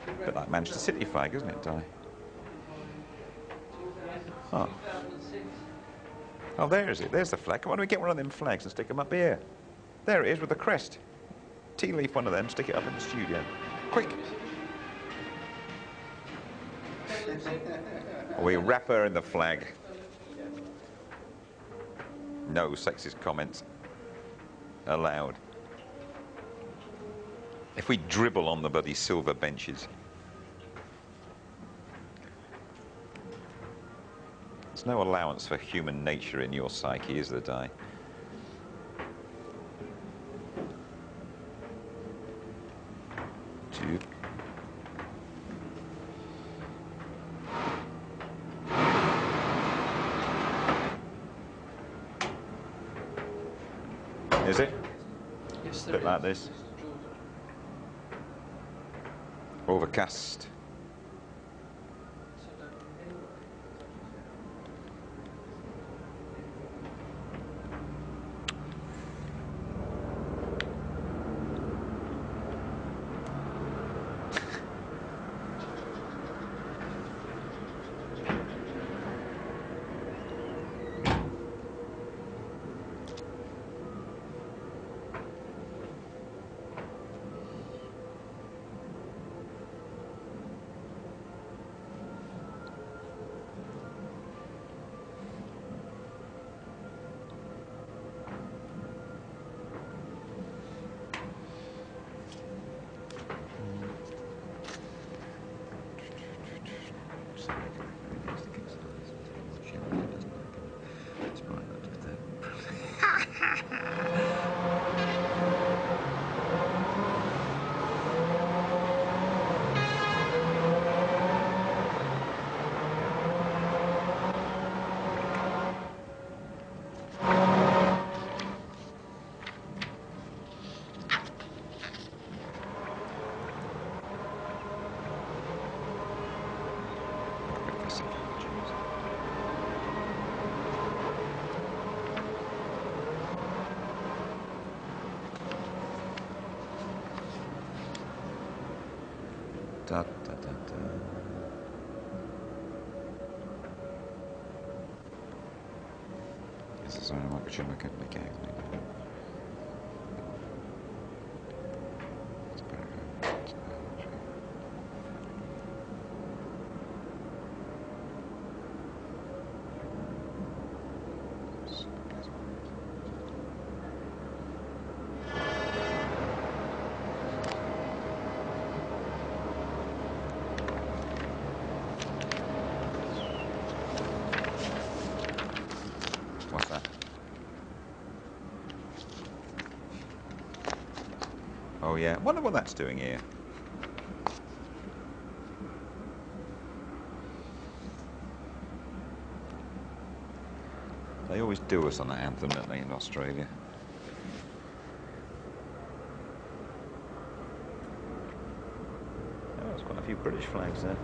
A bit like Manchester City flag, isn't it, Di? Oh. Oh, there is it. There's the flag. Why don't we get one of them flags and stick them up here? There it is with the crest. Tea leaf one of them, stick it up in the studio. Quick! We wrap her in the flag. No sexist comments allowed. If we dribble on the bloody silver benches. There's no allowance for human nature in your psyche, is there, Di? Tube. Is it? Yes, A bit like this. Overcast. Da, da, da, da. This is only like a chimney company gang. What's that? Oh yeah, wonder what that's doing here. They always do us on the anthem, don't they, in Australia? Oh, there's quite a few British flags there.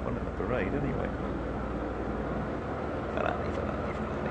One in the parade, anyway. Ferrari, Ferrari, Ferrari.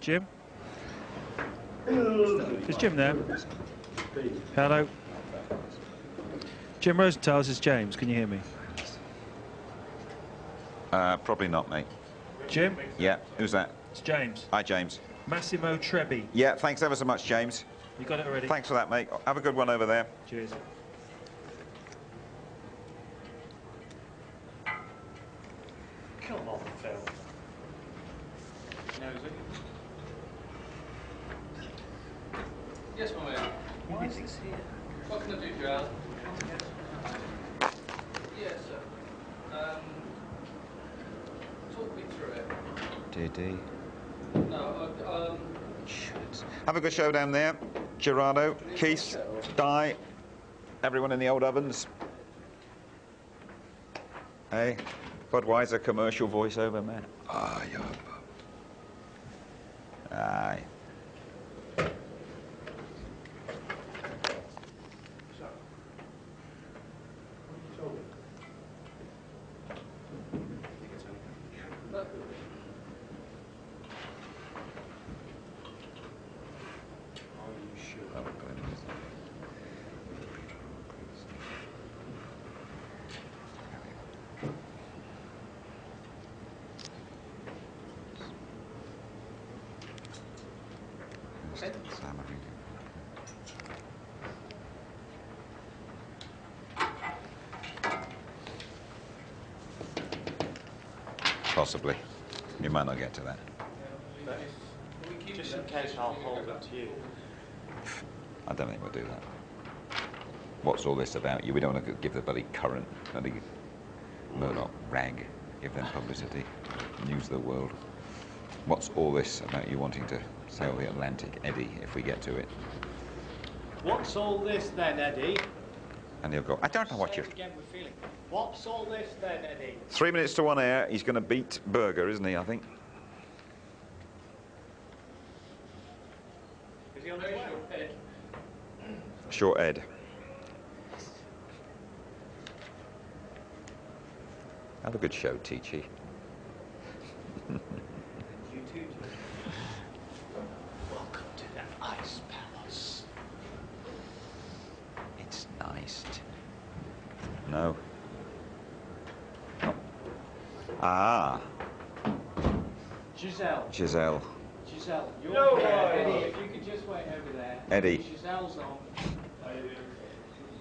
Jim? Is Jim there? Hello? Jim Rosenthal, this is James. Can you hear me? Probably not, mate. Jim? Yeah, who's that? It's James. Hi, James. Massimo Trebi. Yeah, thanks ever so much, James. You got it already? Thanks for that, mate. Have a good one over there. Cheers. Come on, Phil. Knows it. Yes, my man. Why is this here? What can I do for you, Alan? Yes, sir. Talk me through it. DD. No, Have a good show down there. Gerardo, Keith, Di, everyone in the old ovens. Hey, Budweiser commercial voiceover, man. Ah, yeah. Aye. Possibly. You might not get to that. Just in case, I'll hold it to you. I don't think we'll do that. What's all this about you? We don't want to give the bloody current, bloody Murdoch rag, give them publicity, news of the world. What's all this about you wanting to sail the Atlantic, Eddie, if we get to it? What's all this then, Eddie? And he'll go, I don't know what you're... Again, we're feeling. What's all this then, Eddie? 3 minutes to 1 air, he's going to beat Berger, isn't he, I think? Is he on his way? Short Ed. Have a good show, Teachy. You too, Jim. Welcome to the Ice Palace. It's nice. No. Oh. Ah. Giselle. Giselle. Giselle, you're No here. way. Eddie, if you could just wait over there. Eddie. Giselle's on.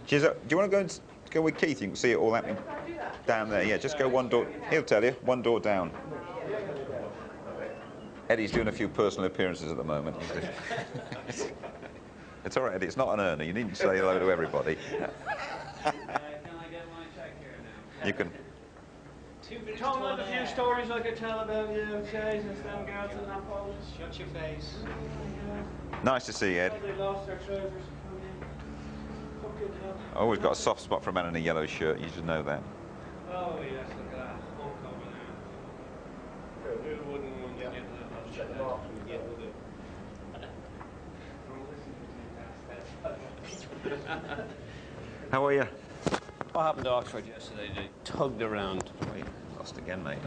Giselle, do you want to go and go with Keith? You can see it all happening down there. Yeah, just go one door. He'll tell you. One door down. Eddie's doing a few personal appearances at the moment. It's all right, Eddie. It's not an earner. You needn't say hello to everybody. Can I get my check here now? You can. 2 minutes Tell to me one the few air. stories I could tell about you, Chase and Stan Girls and that pose. Shut your face. Nice to see you, Ed. They lost their trousers. Fucking hell. Always got a soft spot for a man in a yellow shirt. You should know that. Oh, yes, look at that. Homecoming now. Who wouldn't want to get that? Check them off. Yeah, we'll do. How are you? What happened to Oxford yesterday? They tugged around. Wait, lost again, mate.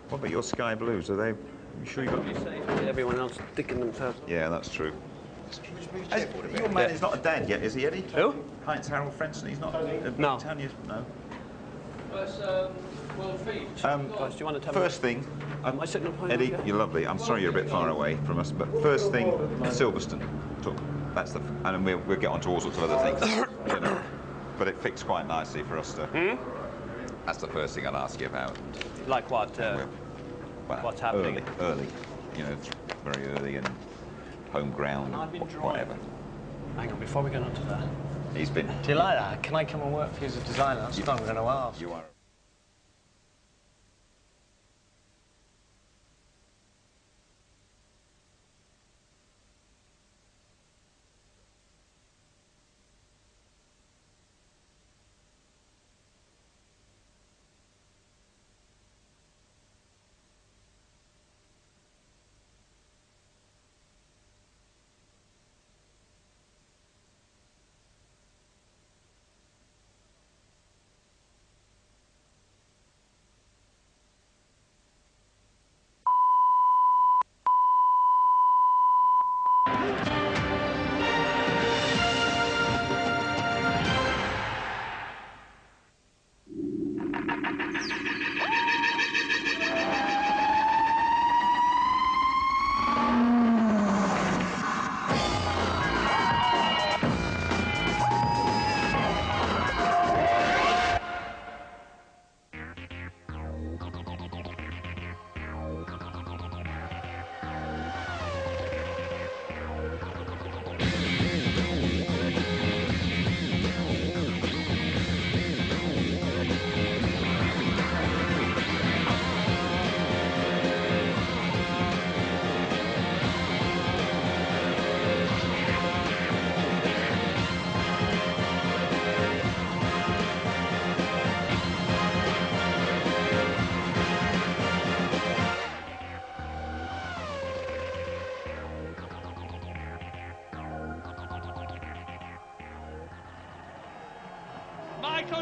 What about your sky blues? Are they? You sure you got? Be safe with everyone else sticking themselves. Yeah, that's true. Your man is not a dad yet, is he, Eddie? Who? Heinz Harold Frenson. He's not. No. Tanya, no. That's, well, feet. Guys, do you want to tell First thing, Am I sitting up high Eddie, enough, yeah? you're lovely. I'm sorry you're a bit far away from us, but first thing, Silverstone. That's the, and we'll get on to all sorts of other things, you know. But it fits quite nicely for us to. That's the first thing I'll ask you about. Like what? Well, What's happening? Early, you know, very early and home ground, I've been whatever. Hang on, before we get on to that. He's been. Do you like that? Can I come and work for you as a designer? That's what I'm going to ask. You are.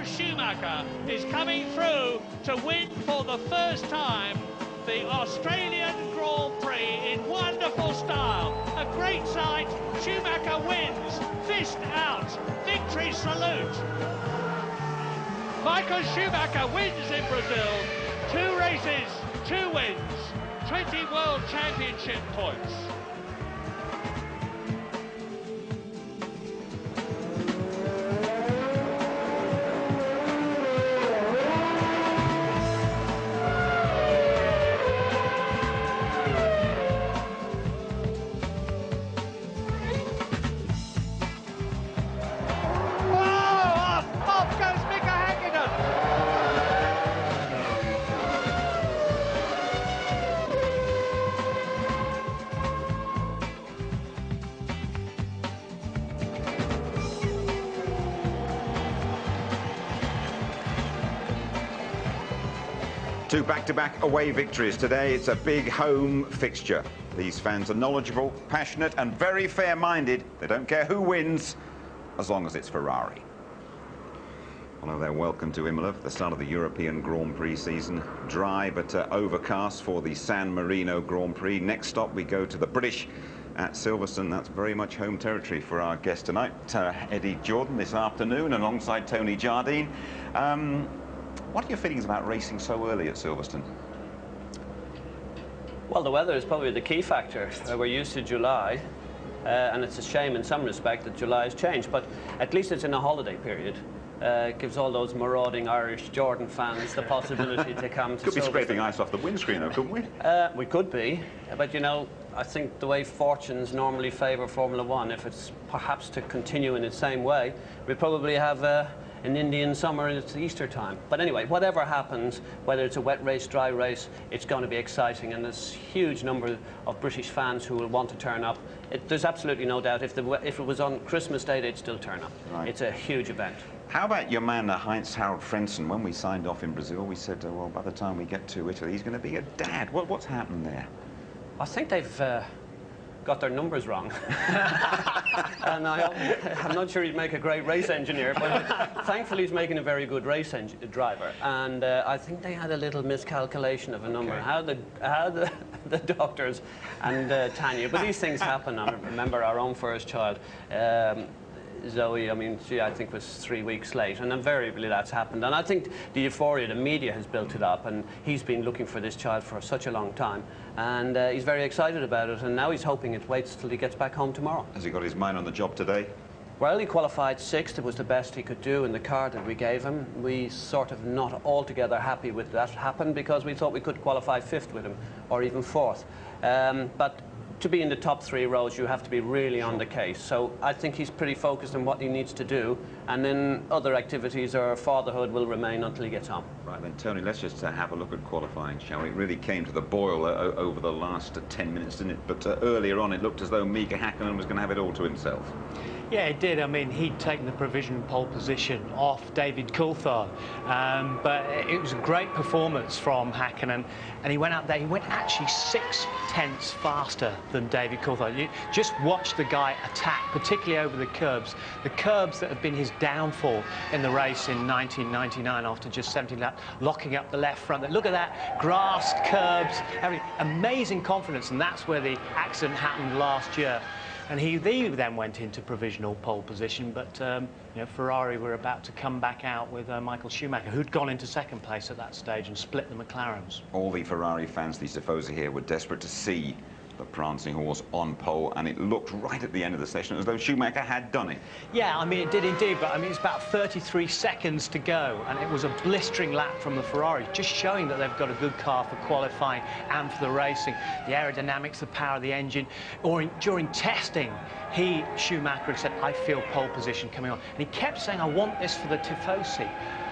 Michael Schumacher is coming through to win for the first time the Australian Grand Prix in wonderful style. A great sight. Schumacher wins. Fist out. Victory salute. Michael Schumacher wins in Brazil. 2 races, 2 wins. 20 World Championship points. Two back-to-back away victories today. It's a big home fixture. These fans are knowledgeable, passionate and very fair-minded. They don't care who wins, as long as it's Ferrari. Hello there, welcome to Imola, the start of the European Grand Prix season. Dry but overcast for the San Marino Grand Prix. Next stop we go to the British at Silverstone. That's very much home territory for our guest tonight, Eddie Jordan, this afternoon, alongside Tony Jardine. What are your feelings about racing so early at Silverstone? Well, the weather is probably the key factor. We're used to July, and it's a shame in some respect that July has changed, but at least it's in a holiday period. It gives all those marauding Irish Jordan fans the possibility to come to Could be Silverstone. scraping ice off the windscreen, though, couldn't we? We could be, but you know, I think the way fortunes normally favour Formula One, if it's perhaps to continue in the same way, we probably have an Indian summer and it's Easter time. But anyway, whatever happens, whether it's a wet race, dry race, it's going to be exciting, and there's a huge number of British fans who will want to turn up. There's absolutely no doubt if it was on Christmas Day, they'd still turn up. Right. It's a huge event. How about your man, Heinz-Harald Frentzen? When we signed off in Brazil, we said, well, by the time we get to Italy, he's going to be a dad. What's happened there? I think they've got their numbers wrong. And I'm not sure he'd make a great race engineer, but thankfully he's making a very good race driver. And I think they had a little miscalculation of a number. Okay. How the doctors and Tanya, but these things happen. I remember our own first child. Zoe, I mean, she, I think, was 3 weeks late, and invariably that's happened. And I think the euphoria, the media has built it up, and he's been looking for this child for such a long time, and he's very excited about it, and now he's hoping it waits till he gets back home tomorrow. Has he got his mind on the job today? Well, he qualified 6th. It was the best he could do in the car that we gave him. We sort of not altogether happy with that happened because we thought we could qualify 5th with him, or even 4th. But to be in the top 3 rows, you have to be really on the case. So I think he's pretty focused on what he needs to do, and then other activities or fatherhood will remain until he gets home. Right then, Tony, let's just have a look at qualifying, shall we? It really came to the boil over the last 10 minutes, didn't it? But earlier on, it looked as though Mika Häkkinen was going to have it all to himself. Yeah, it did. I mean, he'd taken the provisional pole position off David Coulthard, but it was a great performance from Häkkinen, and he went out there. He went actually 6/10 faster than David Coulthard. You just watch the guy attack, particularly over the curbs that have been his downfall in the race in 1999 after just 17 laps, locking up the left front. Look at that, grass, curbs, everything. Amazing confidence, and that's where the accident happened last year. And he then went into provisional pole position, but you know, Ferrari were about to come back out with Michael Schumacher, who'd gone into 2nd place at that stage and split the McLarens. All the Ferrari fans, these tifosi here, were desperate to see the prancing horse on pole, and it looked right at the end of the session as though Schumacher had done it. Yeah, I mean, it did indeed, but I mean, it's about 33 seconds to go, and it was a blistering lap from the Ferrari, just showing that they've got a good car for qualifying and for the racing. The aerodynamics, the power of the engine, or during testing, Schumacher, had said, I feel pole position coming on. And he kept saying, I want this for the tifosi.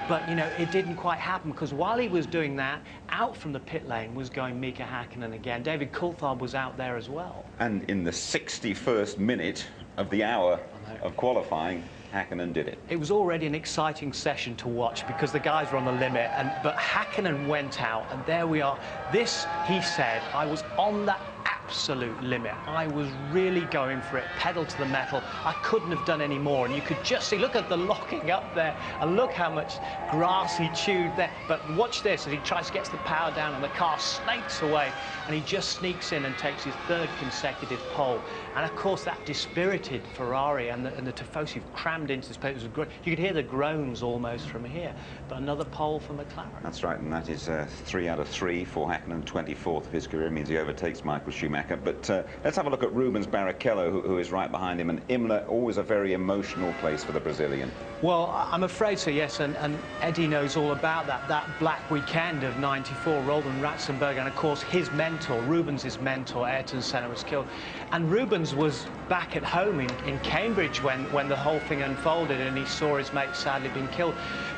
But, you know, it didn't quite happen, because while he was doing that, out from the pit lane was going Mika Häkkinen again. David Coulthard was out there as well. And in the 61st minute of the hour of qualifying, Häkkinen did it. It was already an exciting session to watch because the guys were on the limit, but Häkkinen went out, and there we are. This, he said, I was on the absolute limit. I was really going for it, pedal to the metal. I couldn't have done any more, and you could just see, look at the locking up there, and look how much grass he chewed there. But watch this, as he tries to get the power down, and the car snakes away, and he just sneaks in and takes his 3rd consecutive pole. And of course, that dispirited Ferrari, and the Tifosi crammed into this place. It was great. You could hear the groans almost from here. But another pole for McLaren. That's right, and that is 3 out of 3 for Hakkinen, 24th of his career. It means he overtakes Michael Schumacher. But let's have a look at Rubens Barrichello, who is right behind him. And Imola, always a very emotional place for the Brazilian. Well, I'm afraid so, yes, and Eddie knows all about that black weekend of '94, Roland Ratzenberger, and of course his mentor, Rubens' mentor, Ayrton Senna, was killed. And Rubens was back at home in Cambridge when the whole thing unfolded, and he saw his mate sadly being killed.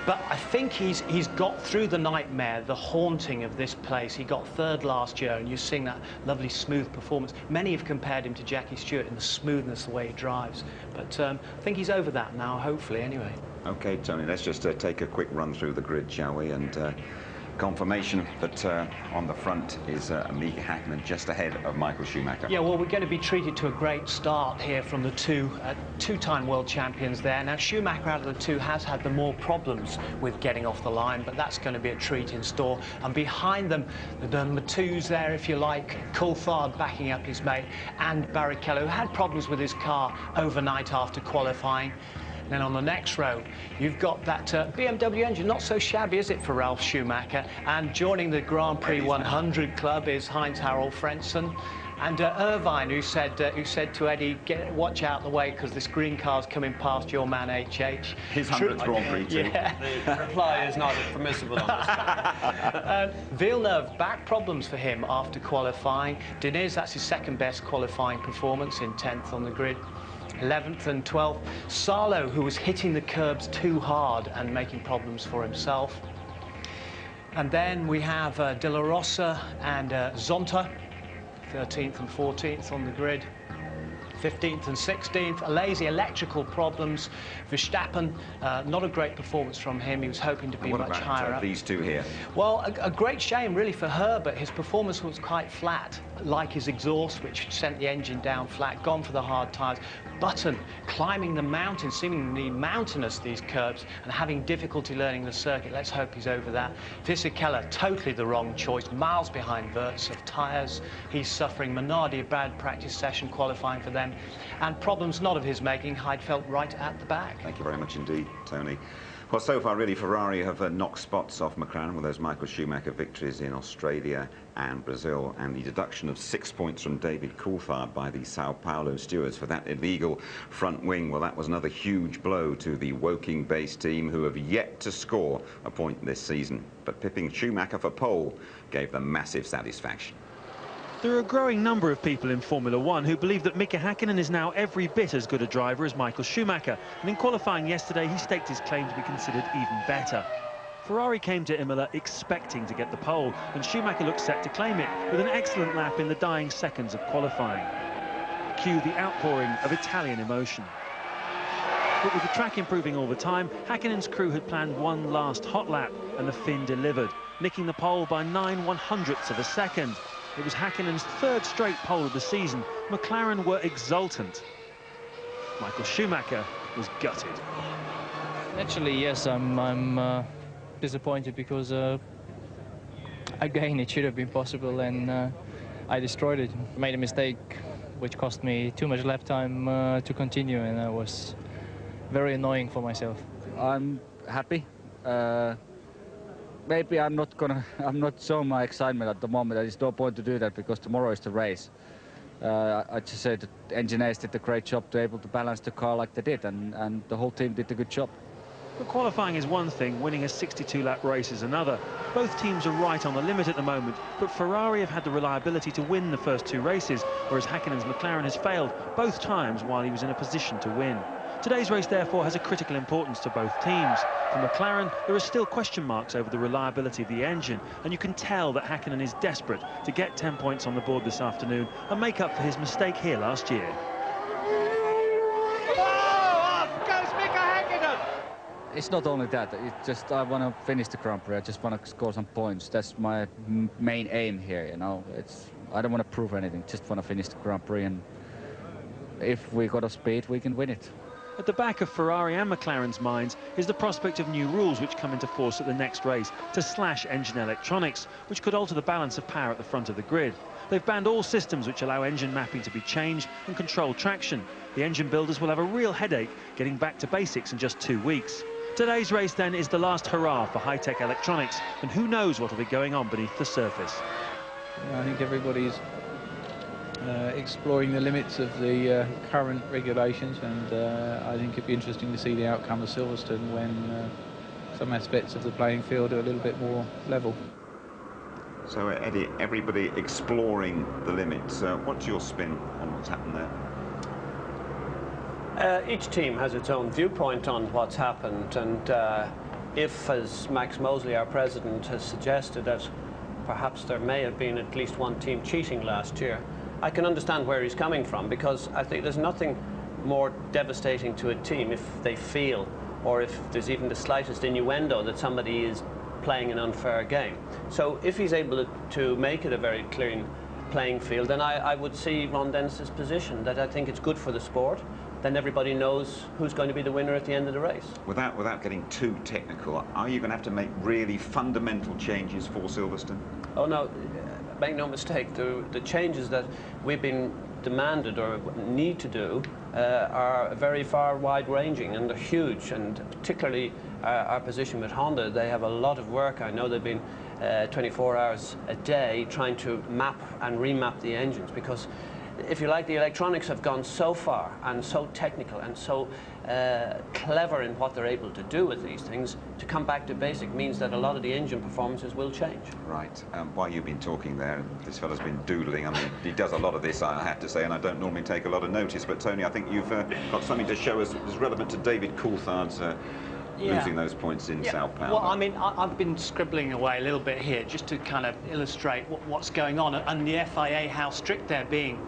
But I think he's got through the nightmare, the haunting of this place. He got 3rd last year, and you're seeing that lovely smooth performance. Many have compared him to Jackie Stewart in the smoothness, the way he drives. But I think he's over that now, hopefully, anyway. OK, Tony, let's just take a quick run through the grid, shall we? And confirmation that on the front is Mika Hakkinen just ahead of Michael Schumacher. Yeah, well, we're going to be treated to a great start here from the two-time world champions there. Now, Schumacher out of the two has had the more problems with getting off the line, but that's going to be a treat in store. And behind them, the number 2s there, if you like, Coulthard backing up his mate, and Barrichello, who had problems with his car overnight after qualifying. Then on the next row, you've got that BMW engine, not so shabby, is it, for Ralf Schumacher? And joining the Grand Prix 100 club is Heinz-Harald Frentzen. And Irvine, who said to Eddie, watch out the way, because this green car's coming past your man, HH. His 100th Grand Prix, too. Yeah. The reply is not permissible on this time. Villeneuve, back problems for him after qualifying. Diniz, that's his 2nd best qualifying performance, in 10th on the grid. 11th and 12th. Salo, who was hitting the curbs too hard and making problems for himself. And then we have De La Rosa and Zonta, 13th and 14th on the grid. 15th and 16th, lazy electrical problems. Verstappen, not a great performance from him. He was hoping to be much higher up. These two here? Well, a great shame really for Herbert. His performance was quite flat, like his exhaust, which sent the engine down flat, gone for the hard tyres. Button climbing the mountain, seemingly mountainous, these curbs, and having difficulty learning the circuit. Let's hope he's over that. Fisichella, totally the wrong choice, miles behind Wirtz of tyres. He's suffering. Minardi, a bad practice session qualifying for them. And problems not of his making, Heidfeld right at the back. Thank you very much indeed, Tony. Well, so far, really, Ferrari have knocked spots off McLaren with those Michael Schumacher victories in Australia and Brazil, and the deduction of 6 points from David Coulthard by the Sao Paulo stewards for that illegal front wing. Well, that was another huge blow to the Woking-based team, who have yet to score a point this season. But pipping Schumacher for pole gave them massive satisfaction. There are a growing number of people in Formula One who believe that Mika Hakkinen is now every bit as good a driver as Michael Schumacher, and in qualifying yesterday he staked his claim to be considered even better. Ferrari came to Imola expecting to get the pole, and Schumacher looked set to claim it with an excellent lap in the dying seconds of qualifying. Cue the outpouring of Italian emotion. But with the track improving all the time, Hakkinen's crew had planned one last hot lap, and the Finn delivered, nicking the pole by 9/100ths of a second. It was Hakkinen's 3rd straight pole of the season. McLaren were exultant. Michael Schumacher was gutted. Actually, yes, I'm disappointed because again, it should have been possible, and I destroyed it. Made a mistake which cost me too much lap time to continue, and that was very annoying for myself. I'm happy. Maybe I'm not showing my excitement at the moment. There's no point to do that because tomorrow is the race. I just said the engineers did a great job to able to balance the car like they did, and the whole team did a good job. But qualifying is one thing, winning a 62-lap race is another. Both teams are right on the limit at the moment, but Ferrari have had the reliability to win the first 2 races, whereas Hakkinen's McLaren has failed both times while he was in a position to win. Today's race, therefore, has a critical importance to both teams. For McLaren, there are still question marks over the reliability of the engine, and you can tell that Hakkinen is desperate to get 10 points on the board this afternoon and make up for his mistake here last year. It's not only that, it's just I want to finish the Grand Prix. I just want to score some points. That's my main aim here, you know. I don't want to prove anything, just want to finish the Grand Prix, and if we got a speed, we can win it. At the back of Ferrari and McLaren's minds is the prospect of new rules which come into force at the next race to slash engine electronics, which could alter the balance of power at the front of the grid. They've banned all systems which allow engine mapping to be changed and control traction. The engine builders will have a real headache getting back to basics in just 2 weeks. Today's race then is the last hurrah for high-tech electronics, and who knows what will be going on beneath the surface. I think everybody's exploring the limits of the current regulations, and I think it'd be interesting to see the outcome of Silverstone when some aspects of the playing field are a little bit more level. So, Eddie, everybody exploring the limits. What's your spin on what's happened there? Each team has its own viewpoint on what's happened, and if, as Max Mosley, our president, has suggested that perhaps there may have been at least one team cheating last year, I can understand where he's coming from, because I think there's nothing more devastating to a team if they feel, or if there's even the slightest innuendo that somebody is playing an unfair game. So if he's able to make it a very clean playing field, then I would see Ron Dennis's position, that I think it's good for the sport. Then everybody knows who's going to be the winner at the end of the race. Without getting too technical, are you going to have to make really fundamental changes for Silverstone? Oh no, make no mistake, the changes that we've been demanded or need to do are very far wide-ranging, and they're huge, and particularly our position with Honda, they have a lot of work. I know they've been 24 hours a day trying to map and remap the engines, because if you like, the electronics have gone so far and so technical and so clever in what they're able to do with these things. To come back to basic means that a lot of the engine performances will change. Right. While you've been talking there, this fella's been doodling. I mean, he does a lot of this, I have to say, and I don't normally take a lot of notice. But Tony, I think you've got something to show us that's relevant to David Coulthard's losing those points in Sao Paulo. Well, I mean, I've been scribbling away a little bit here just to kind of illustrate what's going on, and the FIA, how strict they're being.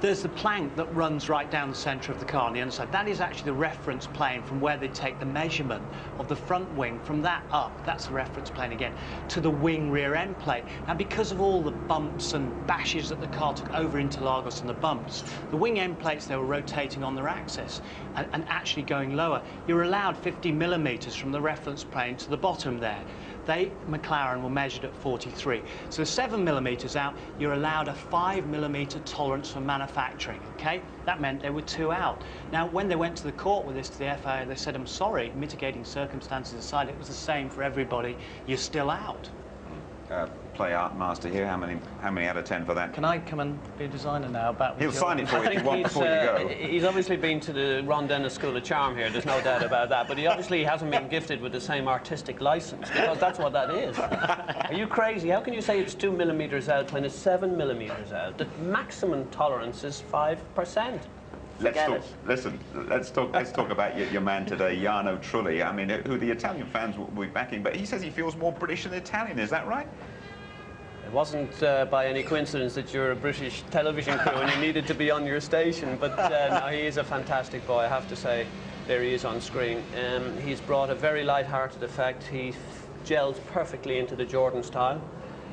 There's the plank that runs right down the centre of the car on the underside. That is actually the reference plane from where they take the measurement of the front wing. From that up, that's the reference plane again, to the wing rear end plate. Now, because of all the bumps and bashes that the car took over Interlagos and the bumps, the wing end plates, they were rotating on their axis and actually going lower. You're allowed 50 millimetres from the reference plane to the bottom there. McLaren were measured at 43. So 7 millimetres out, you're allowed a 5 millimetre tolerance for manufacturing, okay? That meant they were 2 out. Now, when they went to the court with this, to the FIA, they said, I'm sorry, mitigating circumstances aside, it was the same for everybody, you're still out. Play art master here. How many out of 10 for that? Can I come and be a designer now? He'll sign it for you if you want before you go. He's obviously been to the Ron Dennis School of Charm here, there's no doubt about that, but he obviously hasn't been gifted with the same artistic license, because that's what that is. Are you crazy? How can you say it's 2 millimetres out when it's 7 millimetres out? The maximum tolerance is 5%. Let's talk about your man today, Jarno Trulli. I mean, who the Italian fans will be backing, but he says he feels more British than Italian. Is that right? It wasn't by any coincidence that you're a British television crew and you needed to be on your station, but no, he is a fantastic boy, I have to say. There he is on screen. He's brought a very light-hearted effect. He gels perfectly into the Jordan style.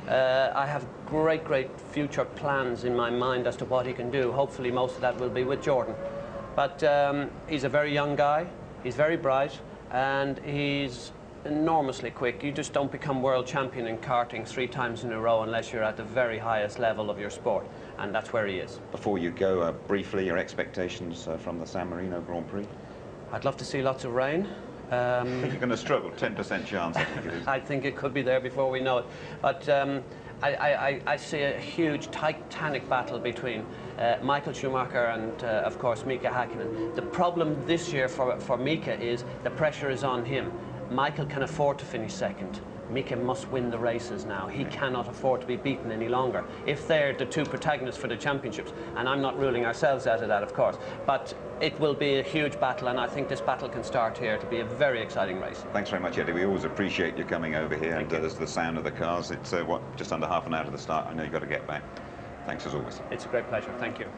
I have great future plans in my mind as to what he can do. Hopefully most of that will be with Jordan. But he's a very young guy, he's very bright, and he's enormously quick. You just don't become world champion in karting 3 times in a row unless you're at the very highest level of your sport, and that's where he is. Before you go, briefly, your expectations from the San Marino Grand Prix? I'd love to see lots of rain. You're going to struggle, 10% chance, I think it is. I think it could be there before we know it. But I see a huge titanic battle between Michael Schumacher and, of course, Mika Häkkinen. The problem this year for Mika is the pressure is on him. Michael can afford to finish second. Mika must win the races now. He cannot afford to be beaten any longer. If they're the 2 protagonists for the championships, and I'm not ruling ourselves out of that, of course, but it will be a huge battle, and I think this battle can start here to be a very exciting race. Thanks very much, Eddie. We always appreciate you coming over here, and there's the sound of the cars. It's, just under half an hour to the start. I know you've got to get back. Thanks as always. It's a great pleasure. Thank you.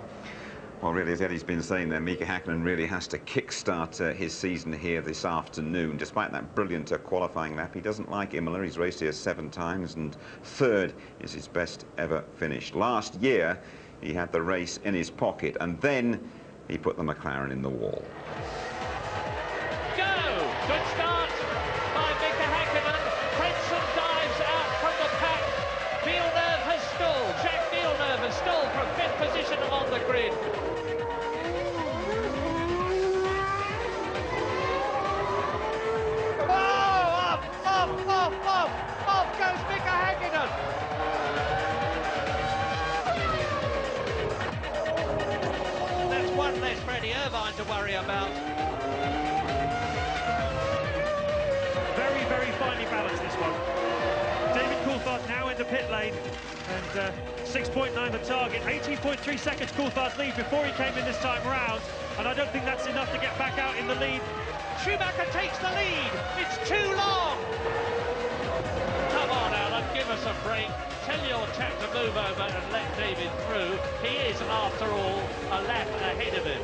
Well, really, as Eddie's been saying there, Mika Häkkinen really has to kickstart his season here this afternoon. Despite that brilliant qualifying lap, he doesn't like Imola. He's raced here 7 times, and 3rd is his best ever finish. Last year, he had the race in his pocket, and then he put the McLaren in the wall. Go! Good start by Mika Häkkinen. Frentzen dives out from the pack. Villeneuve has stalled. Jacques Villeneuve has stalled from 5th position on the grid. Off goes Mika Häkkinen. That's one less for Eddie Irvine to worry about. Very, very finely balanced, this one. David Coulthard now in the pit lane, and 6.9 the target, 18.3 seconds Coulthard's lead before he came in this time round, and I don't think that's enough to get back out in the lead. Schumacher takes the lead. It's too long. Come on, Alan, give us a break. Tell your chap to move over and let David through. He is, after all, a lap ahead of him.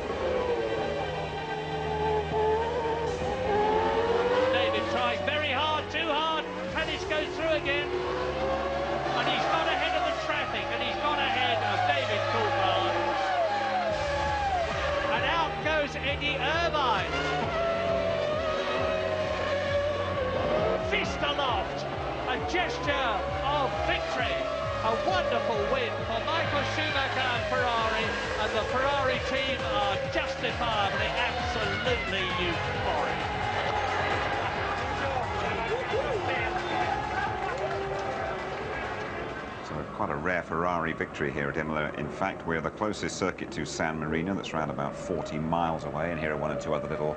David trying very hard, too hard. Panic goes through again. And he's got ahead of the traffic, and he's got ahead of David Coulthard. And out goes Eddie Irvine. Fist aloft, a gesture of victory, a wonderful win for Michael Schumacher and Ferrari, and the Ferrari team are justifiably absolutely euphoric. So quite a rare Ferrari victory here at Imola. In fact, we're the closest circuit to San Marino. That's around about 40 miles away, and here are 1 or 2 other little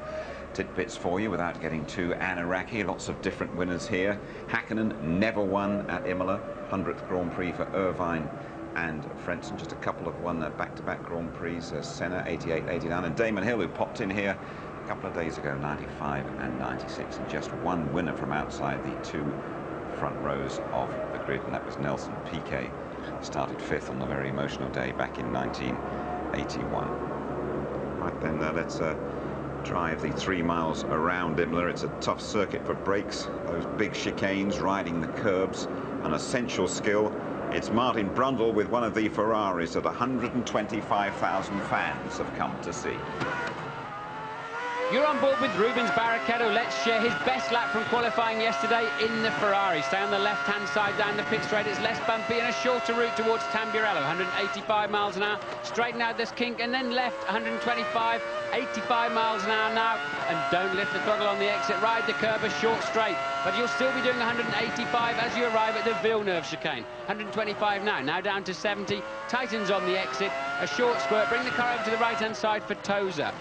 tidbits for you without getting too Anaraki. Lots of different winners here. Häkkinen never won at Imola. 100th Grand Prix for Irvine and Frentzen. Just a couple of won back-to-back Grand Prix. Senna 88, 89, and Damon Hill, who popped in here a couple of days ago, 95 and 96, and just 1 winner from outside the 2 front rows of the grid, and that was Nelson Piquet. Started 5th on the very emotional day back in 1981. Right then, let's drive the 3 miles around Imola. It's a tough circuit for brakes, those big chicanes, riding the curbs, an essential skill. It's Martin Brundle with one of the Ferraris that 125,000 fans have come to see. You're on board with Rubens Barrichello. Let's share his best lap from qualifying yesterday in the Ferrari. Stay on the left-hand side down the pit straight. It's less bumpy and a shorter route towards Tamburello. 185 miles an hour. Straighten out this kink and then left 125, 85 miles an hour now. And don't lift the throttle on the exit. Ride the curb a short straight. But you'll still be doing 185 as you arrive at the Villeneuve chicane. 125 now. Now down to 70. Tightens on the exit. A short squirt. Bring the car over to the right-hand side for Toza.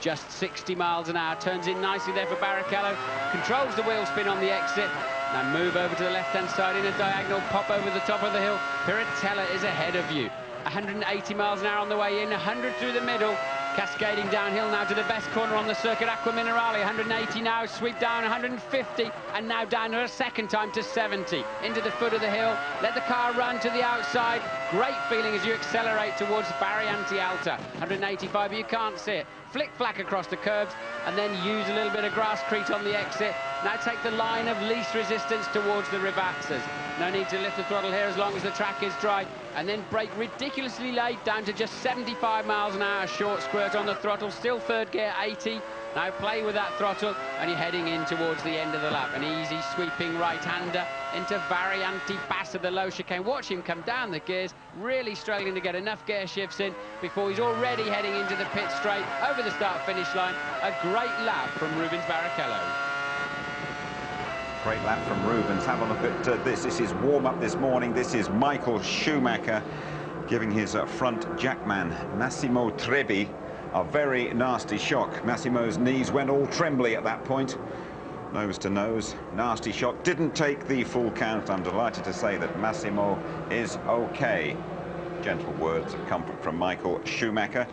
Just 60 miles an hour, turns in nicely there for Barrichello, controls the wheel spin on the exit. Now move over to the left-hand side in a diagonal, pop over the top of the hill. Piratella is ahead of you. 180 miles an hour on the way in, 100 through the middle, cascading downhill now to the best corner on the circuit, Acqua Minerale. 180 now, sweep down 150, and now down a second time to 70. Into the foot of the hill, let the car run to the outside. Great feeling as you accelerate towards Variante Alta. 185, but you can't see it. Flick-flack across the curbs, and then use a little bit of grasscrete on the exit. Now take the line of least resistance towards the Rivazzas. No need to lift the throttle here as long as the track is dry. And then brake ridiculously late down to just 75 miles an hour. Short squirt on the throttle, still 3rd gear, 80. Now play with that throttle, and you're heading in towards the end of the lap. An easy sweeping right-hander into Variante Bassa, the low chicane. Watch him come down the gears, really struggling to get enough gear shifts in before he's already heading into the pit straight over the start-finish line. A great lap from Rubens Barrichello. Great lap from Rubens. Have a look at this. This is warm-up this morning. This is Michael Schumacher giving his front jackman, Massimo Trebbi, a very nasty shock. Massimo's knees went all trembly at that point. Nose to nose, nasty shock. Didn't take the full count. I'm delighted to say that Massimo is okay. Gentle words of comfort from Michael Schumacher,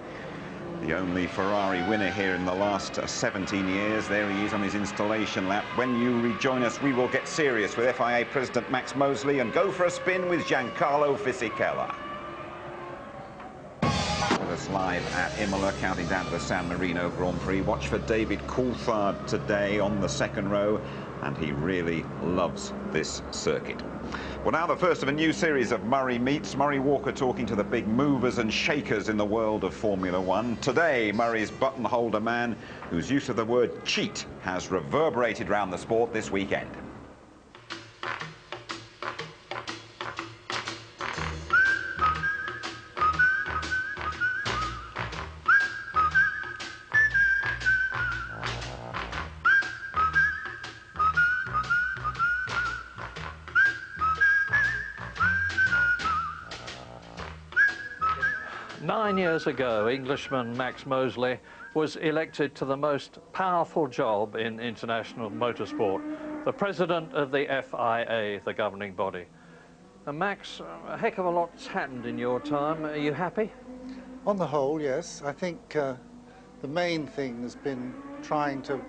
the only Ferrari winner here in the last 17 years. There he is on his installation lap. When you rejoin us, we will get serious with FIA President Max Mosley and go for a spin with Giancarlo Fisichella. The us live at Imola, counting down to the San Marino Grand Prix. Watch for David Coulthard today on the second row, and he really loves this circuit. Well, now the first of a new series of Murray Meets. Murray Walker talking to the big movers and shakers in the world of Formula One. Today, Murray's button-holder man, whose use of the word cheat has reverberated around the sport this weekend. Nine years ago, Englishman Max Mosley was elected to the most powerful job in international motorsport, the president of the FIA, the governing body. And Max, a heck of a lot's happened in your time. Are you happy? On the whole, yes. I think the main thing has been trying to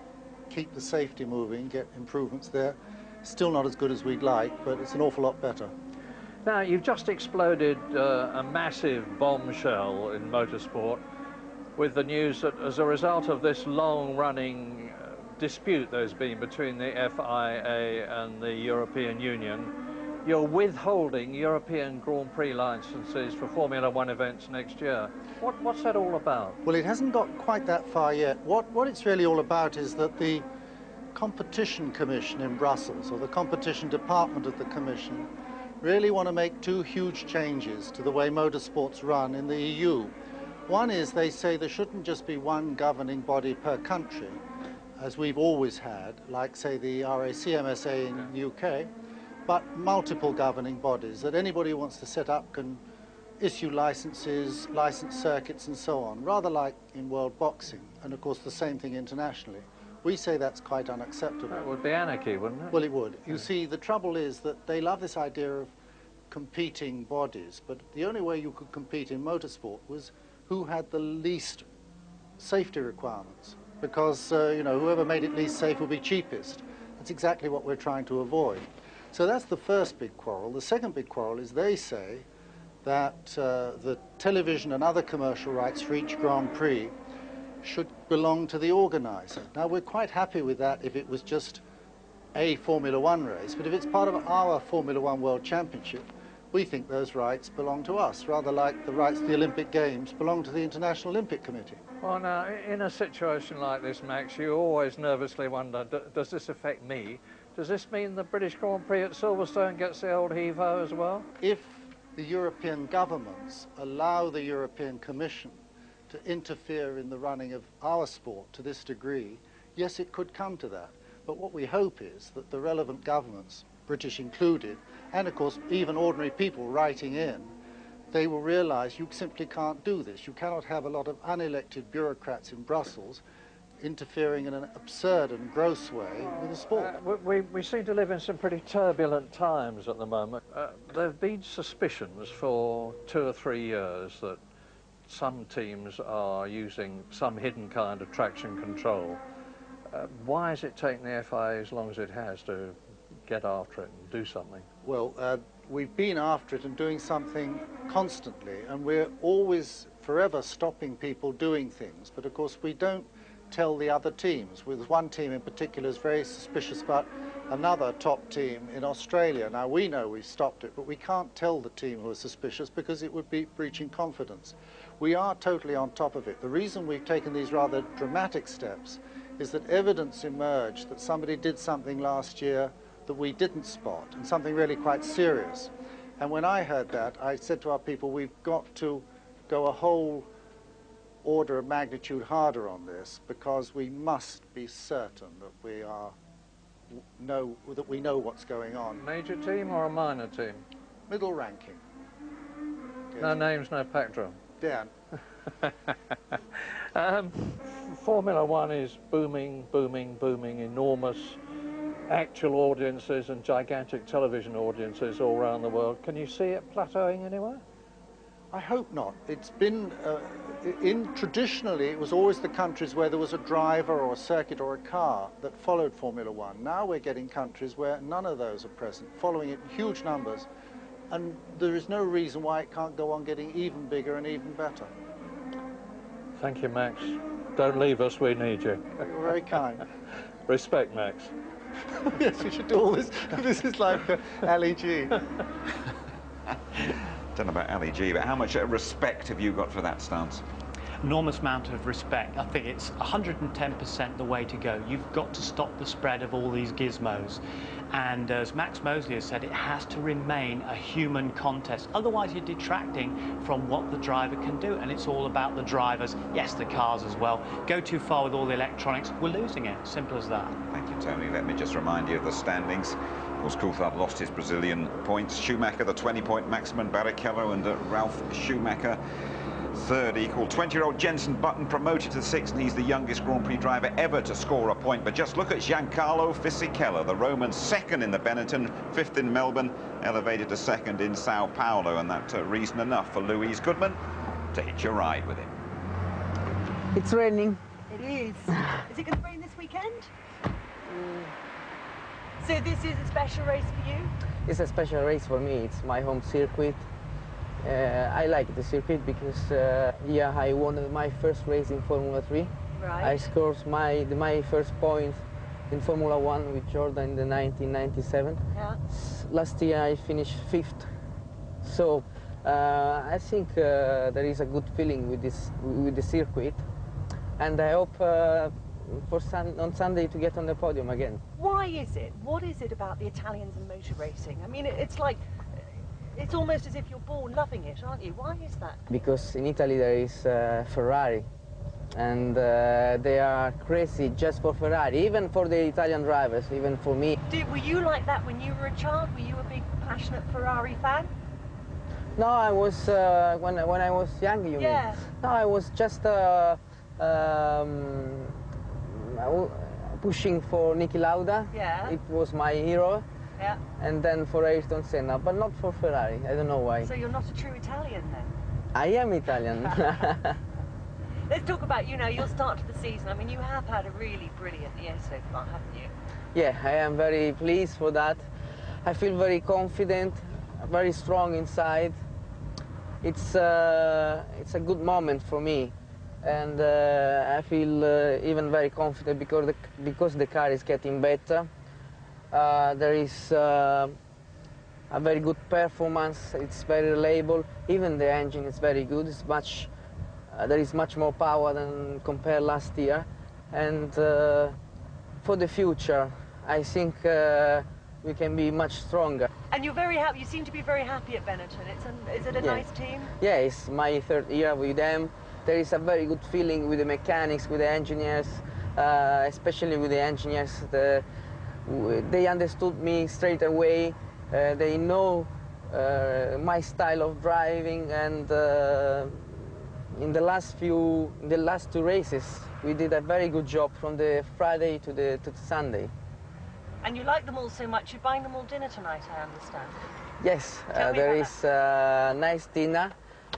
keep the safety moving, get improvements there. Still not as good as we'd like, but it's an awful lot better. Now, you've just exploded a massive bombshell in motorsport with the news that as a result of this long-running dispute there's been between the FIA and the European Union, you're withholding European Grand Prix licenses for Formula One events next year. What's that all about? Well, it hasn't got quite that far yet. What it's really all about is that the Competition Commission in Brussels, or the Competition Department of the Commission, really want to make two huge changes to the way motorsports run in the EU. One is they say there shouldn't just be one governing body per country, as we've always had, like, say, the RACMSA in the UK, but multiple governing bodies that anybody who wants to set up can issue licenses, license circuits and so on, rather like in world boxing, and of course the same thing internationally. We say that's quite unacceptable. That would be anarchy, wouldn't it? Well, it would. You see, the trouble is that they love this idea of competing bodies, but the only way you could compete in motorsport was who had the least safety requirements, because, you know, whoever made it least safe would be cheapest. That's exactly what we're trying to avoid. So that's the first big quarrel. The second big quarrel is they say that the television and other commercial rights for each Grand Prix should belong to the organizer. Now, we're quite happy with that if it was just a Formula One race, but if it's part of our Formula One World Championship, we think those rights belong to us, rather like the rights to the Olympic Games belong to the International Olympic Committee. Well, now, in a situation like this, Max, you always nervously wonder, does this affect me? Does this mean the British Grand Prix at Silverstone gets the old heave-ho as well? If the European governments allow the European Commission to interfere in the running of our sport to this degree, yes, it could come to that. But what we hope is that the relevant governments, British included, and of course even ordinary people writing in, they will realize you simply can't do this. You cannot have a lot of unelected bureaucrats in Brussels interfering in an absurd and gross way with the sport. We seem to live in some pretty turbulent times at the moment. There have been suspicions for 2 or 3 years that some teams are using some hidden kind of traction control. Why has it taken the FIA as long as it has to get after it and do something? Well, we've been after it and doing something constantly, and we're always, forever stopping people doing things. But of course, we don't tell the other teams. With one team in particular is very suspicious about another top team in Australia. Now, we know we've stopped it, but we can't tell the team who are suspicious because it would be breaching confidence. We are totally on top of it. The reason we've taken these rather dramatic steps is that evidence emerged that somebody did something last year that we didn't spot, and something really quite serious. And when I heard that, I said to our people, we've got to go a whole order of magnitude harder on this, because we must be certain that we know what's going on. Major team or a minor team? Middle ranking. Yes. No names, no pack drum. Dan. Formula One is booming, booming, booming, enormous actual audiences and gigantic television audiences all around the world. Can you see it plateauing anywhere? I hope not. It's been, traditionally, it was always the countries where there was a driver or a circuit or a car that followed Formula One. Now we're getting countries where none of those are present, following it in huge numbers, and there is no reason why it can't go on getting even bigger and even better. Thank you, Max. Don't leave us, we need you. You're very kind. Respect, Max. Yes, we should do all this. This is like Ali G. Don't know about Ali G, but how much respect have you got for that stance? Enormous amount of respect. I think it's 110% the way to go. You've got to stop the spread of all these gizmos. And as Max Mosley has said, it has to remain a human contest. Otherwise, you're detracting from what the driver can do. And it's all about the drivers. Yes, the cars as well. Go too far with all the electronics, we're losing it. Simple as that. Thank you, Tony. Let me just remind you of the standings. Of course, Coulthard lost his Brazilian points. Schumacher, the 20-point maximum. Barrichello and Ralph Schumacher, third equal. 20-year-old Jenson Button promoted to sixth, and he's the youngest Grand Prix driver ever to score a point. But just look at Giancarlo Fisichella, the Roman, second in the Benetton, fifth in Melbourne, elevated to second in Sao Paulo, and that's reason enough for Louise Goodman to hitch a ride with him. It's raining. It is. Is it going to rain this weekend? So this is a special race for you? It's a special race for me. It's my home circuit. I like the circuit because yeah, I won my first race in Formula 3. Right. I scored my first point in Formula 1 with Jordan in the 1997. Yeah. Last year I finished 5th. So I think there is a good feeling with the circuit, and I hope on Sunday to get on the podium again. Why is it? What is it about the Italians and motor racing? I mean, it's like, it's almost as if you're born loving it, aren't you? Why is that? Because in Italy there is Ferrari, and they are crazy just for Ferrari, even for the Italian drivers, even for me. Were you like that when you were a child? Were you a big, passionate Ferrari fan? No, I was, when I was young, you mean? No, I was just pushing for Niki Lauda. Yeah. It was my hero. Yeah. And then for Ayrton Senna, but not for Ferrari. I don't know why. So you're not a true Italian then? I am Italian. Let's talk about, you know, your start to the season. I mean, you have had a really brilliant year so far, haven't you? Yeah, I am very pleased for that. I feel very confident, very strong inside. It's a good moment for me. And I feel even very confident because the car is getting better. There is a very good performance. It's very reliable. Even the engine is very good. It's much. There is much more power than compared last year. And for the future, I think we can be much stronger. And you're very happy. You seem to be very happy at Benetton. Is it a nice team? Yeah, it's my third year with them. There is a very good feeling with the mechanics, with the engineers, especially with the engineers. They understood me straight away. They know my style of driving, and in the last two races, we did a very good job from the Friday to the Sunday. And you like them all so much, you're buying them all dinner tonight, I understand. Yes, there is a nice dinner.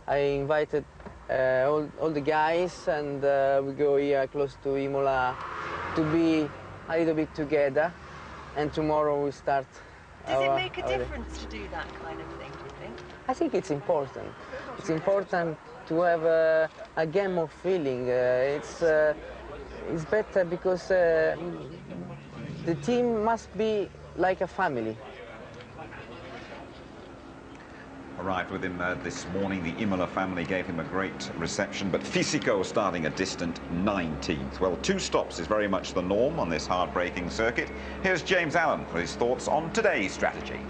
I invited all the guys, and we go here close to Imola to be a little bit together. And tomorrow we start. Does it make a difference to do that kind of thing, do you think? I think it's important. It's important to have a game of feeling. It's better because the team must be like a family. Arrived with him this morning. The Imola family gave him a great reception, but Fisico starting a distant 19th. Well, 2 stops is very much the norm on this hard-braking circuit. Here's James Allen for his thoughts on today's strategy.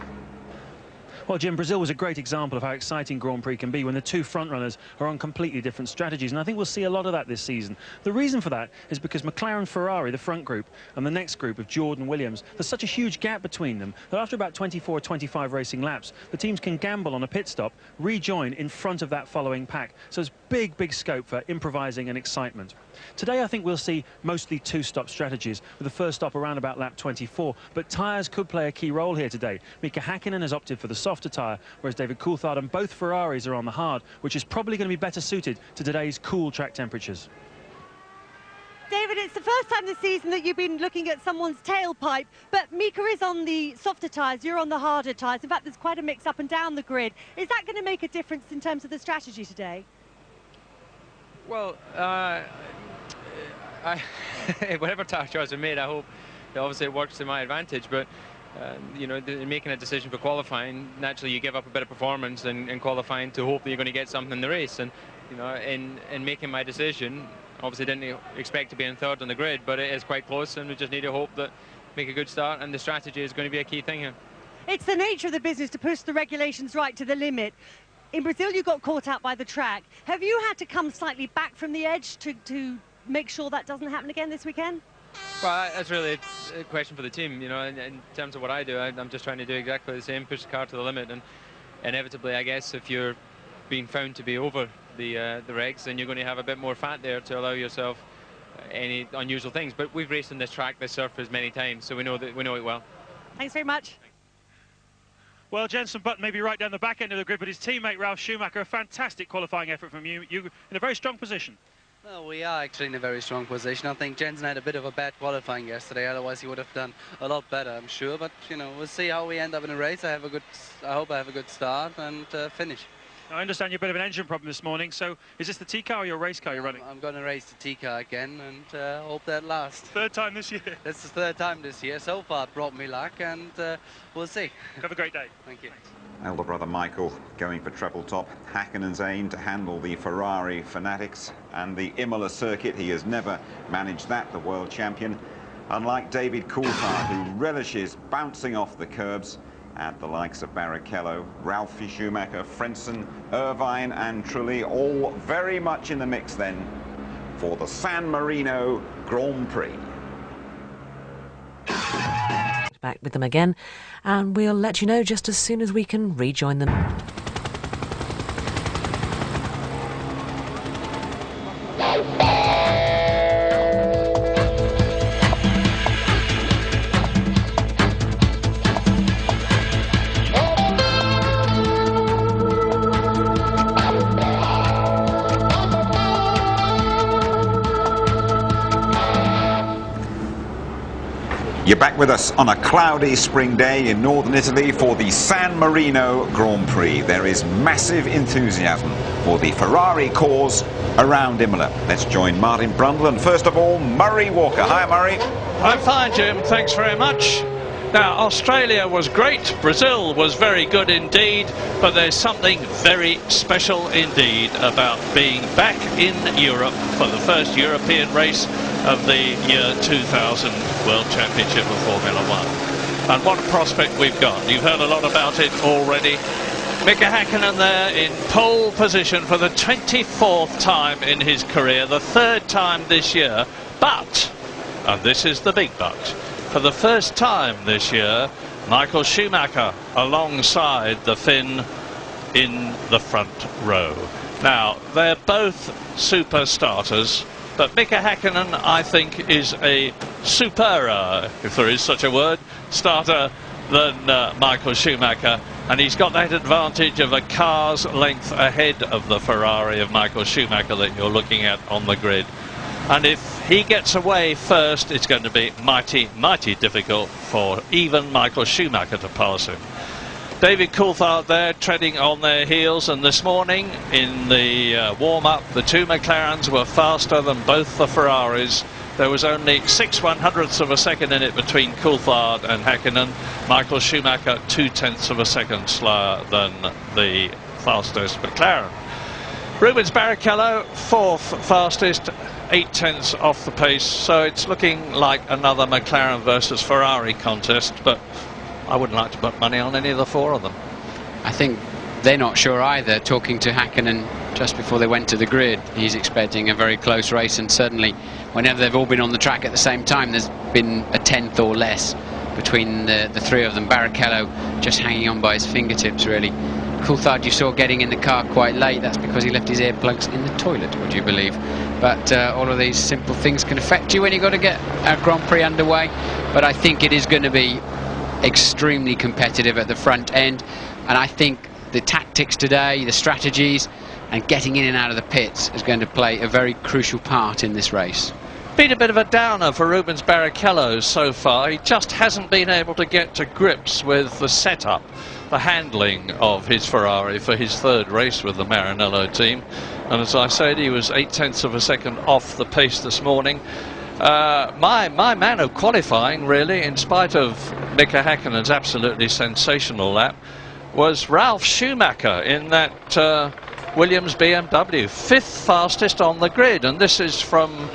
Well, Jim, Brazil was a great example of how exciting Grand Prix can be when the two front-runners are on completely different strategies, and I think we'll see a lot of that this season. The reason for that is because McLaren-Ferrari, the front group, and the next group of Jordan-Williams, there's such a huge gap between them that after about 24 or 25 racing laps, the teams can gamble on a pit stop, rejoin in front of that following pack. So there's big, big scope for improvising and excitement. Today, I think we'll see mostly 2-stop strategies, with the first stop around about lap 24, but tyres could play a key role here today. Mika Hakkinen has opted for the softer tyre, whereas David Coulthard and both Ferraris are on the hard, which is probably going to be better suited to today's cool track temperatures. David, it's the first time this season that you've been looking at someone's tailpipe, but Mika is on the softer tyres, you're on the harder tyres. In fact, there's quite a mix up and down the grid. Is that going to make a difference in terms of the strategy today? Well, whatever tire choice I made, I hope obviously it works to my advantage. But you know, in making a decision for qualifying, naturally you give up a bit of performance in qualifying to hope that you're going to get something in the race. And you know, in making my decision, obviously didn't expect to be in third on the grid, but it is quite close, and we just need to hope that make a good start, and the strategy is going to be a key thing here. It's the nature of the business to push the regulations right to the limit. In Brazil, you got caught out by the track. Have you had to come slightly back from the edge to make sure that doesn't happen again this weekend? Well, that's really a question for the team. You know, in terms of what I do, I'm just trying to do exactly the same, push the car to the limit, and inevitably, I guess, if you're being found to be over the regs, then you're going to have a bit more fat there to allow yourself any unusual things. But we've raced on this track, this surface, many times, so we know it well. Thanks very much. Well, Jenson Button may be right down the back end of the grid, but his teammate Ralf Schumacher, a fantastic qualifying effort from you. You in a very strong position. Well, we are actually in a very strong position. I think Jenson had a bit of a bad qualifying yesterday, otherwise he would have done a lot better, I'm sure. But, you know, we'll see how we end up in a race. I hope I have a good start and finish. I understand you're a bit of an engine problem this morning, so is this the T-car or your race car you're running? I'm going to race the T-car again and hope that lasts. Third time this year? That's the third time this year. So far it brought me luck, and we'll see. Have a great day. Thank you. Elder brother Michael going for treble top. Hackinen's aim to handle the Ferrari fanatics and the Imola circuit. He has never managed that, the world champion. Unlike David Coulthard, who relishes bouncing off the curbs at the likes of Barrichello, Ralphie Schumacher, Frentzen, Irvine and Trulli, all very much in the mix then for the San Marino Grand Prix. Back with them again, and we'll let you know just as soon as we can rejoin them. You're back with us on a cloudy spring day in northern Italy for the San Marino Grand Prix. There is massive enthusiasm for the Ferrari cause around Imola. Let's join Martin Brundle and first of all Murray Walker. Hi Murray. I'm fine, Jim, thanks very much. Now, Australia was great, Brazil was very good indeed, but there's something very special indeed about being back in Europe for the first European race of the year 2000 World Championship of Formula One. And what a prospect we've got. You've heard a lot about it already. Mika Häkkinen there in pole position for the 24th time in his career, the third time this year, but, and this is the big but, for the first time this year, Michael Schumacher alongside the Finn in the front row. Now, they're both super starters, but Mika Häkkinen, I think, is a superer, if there is such a word, starter than Michael Schumacher, and he's got that advantage of a car's length ahead of the Ferrari of Michael Schumacher that you're looking at on the grid. And if he gets away first, it's going to be mighty, mighty difficult for even Michael Schumacher to pass him. David Coulthard there treading on their heels, and this morning in the warm-up the two McLarens were faster than both the Ferraris. There was only 6/100ths of a second in it between Coulthard and Häkkinen. Michael Schumacher 0.2 of a second slower than the fastest McLaren. Rubens Barrichello fourth fastest, 0.8 off the pace, so it's looking like another McLaren versus Ferrari contest, but I wouldn't like to put money on any of the four of them. I think they're not sure either. Talking to Häkkinen just before they went to the grid, he's expecting a very close race, and certainly whenever they've all been on the track at the same time, there's been a tenth or less between the three of them. Barrichello just hanging on by his fingertips, really. Coulthard you saw getting in the car quite late. That's because he left his earplugs in the toilet, would you believe? But all of these simple things can affect you when you've got to get a Grand Prix underway. But I think it is going to be extremely competitive at the front end, and I think the tactics today, the strategies and getting in and out of the pits is going to play a very crucial part in this race. Been a bit of a downer for Rubens Barrichello so far. He just hasn't been able to get to grips with the setup, the handling of his Ferrari for his third race with the Maranello team. And as I said, he was 0.8 of a second off the pace this morning. My man of qualifying, really, in spite of Mika Häkkinen's absolutely sensational lap, was Ralf Schumacher in that Williams BMW, 5th fastest on the grid. And this is from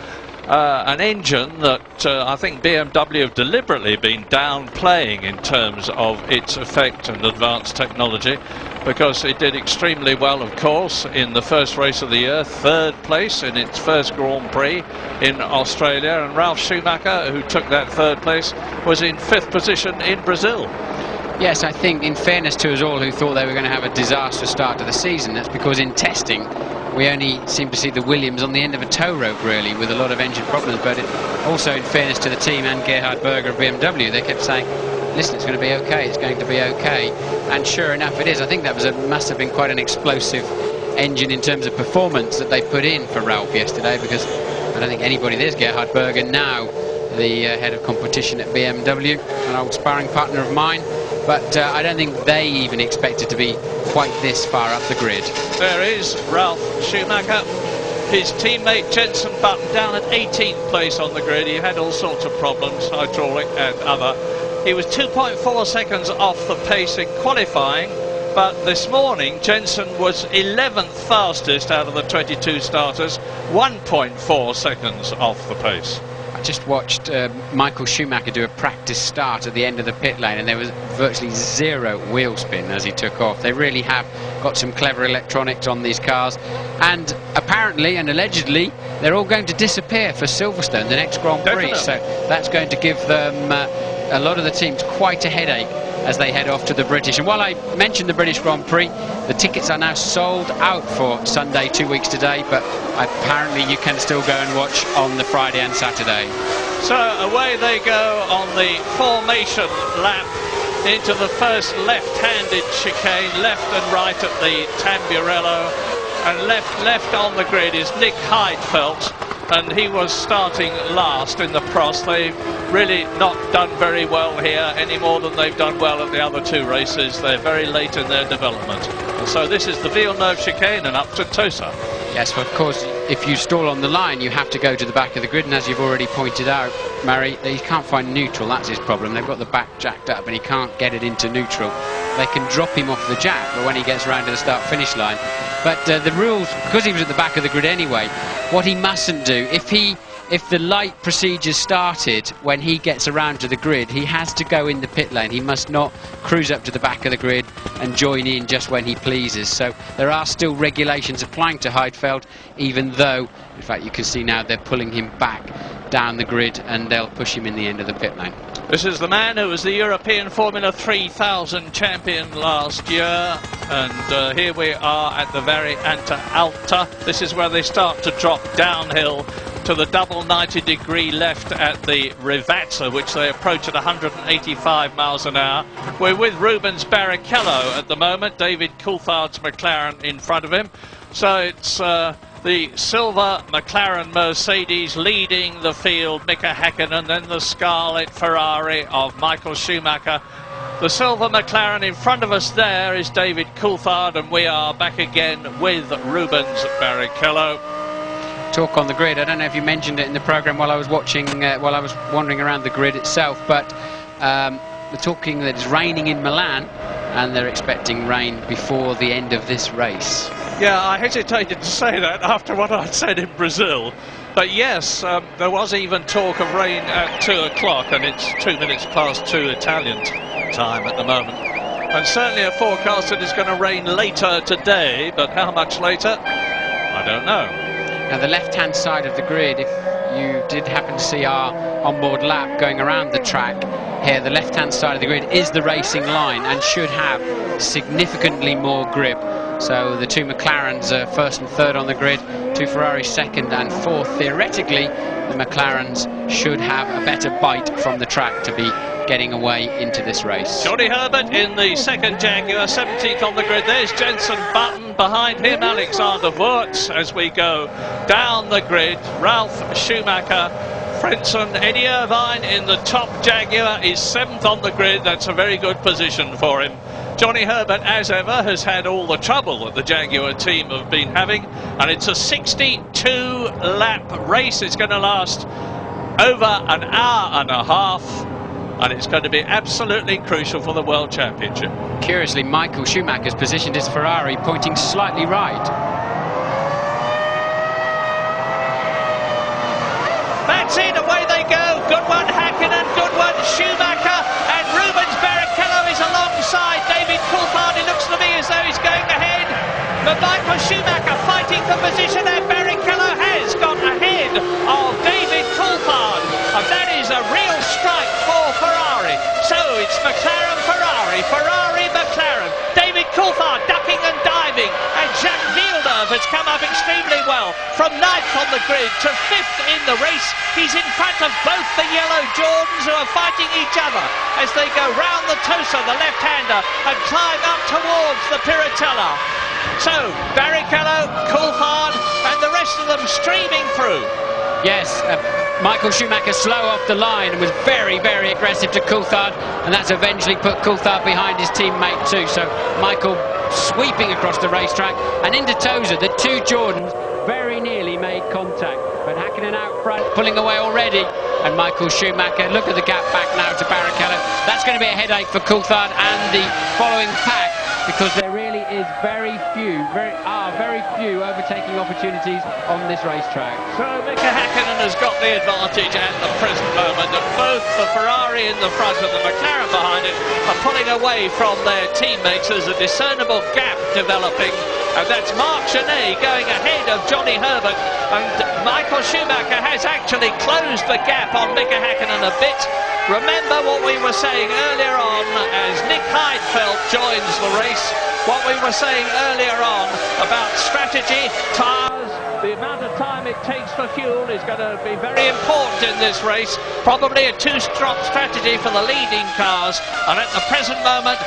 an engine that I think BMW have deliberately been downplaying in terms of its effect and advanced technology, because it did extremely well, of course, in the first race of the year, 3rd place in its first Grand Prix in Australia, and Ralf Schumacher, who took that 3rd place, was in 5th position in Brazil. Yes, I think in fairness to us all who thought they were going to have a disastrous start to the season, that's because in testing we only seem to see the Williams on the end of a tow rope, really, with a lot of engine problems. But also in fairness to the team and Gerhard Berger of BMW, they kept saying, listen, it's going to be okay, it's going to be okay. And sure enough it is. I think that must have been quite an explosive engine in terms of performance that they put in for Ralf yesterday, because I don't think anybody, there's Gerhard Berger now, the head of competition at BMW, an old sparring partner of mine, but I don't think they even expected to be quite this far up the grid. There is Ralf Schumacher. His teammate Jenson Button down at 18th place on the grid. He had all sorts of problems, hydraulic and other. He was 2.4 seconds off the pace in qualifying, but this morning Jenson was 11th fastest out of the 22 starters, 1.4 seconds off the pace. I just watched Michael Schumacher do a practice start at the end of the pit lane, and there was virtually 0 wheel spin as he took off. They really have got some clever electronics on these cars, and apparently and allegedly they're all going to disappear for Silverstone, the next Grand Prix. Definitely. So that's going to give them a lot of the teams quite a headache as they head off to the British. And while I mentioned the British Grand Prix, the tickets are now sold out for Sunday, 2 weeks today, but apparently you can still go and watch on the Friday and Saturday. So away they go on the formation lap into the first left-handed chicane, left and right at the Tamburello, and left on the grid is Nick Heidfeld, and he was starting last in the Prost. They've really not done very well here, any more than they've done well at the other 2 races. They're very late in their development. And so this is the Villeneuve chicane and up to Tosa. Yes, well, of course, if you stall on the line, you have to go to the back of the grid, and as you've already pointed out, Murray, he can't find neutral. That's his problem. They've got the back jacked up and he can't get it into neutral. They can drop him off the jack, but when he gets around to the start-finish line. But the rules, because he was at the back of the grid anyway, what he mustn't do, if the light procedure started when he gets around to the grid, he has to go in the pit lane. He must not cruise up to the back of the grid and join in just when he pleases. So there are still regulations applying to Heidfeld, even though, in fact, you can see now they're pulling him back down the grid and they'll push him in the end of the pit lane. This is the man who was the European Formula 3000 champion last year, and here we are at the Variante Alta. This is where they start to drop downhill to the double 90-degree left at the Rivazza, which they approach at 185 miles an hour. We're with Rubens Barrichello at the moment, David Coulthard's McLaren in front of him. So it's the silver McLaren Mercedes leading the field, Mika Häkkinen, then the scarlet Ferrari of Michael Schumacher. The silver McLaren in front of us there is David Coulthard, and we are back again with Rubens Barrichello. Talk on the grid. I don't know if you mentioned it in the programme while I was watching, while I was wandering around the grid itself, but we're talking that it's raining in Milan, and they're expecting rain before the end of this race. Yeah, I hesitated to say that after what I'd said in Brazil. But yes, there was even talk of rain at 2 o'clock, and it's 2 minutes past 2 Italian time at the moment. And certainly a forecast that it's going to rain later today, but how much later, I don't know. Now the left-hand side of the grid, if you did happen to see our onboard lap going around the track here, the left-hand side of the grid is the racing line and should have significantly more grip. So the 2 McLarens are first and third on the grid, 2 Ferraris second and fourth. Theoretically, the McLarens should have a better bite from the track to be getting away into this race. Johnny Herbert in the second Jaguar, 17th on the grid. There's Jenson Button, behind him Alexander Wurz as we go down the grid. Ralf Schumacher, Frentzen, Eddie Irvine in the top Jaguar is 7th on the grid. That's a very good position for him. Johnny Herbert, as ever, has had all the trouble that the Jaguar team have been having, and it's a 62-lap race. It's going to last over an hour and a half, and it's going to be absolutely crucial for the World Championship. Curiously, Michael Schumacher's positioned his Ferrari pointing slightly right. That's it, away they go. Good one, Hakkinen, good one, Schumacher, and Rubens Barrichello is alongside David Coulthard. It looks to me as though he's going ahead, but Michael Schumacher fighting for position, and Barrichello has got ahead of David Coulthard, and that is a real strike for Ferrari. So it's McLaren, Ferrari, Ferrari, McLaren. David Coulthard ducking and diving, and Jacques Villeneuve has come up extremely well from 9th on the grid to 5th in the race. He's in front of both the yellow Jordans, who are fighting each other as they go round the Tosa, the left-hander, and climb up towards the Piratella. So Barrichello, Coulthard, and the rest of them streaming through. Yes, Michael Schumacher slow off the line and was very, very aggressive to Coulthard, and that's eventually put Coulthard behind his teammate too. So Michael sweeping across the racetrack, and into Tosa, the two Jordans very nearly made contact, but Hakkinen out front, pulling away already, and Michael Schumacher, look at the gap back now to Barrichello. That's going to be a headache for Coulthard and the following pack, because there really is very few overtaking opportunities on this racetrack. So Mika Hakkinen has got the advantage at the present moment, and both the Ferrari in the front and the McLaren behind it are pulling away from their teammates. There's a discernible gap developing, and that's Marc Genet going ahead of Johnny Herbert, and Michael Schumacher has actually closed the gap on Mika Hakkinen a bit. Remember what we were saying earlier on as Nick Heidfeld joins the race, what we were saying earlier on about strategy, tyres, the amount of time it takes for fuel is going to be very important in this race. Probably a two-stop strategy for the leading cars, and at the present moment,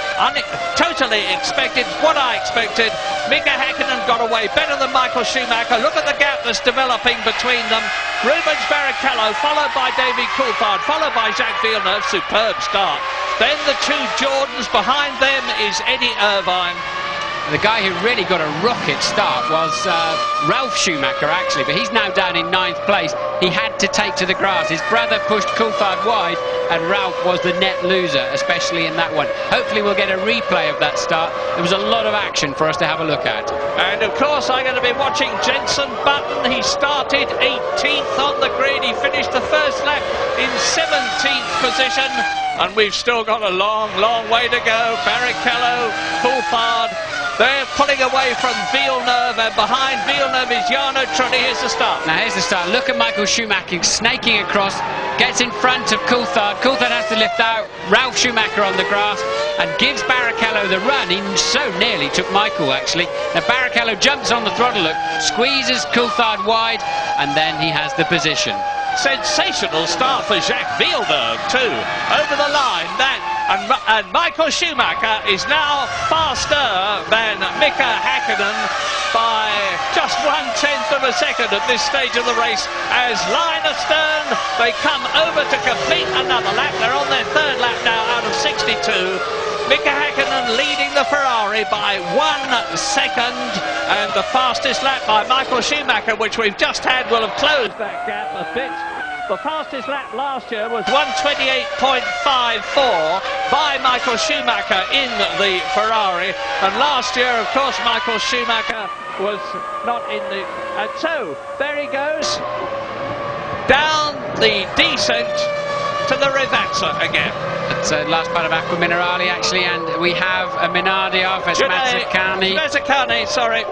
totally expected, what I expected. Mika Hakkinen got away better than Michael Schumacher. Look at the gap that's developing between them. Rubens Barrichello, followed by David Coulthard, followed by Jacques Villeneuve. Superb start. Then the two Jordans, behind them is Eddie Irvine. The guy who really got a rocket start was Ralf Schumacher, actually, but he's now down in 9th place. He had to take to the grass. His brother pushed Coulthard wide, and Ralf was the net loser, especially in that one. Hopefully we'll get a replay of that start. There was a lot of action for us to have a look at. And of course I'm going to be watching Jenson Button. He started 18th on the grid. He finished the first lap in 17th position, and we've still got a long, long way to go. Barrichello, Coulthard, they're pulling away from Villeneuve, and behind Villeneuve is Jarno Trulli. Here's the start. Now here's the start. Look at Michael Schumacher snaking across, gets in front of Coulthard. Coulthard has to lift out Ralf Schumacher on the grass and gives Barrichello the run. He so nearly took Michael, actually. Now Barrichello jumps on the throttle, look, squeezes Coulthard wide, and then he has the position. Sensational start for Jacques Villeneuve too. Over the line, and Michael Schumacher is now faster than Mika Hakkinen by just 1/10 of a second at this stage of the race. As line astern, they come over to complete another lap. They're on their third lap now out of 62. Mika Hakkinen leading the Ferrari by 1 second, and the fastest lap by Michael Schumacher, which we've just had, will have closed that gap a bit. The fastest lap last year was 1:28.54 by Michael Schumacher in the Ferrari, and last year, of course, Michael Schumacher was not in the... And so, there he goes, down the descent to the Rivazza again. It's the last part of Acqua Minerale, actually, and we have a Minardi off as Mazzacane, sorry.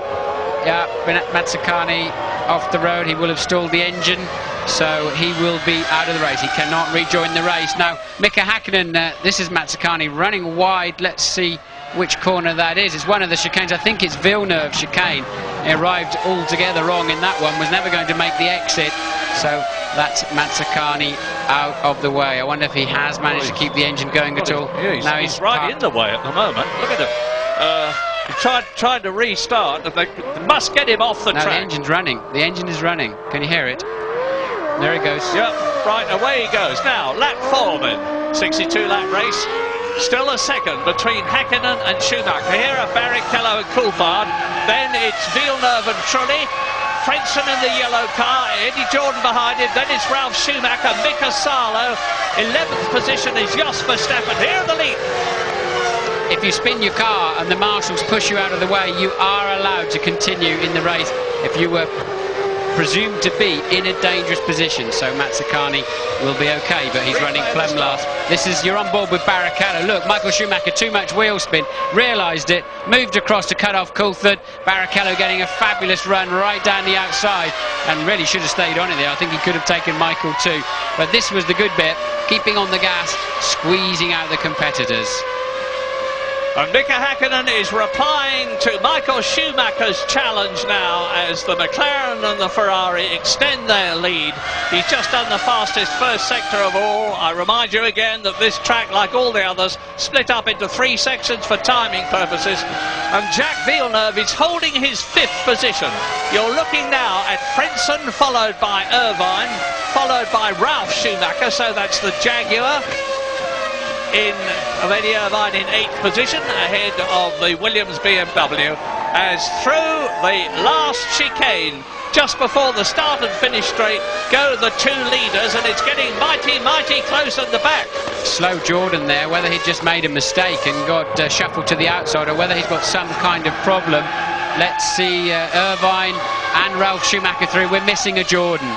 Yeah, Mazzacane off the road. He will have stalled the engine, so he will be out of the race. He cannot rejoin the race. Now, Mika Hakkinen, this is Mazzacane running wide. Let's see which corner that is. It's one of the chicanes. I think it's Villeneuve chicane. He arrived altogether wrong in that one, was never going to make the exit. So that's Mazzacane out of the way. I wonder if he has managed to keep the engine going at all. Yeah, now he's right in the way at the moment. Look at him. He tried to restart, and they must get him off the track. The engine's running. The engine is running. Can you hear it? There he goes. Yep, right, away he goes. Now, lap 4 then. 62-lap race. Still a second between Häkkinen and Schumacher. Here are Barrichello and Coulthard. Then it's Villeneuve and Trulli. Frentzen in the yellow car, Eddie Jordan behind him, then it's Ralf Schumacher, Mika Salo. 11th position is Jos Verstappen. Here are the lead. If you spin your car and the marshals push you out of the way, you are allowed to continue in the race if you were presumed to be in a dangerous position. So Mazzacani will be okay, but he's running plumb last. You're on board with Barrichello. Look, Michael Schumacher, too much wheel spin, realised it, moved across to cut off Coulthard. Barrichello getting a fabulous run right down the outside, and really should have stayed on it there. I think he could have taken Michael too. But this was the good bit, keeping on the gas, squeezing out the competitors. And Mika Häkkinen is replying to Michael Schumacher's challenge now as the McLaren and the Ferrari extend their lead. He's just done the fastest first sector of all. I remind you again that this track, like all the others, split up into 3 sections for timing purposes. And Jacques Villeneuve is holding his 5th position. You're looking now at Frentzen, followed by Irvine, followed by Ralf Schumacher, so that's the Jaguar. Eddie Irvine in 8th position, ahead of the Williams BMW, as through the last chicane, just before the start and finish straight, go the 2 leaders, and it's getting mighty close at the back. Slow Jordan there, whether he'd just made a mistake and got shuffled to the outside, or whether he's got some kind of problem. Let's see Irvine and Ralf Schumacher through. We're missing a Jordan.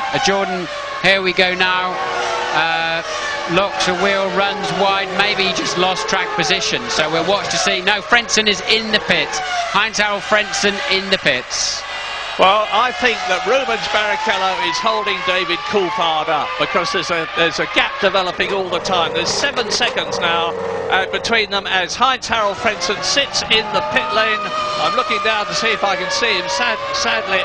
Here we go now. Locks a wheel, runs wide, maybe he just lost track position, so we'll watch to see. No, Frentzen is in the pits. Heinz-Harald Frentzen in the pits. Well, I think that Rubens Barrichello is holding David Coulthard up, because there's a gap developing all the time. There's 7 seconds now between them as Heinz-Harald Frentzen sits in the pit lane. I'm looking down to see if I can see him. Sadly,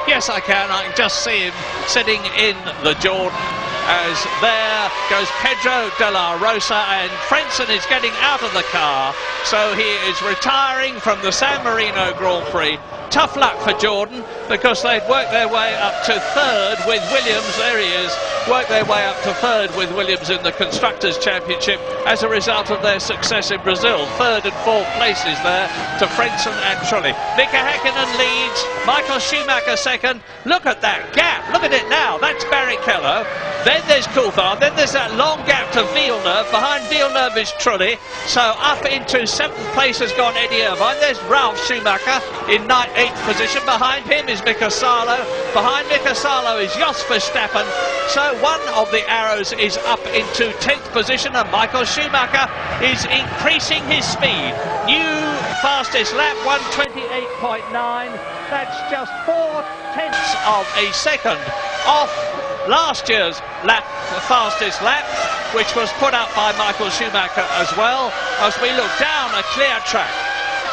yes I can. I can just see him sitting in the Jordan. As there goes Pedro de la Rosa, and Frentzen is getting out of the car, so he is retiring from the San Marino Grand Prix. Tough luck for Jordan, because they'd worked their way up to 3rd with Williams. There he is, worked their way up to 3rd with Williams in the Constructors' Championship as a result of their success in Brazil. 3rd and 4th places there to Frentzen and Trulli. Mika Häkkinen leads, Michael Schumacher 2nd. Look at that gap, look at it now, that's Barrichello. Then there's Coulthard, then there's that long gap to Villeneuve. Behind Villeneuve is Trulli, so up into 7th place has gone Eddie Irvine. There's Ralf Schumacher in 8th position. Behind him is Mika Salo. Behind Mika Salo is Jos Verstappen. So one of the arrows is up into 10th position, and Michael Schumacher is increasing his speed. New fastest lap, 1:28.9. That's just 0.4 of a second off last year's lap, the fastest lap, which was put up by Michael Schumacher as well, as we look down a clear track.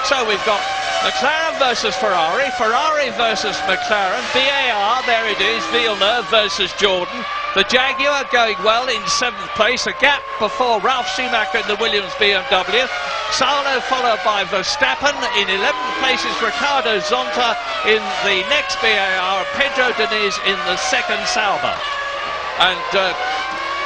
So we've got McLaren versus Ferrari, Ferrari versus McLaren, VAR, there it is, Villeneuve versus Jordan. The Jaguar going well in 7th place, a gap before Ralf Schumacher in the Williams BMW. Salo followed by Verstappen. In 11th place is Ricardo Zonta in the next VAR, Pedro Diniz in the 2nd Sauber. And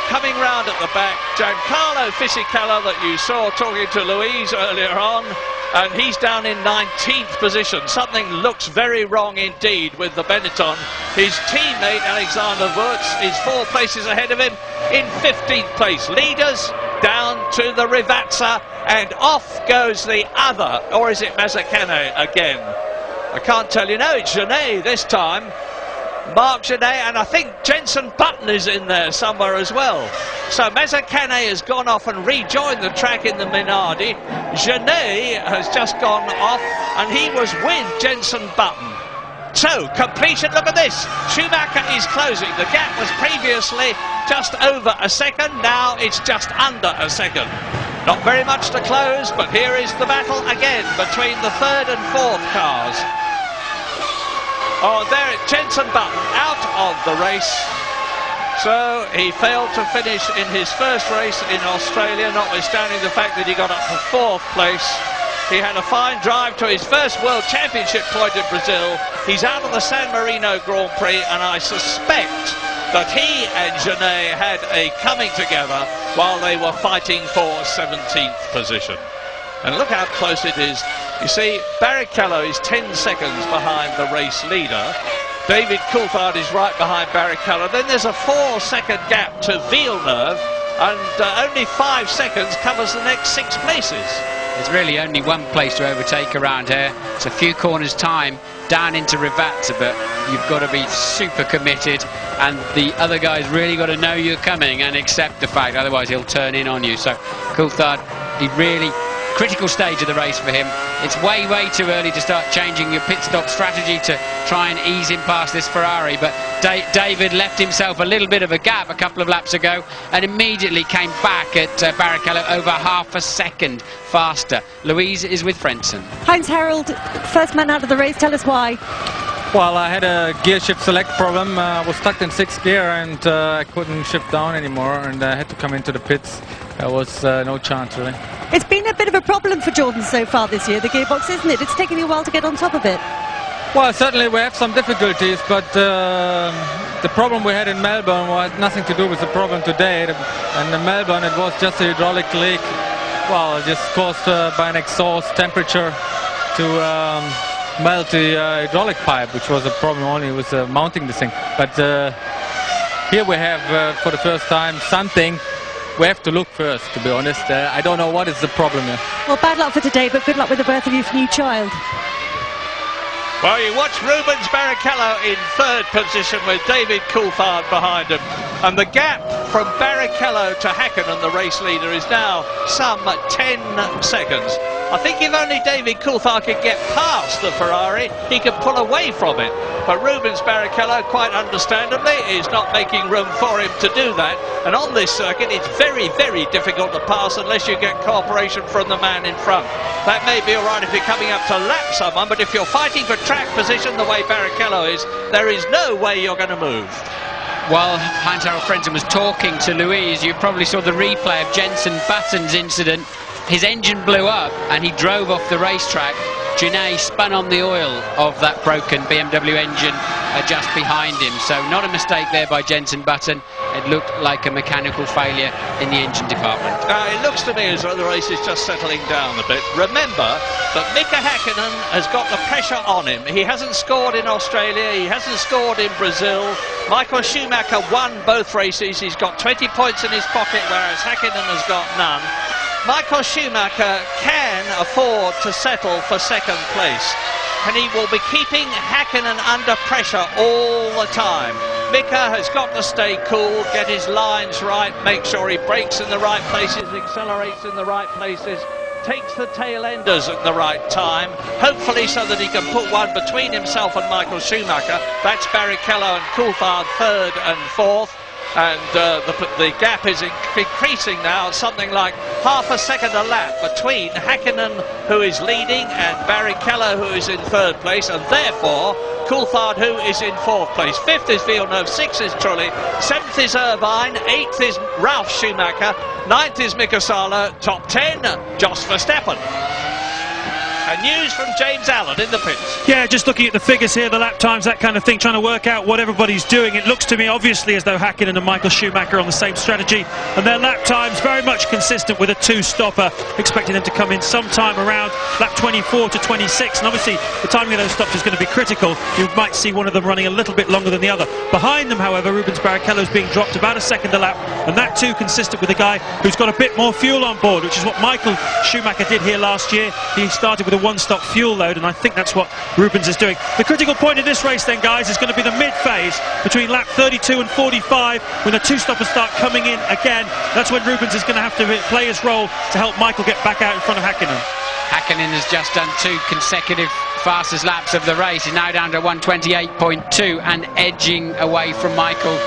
coming round at the back, Giancarlo Fisichella, that you saw talking to Louise earlier on, and he's down in 19th position. Something looks very wrong indeed with the Benetton. His teammate Alexander Wurz is 4 places ahead of him in 15th place. Leaders down to the Rivazza, and off goes the other, or is it Mazzacane again? I can't tell you. No, it's Genet this time. Mark Genet, and I think Jenson Button is in there somewhere as well. So Mazzacane has gone off and rejoined the track in the Minardi. Genet has just gone off, and he was with Jenson Button. So, completion, look at this. Schumacher is closing. The gap was previously just over a second. Now it's just under a second. Not very much to close, but here is the battle again between the 3rd and 4th cars. Oh, there, Jenson Button out of the race. So he failed to finish in his first race in Australia, notwithstanding the fact that he got up to 4th place. He had a fine drive to his first World Championship point in Brazil. He's out of the San Marino Grand Prix, and I suspect that he and Genet had a coming together while they were fighting for 17th position. And look how close it is. You see, Barrichello is 10 seconds behind the race leader. David Coulthard is right behind Barrichello. Then there's a 4-second gap to Villeneuve, and only 5 seconds covers the next 6 places. There's really only one place to overtake around here. It's a few corners time down into Rivazza, but you've got to be super committed, and the other guy's really got to know you're coming and accept the fact, otherwise he'll turn in on you. So Coulthard, he really critical stage of the race for him. It's way too early to start changing your pit stop strategy to try and ease him past this Ferrari, but David left himself a little bit of a gap a couple of laps ago and immediately came back at Barrichello over half a second faster. Louise is with Frentzen. Heinz Harald, first man out of the race, tell us why. Well, I had a gear shift select problem. I was stuck in 6th gear and I couldn't shift down anymore, and I had to come into the pits. There was no chance, really. It's been a bit of a problem for Jordan so far this year, the gearbox, isn't it? It's taken you a while to get on top of it. Well, certainly we have some difficulties, but the problem we had in Melbourne had nothing to do with the problem today. And in Melbourne it was just a hydraulic leak, well, just caused by an exhaust temperature to melt the hydraulic pipe, which was a problem only with mounting the thing. But here we have, for the first time, something. We have to look first, to be honest. I don't know what is the problem here. Well, bad luck for today, but good luck with the birth of your new child. Well, you watch Rubens Barrichello in 3rd position with David Coulthard behind him. And the gap from Barrichello to Häkkinen, the race leader, is now some 10 seconds. I think if only David Coulthard could get past the Ferrari, he could pull away from it. But Rubens Barrichello, quite understandably, is not making room for him to do that. And on this circuit, it's very difficult to pass unless you get cooperation from the man in front. That may be all right if you're coming up to lap someone, but if you're fighting for track position the way Barrichello is, there is no way you're going to move. While Heinz-Harald Frentzen was talking to Louise, you probably saw the replay of Jenson Button's incident. His engine blew up and he drove off the racetrack. Genet spun on the oil of that broken BMW engine just behind him. So not a mistake there by Jenson Button. It looked like a mechanical failure in the engine department. It looks to me as though the race is just settling down a bit. Remember that Mika Häkkinen has got the pressure on him. He hasn't scored in Australia, he hasn't scored in Brazil. Michael Schumacher won both races. He's got 20 points in his pocket, whereas Häkkinen has got none. Michael Schumacher can afford to settle for 2nd place, and he will be keeping Häkkinen under pressure all the time. Mika has got to stay cool, get his lines right, make sure he brakes in the right places, accelerates in the right places, takes the tail enders at the right time, hopefully so that he can put one between himself and Michael Schumacher. That's Barrichello and Coulthard 3rd and 4th. And the gap is increasing now, something like half a second a lap between Häkkinen, who is leading, and Barrichello, who is in 3rd place, and therefore Coulthard, who is in 4th place. 5th is Villeneuve, 6th is Trulli, 7th is Irvine, 8th is Ralf Schumacher, 9th is Mika Salo, top 10, Jos Verstappen. And news from James Allen in the pits. Yeah, just looking at the figures here, the lap times, that kind of thing, trying to work out what everybody's doing. It looks to me obviously as though Häkkinen and Michael Schumacher are on the same strategy, and their lap times very much consistent with a 2-stopper, expecting them to come in sometime around lap 24 to 26. And obviously the timing of those stops is going to be critical. You might see one of them running a little bit longer than the other. Behind them, however, Rubens Barrichello is being dropped about a second a lap, and that too consistent with a guy who's got a bit more fuel on board, which is what Michael Schumacher did here last year. He started with a 1-stop fuel load, and I think that's what Rubens is doing. The critical point in this race then, guys, is going to be the mid-phase between lap 32 and 45, when the 2-stoppers start coming in again. That's when Rubens is going to have to play his role to help Michael get back out in front of Häkkinen. Häkkinen has just done 2 consecutive fastest laps of the race. He's now down to 128.2 and edging away from Michael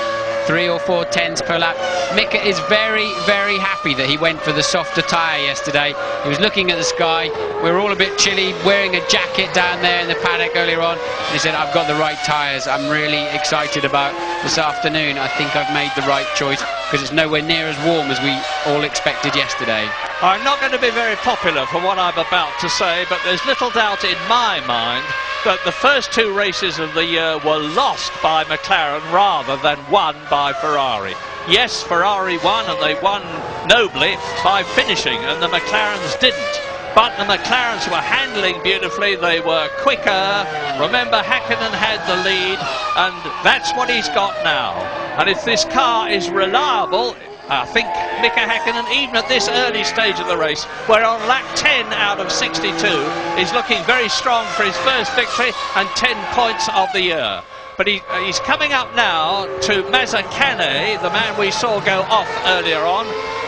3 or 4 tenths per lap. Mika is very happy that he went for the softer tyre yesterday. He was looking at the sky. We were all a bit chilly, wearing a jacket down there in the paddock earlier on. And he said, I've got the right tyres. I'm really excited about this afternoon. I think I've made the right choice, because it's nowhere near as warm as we all expected yesterday. I'm not going to be very popular for what I'm about to say, but there's little doubt in my mind that the first 2 races of the year were lost by McLaren rather than won by Ferrari. Yes, Ferrari won, and they won nobly by finishing, and the McLarens didn't. But the McLarens were handling beautifully, they were quicker. Remember, Häkkinen had the lead, and that's what he's got now. And if this car is reliable, I think Mika Häkkinen, even at this early stage of the race, where on lap 10 out of 62, is looking very strong for his first victory and 10 points of the year. But he's coming up now to Mazzacane, the man we saw go off earlier on.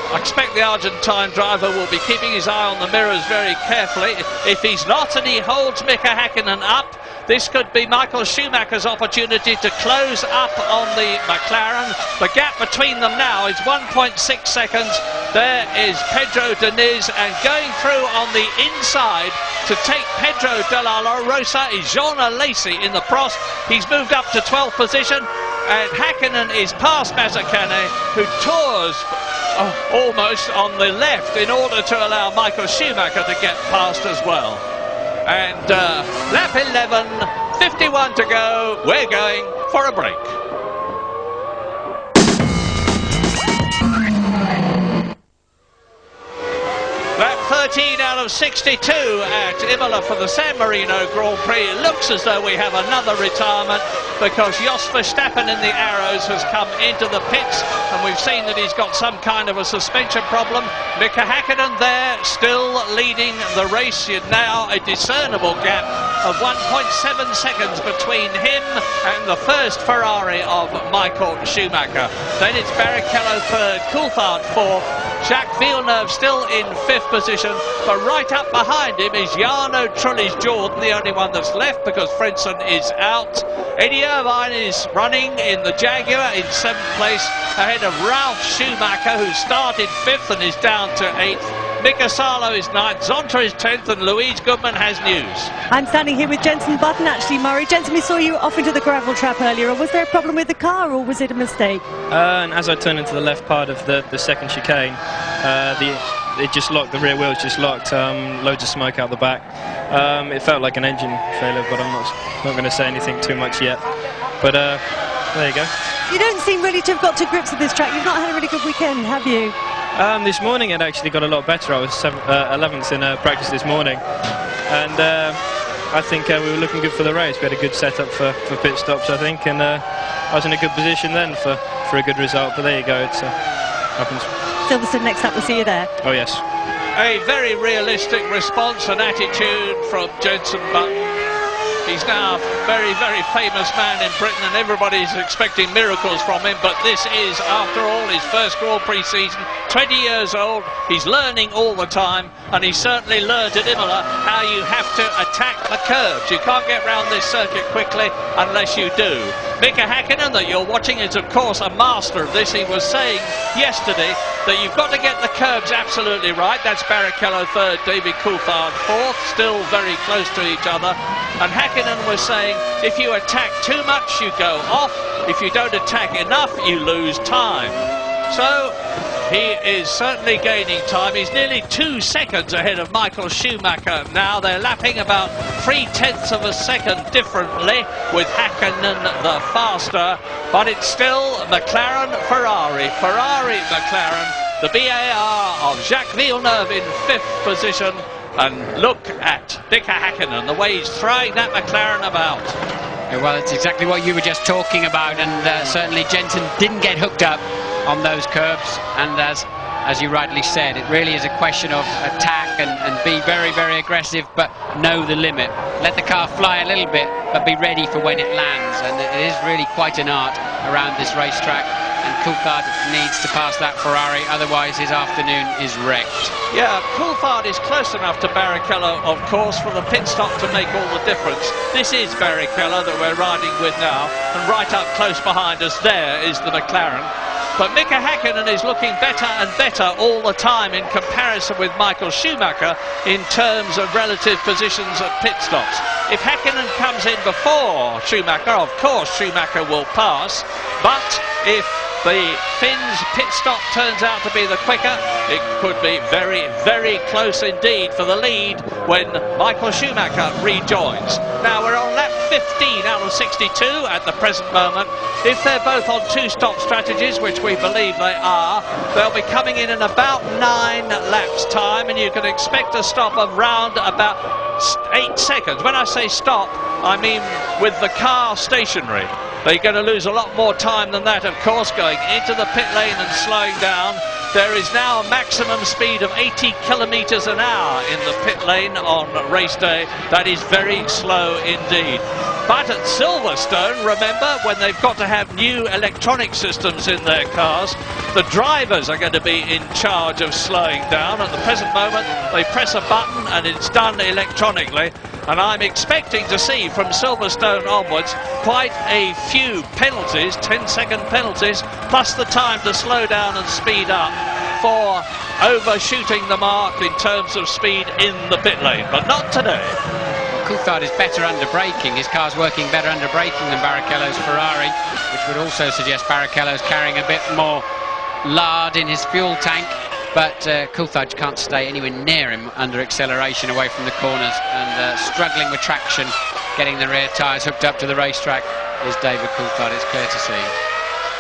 I expect the Argentine driver will be keeping his eye on the mirrors very carefully. If he's not and he holds Mika Häkkinen up, this could be Michael Schumacher's opportunity to close up on the McLaren. The gap between them now is 1.6 seconds. There is Pedro Diniz, and going through on the inside to take Pedro de la Rosa is Jean Alesi in the Prost. He's moved up to 12th position, and Häkkinen is past Mazzacane, who tours almost on the left in order to allow Michael Schumacher to get past as well. And lap 11, 51 to go, we're going for a break. Lap 13 out of 62 at Imola for the San Marino Grand Prix. It looks as though we have another retirement, because Jos Verstappen in the Arrows has come into the pits, and we've seen that he's got some kind of a suspension problem. Mika Häkkinen there, still leading the race. Now a discernible gap of 1.7 seconds between him and the first Ferrari of Michael Schumacher. Then it's Barrichello third, Coulthard fourth, Jacques Villeneuve still in 5th position, but right up behind him is Jarno Trulli-Jordan, the only one that's left because Frentzen is out. Eddie Irvine is running in the Jaguar in 7th place, ahead of Ralf Schumacher, who started 5th and is down to 8th. Mika Salo is 9th, Zonta is 10th, and Louise Goodman has news. I'm standing here with Jenson Button, actually, Murray. Jenson, we saw you off into the gravel trap earlier. Was there a problem with the car, or was it a mistake? And as I turned into the left part of the second chicane, it just locked, the rear wheels just locked, loads of smoke out the back. It felt like an engine failure, but I'm not going to say anything too much yet. But there you go. You don't seem really to have got to grips with this track. You've not had a really good weekend, have you? This morning it actually got a lot better. I was 11th in practice this morning, and I think we were looking good for the race. We had a good setup for pit stops, I think, and I was in a good position then for a good result. But there you go, it happens. Silverstone next up, we'll see you there. Oh yes. A very realistic response and attitude from Jenson Button. He's now a very, very famous man in Britain, and everybody's expecting miracles from him, but this is, after all, his first Grand Prix season. 20 years old, he's learning all the time, and he certainly learned at Imola how you have to attack the curbs. You can't get round this circuit quickly unless you do. Mika Häkkinen, that you're watching, is of course a master of this. He was saying yesterday that you've got to get the curbs absolutely right. That's Barrichello third, David Coulthard fourth, still very close to each other. And Häkkinen was saying, if you attack too much, you go off. If you don't attack enough, you lose time. So he is certainly gaining time. He's nearly 2 seconds ahead of Michael Schumacher now. They're lapping about 0.3 of a second differently, with Häkkinen the faster. But it's still McLaren, Ferrari, Ferrari, McLaren. The BAR of Jacques Villeneuve in 5th position. And look at Mika Häkkinen, the way he's throwing that McLaren about. Yeah, well, it's exactly what you were just talking about, and certainly Jenson didn't get hooked up on those curbs, and as you rightly said, it really is a question of attack and be very, very aggressive, but know the limit. Let the car fly a little bit, but be ready for when it lands, and it is really quite an art around this racetrack. And Coulthard needs to pass that Ferrari, otherwise his afternoon is wrecked. Yeah, Coulthard is close enough to Barrichello, of course, for the pit stop to make all the difference. This is Barrichello that we're riding with now, and right up close behind us there is the McLaren. But Mika Häkkinen is looking better and better all the time in comparison with Michael Schumacher in terms of relative positions at pit stops. If Häkkinen comes in before Schumacher, of course Schumacher will pass, but if the Finn's pit stop turns out to be the quicker. It could be very, very close indeed for the lead when Michael Schumacher rejoins. Now we're on lap 15 out of 62 at the present moment. If they're both on two-stop strategies, which we believe they are, they'll be coming in about 9 laps time, and you can expect a stop of round about 8 seconds. When I say stop, I mean with the car stationary. They're going to lose a lot more time than that, of course, going into the pit lane and slowing down. There is now a maximum speed of 80 kilometres an hour in the pit lane on race day. That is very slow indeed. But at Silverstone, remember, when they've got to have new electronic systems in their cars, the drivers are going to be in charge of slowing down. At the present moment, they press a button and it's done electronically. And I'm expecting to see from Silverstone onwards quite a few penalties, 10-second penalties, plus the time to slow down and speed up for overshooting the mark in terms of speed in the pit lane, but not today. Coulthard is better under braking. His car's working better under braking than Barrichello's Ferrari, which would also suggest Barrichello's carrying a bit more lard in his fuel tank. But Coulthard can't stay anywhere near him under acceleration away from the corners, and struggling with traction, getting the rear tyres hooked up to the racetrack is David Coulthard, it's clear to see.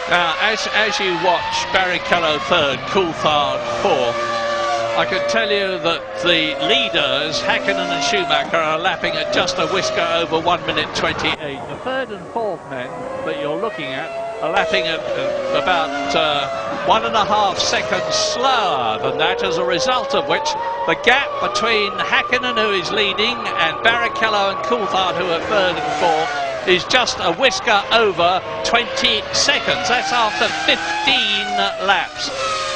Now, as you watch Barrichello third, Coulthard fourth, I can tell you that the leaders, Häkkinen and Schumacher, are lapping at just a whisker over 1 minute 28. The third and fourth men that you're looking at are lapping at about 1.5 seconds slower than that, as a result of which the gap between Häkkinen, who is leading, and Barrichello and Coulthard, who are third and fourth, is just a whisker over 20 seconds. That's after 15 laps.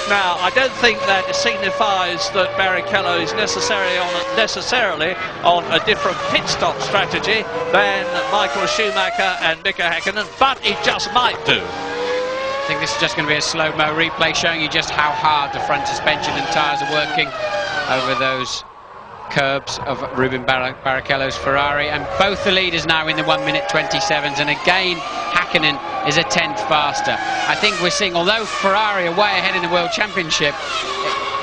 Now, I don't think that signifies that Barrichello is necessarily on a different pit stop strategy than Michael Schumacher and Mika Häkkinen, but it just might do. I think this is just going to be a slow-mo replay showing you just how hard the front suspension and tyres are working over those curbs of Ruben Barrichello's Ferrari, and both the leaders now in the 1 minute 27s, and again Häkkinen is a tenth faster. I think we're seeing, although Ferrari are way ahead in the World Championship,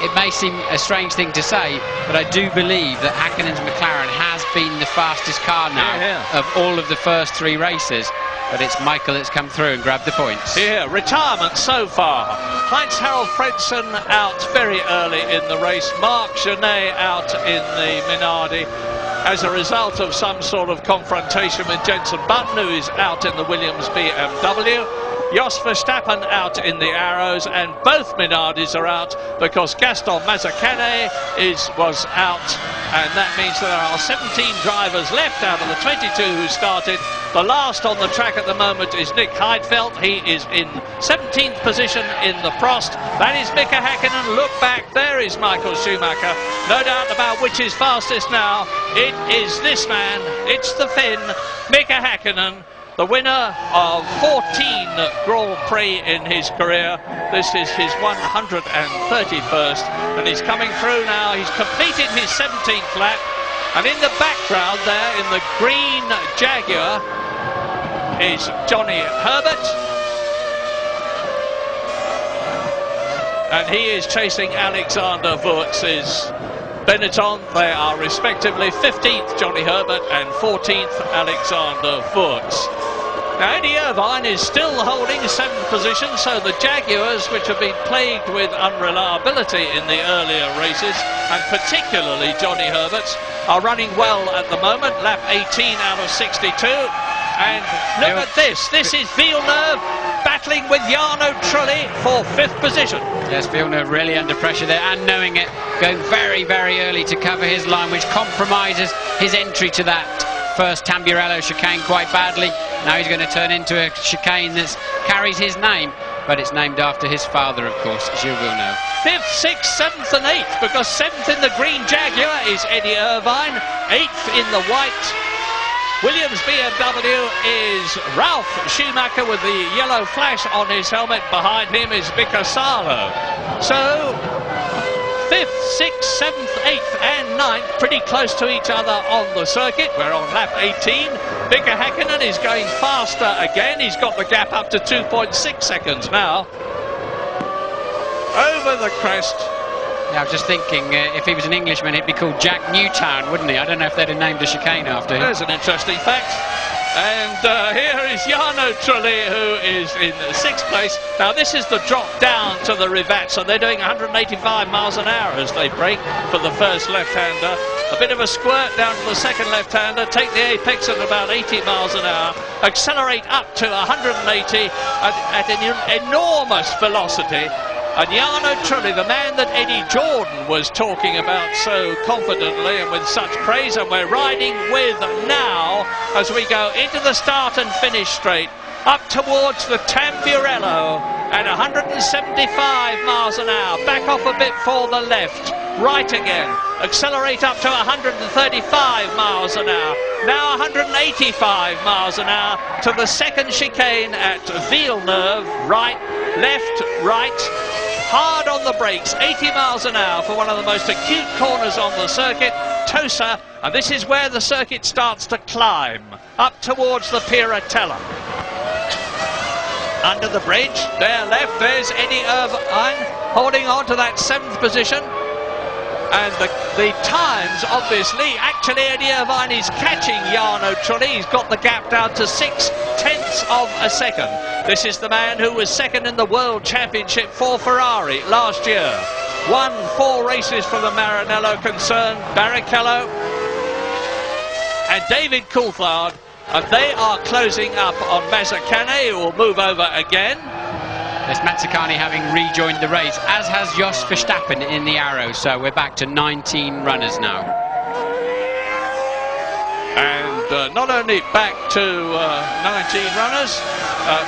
it may seem a strange thing to say, but I do believe that Häkkinen's McLaren has been the fastest car now of all of the first 3 races. But it's Michael that's come through and grabbed the points. Yeah, retirement so far. Heinz-Harald Frentzen out very early in the race. Marc Genet out in the Minardi as a result of some sort of confrontation with Jenson Button, who is out in the Williams BMW. Jos Verstappen out in the Arrows, and both Minardis are out because Gaston Mazzacane was out, and that means there are 17 drivers left out of the 22 who started. The last on the track at the moment is Nick Heidfeld. He is in 17th position in the Prost. That is Mika Häkkinen. Look back, there is Michael Schumacher. No doubt about which is fastest now. It is this man, it's the Finn, Mika Häkkinen, the winner of 14 Grand Prix in his career. This is his 131st, and he's coming through now. He's completed his 17th lap, and in the background there, in the green Jaguar, is Johnny Herbert, and he is chasing Alexander Wurtz's Benetton. They are respectively 15th Johnny Herbert and 14th Alexander Wurtz. Now, Eddie Irvine is still holding 7th position, so the Jaguars, which have been plagued with unreliability in the earlier races, and particularly Johnny Herbert's, are running well at the moment. Lap 18 out of 62. And look at this. This is Villeneuve battling with Jarno Trulli for 5th position. Yes, Villeneuve really under pressure there, and knowing it, going very, very early to cover his line, which compromises his entry to that first Tamburello chicane quite badly. Now he's going to turn into a chicane that carries his name, but it's named after his father, of course, Gilles Villeneuve. 5th, 6th, 7th and 8th, because 7th in the green Jaguar is Eddie Irvine. 8th in the white Williams BMW is Ralf Schumacher with the yellow flash on his helmet. Behind him is Mika Salo. So 5th, 6th, 7th, 8th and 9th pretty close to each other on the circuit. We're on lap 18. Mika Häkkinen is going faster again. He's got the gap up to 2.6 seconds now. Over the crest. Yeah, I was just thinking, if he was an Englishman, he'd be called Jack Newtown, wouldn't he? I don't know if they'd have named a chicane after him. There's an interesting fact. And here is Jarno Trulli, who is in 6th place. Now, this is the drop down to the Rivat, so they're doing 185 miles an hour as they brake for the first left-hander. A bit of a squirt down to the second left-hander, take the apex at about 80 miles an hour, accelerate up to 180 at an enormous velocity. And Jarno Trulli, the man that Eddie Jordan was talking about so confidently and with such praise, and we're riding with now as we go into the start and finish straight, up towards the Tamburello at 175 miles an hour, back off a bit for the left, right again, accelerate up to 135 miles an hour, now 185 miles an hour to the second chicane at Villeneuve, right, left, right, hard on the brakes, 80 miles an hour for one of the most acute corners on the circuit, Tosa, and this is where the circuit starts to climb, up towards the Piratella. Under the bridge, there left, there's Eddie Irvine holding on to that 7th position. And the times, obviously, actually Eddie Irvine is catching Jarno Trulli. He's got the gap down to 0.6 of a second. This is the man who was second in the World Championship for Ferrari last year. Won 4 races for the Maranello concern, Barrichello and David Coulthard. And they are closing up on Mazzacane, who will move over again. There's Mazzacane having rejoined the race, as has Jos Verstappen in the Arrow, so we're back to 19 runners now. And not only back to 19 runners,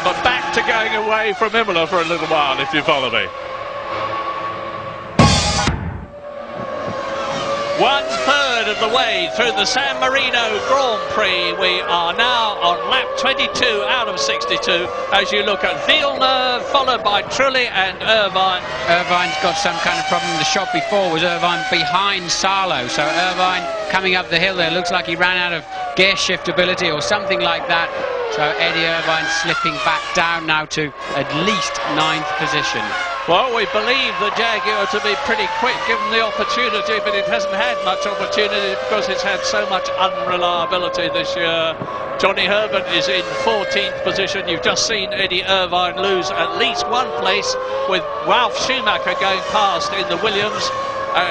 but back to going away from Imola for a little while, if you follow me. 1/3 of the way through the San Marino Grand Prix. We are now on lap 22 out of 62 as you look at Villeneuve, followed by Trulli and Irvine. Irvine's got some kind of problem. The shot before was Irvine behind Salo, so Irvine coming up the hill there, looks like he ran out of gear shiftability or something like that. So Eddie Irvine slipping back down now to at least 9th position. Well, we believe the Jaguar to be pretty quick given the opportunity, but it hasn't had much opportunity because it's had so much unreliability this year. Johnny Herbert is in 14th position. You've just seen Eddie Irvine lose at least 1 place with Ralf Schumacher going past in the Williams.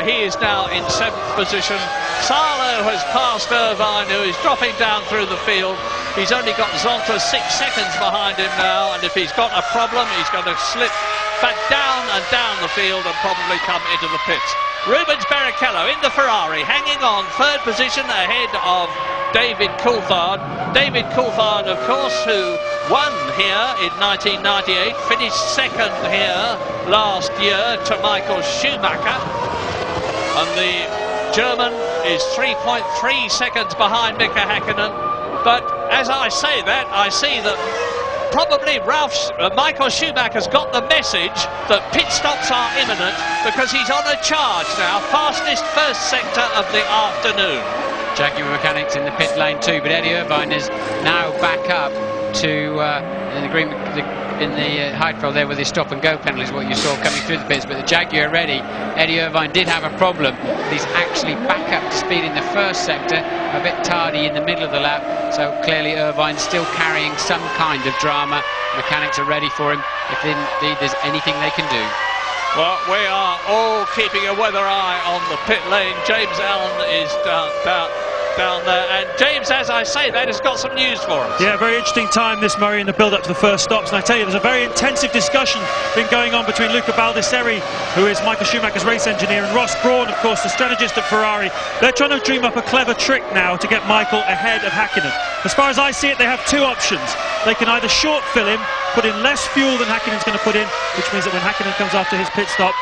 He is now in 7th position. Salo has passed Irvine, who is dropping down through the field. He's only got Zonta 6 seconds behind him now, and if he's got a problem, he's going to slip back down and down the field and probably come into the pits. Rubens Barrichello in the Ferrari, hanging on 3rd position ahead of David Coulthard. David Coulthard, of course, who won here in 1998, finished 2nd here last year to Michael Schumacher. And the German is 3.3 seconds behind Mika Häkkinen. But as I say that, I see that probably Michael Schumacher's got the message that pit stops are imminent because he's on a charge now, fastest first sector of the afternoon. Jaguar mechanics in the pit lane too, but Eddie Irvine is now back up to in the Heidfeld there with his stop and go penalty is what you saw coming through the pits, but the Jaguar ready. Eddie Irvine did have a problem, but he's actually back up to speed in the first sector, a bit tardy in the middle of the lap, so clearly Irvine's still carrying some kind of drama. Mechanics are ready for him if indeed there's anything they can do. Well, we are all keeping a weather eye on the pit lane. James Allen is down there, and James, as I say that, has got some news for us. Yeah, very interesting time this, Murray, in the build-up to the first stops, and I tell you, there's a very intensive discussion been going on between Luca Baldisseri, who is Michael Schumacher's race engineer, and Ross Brawn, of course, the strategist at Ferrari. They're trying to dream up a clever trick now to get Michael ahead of Häkkinen. As far as I see it, they have 2 options. They can either short fill him, put in less fuel than Häkkinen's going to put in, which means that when Häkkinen comes after his pit stop,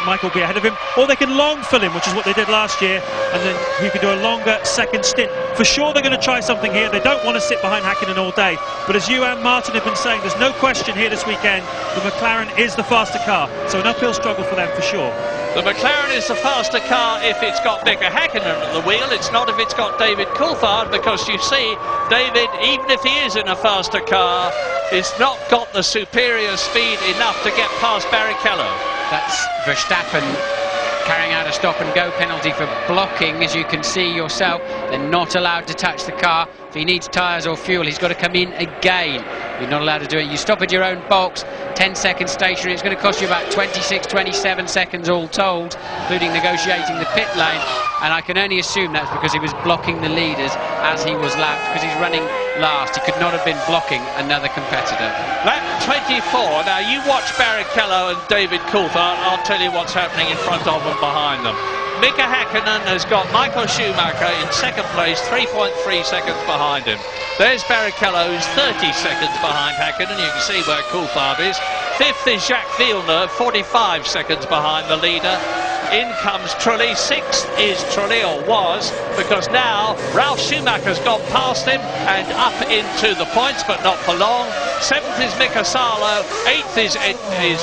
Michael will be ahead of him, or they can long fill him, which is what they did last year, and then he can do a longer second stint. For sure they're going to try something here. They don't want to sit behind Häkkinen all day, but as you and Martin have been saying, there's no question here this weekend the McLaren is the faster car, so an uphill struggle for them for sure. The McLaren is the faster car if it's got Mika Häkkinen at the wheel. It's not if it's got David Coulthard, because you see, David, even if he is in a faster car, is not got the superior speed enough to get past Barrichello. That's Verstappen carrying out a stop-and-go penalty for blocking. As you can see yourself, they're not allowed to touch the car. If he needs tyres or fuel, he's got to come in again. You're not allowed to do it. You stop at your own box, 10 seconds stationary. It's going to cost you about 26, 27 seconds all told, including negotiating the pit lane. And I can only assume that's because he was blocking the leaders as he was lapped, because he's running last. He could not have been blocking another competitor. Lap 24. Now you watch Barrichello and David Coulthard. I'll tell you what's happening in front of and behind them. Mika Häkkinen has got Michael Schumacher in second place, 3.3 seconds behind him. There's Barrichello, who's 30 seconds behind Häkkinen. You can see where Coulthard is. Fifth is Jacques Villeneuve, 45 seconds behind the leader. In comes Trulli. Sixth is Trulli, or was, because now Ralf Schumacher's gone past him and up into the points, but not for long. Seventh is Mika Salo. Eighth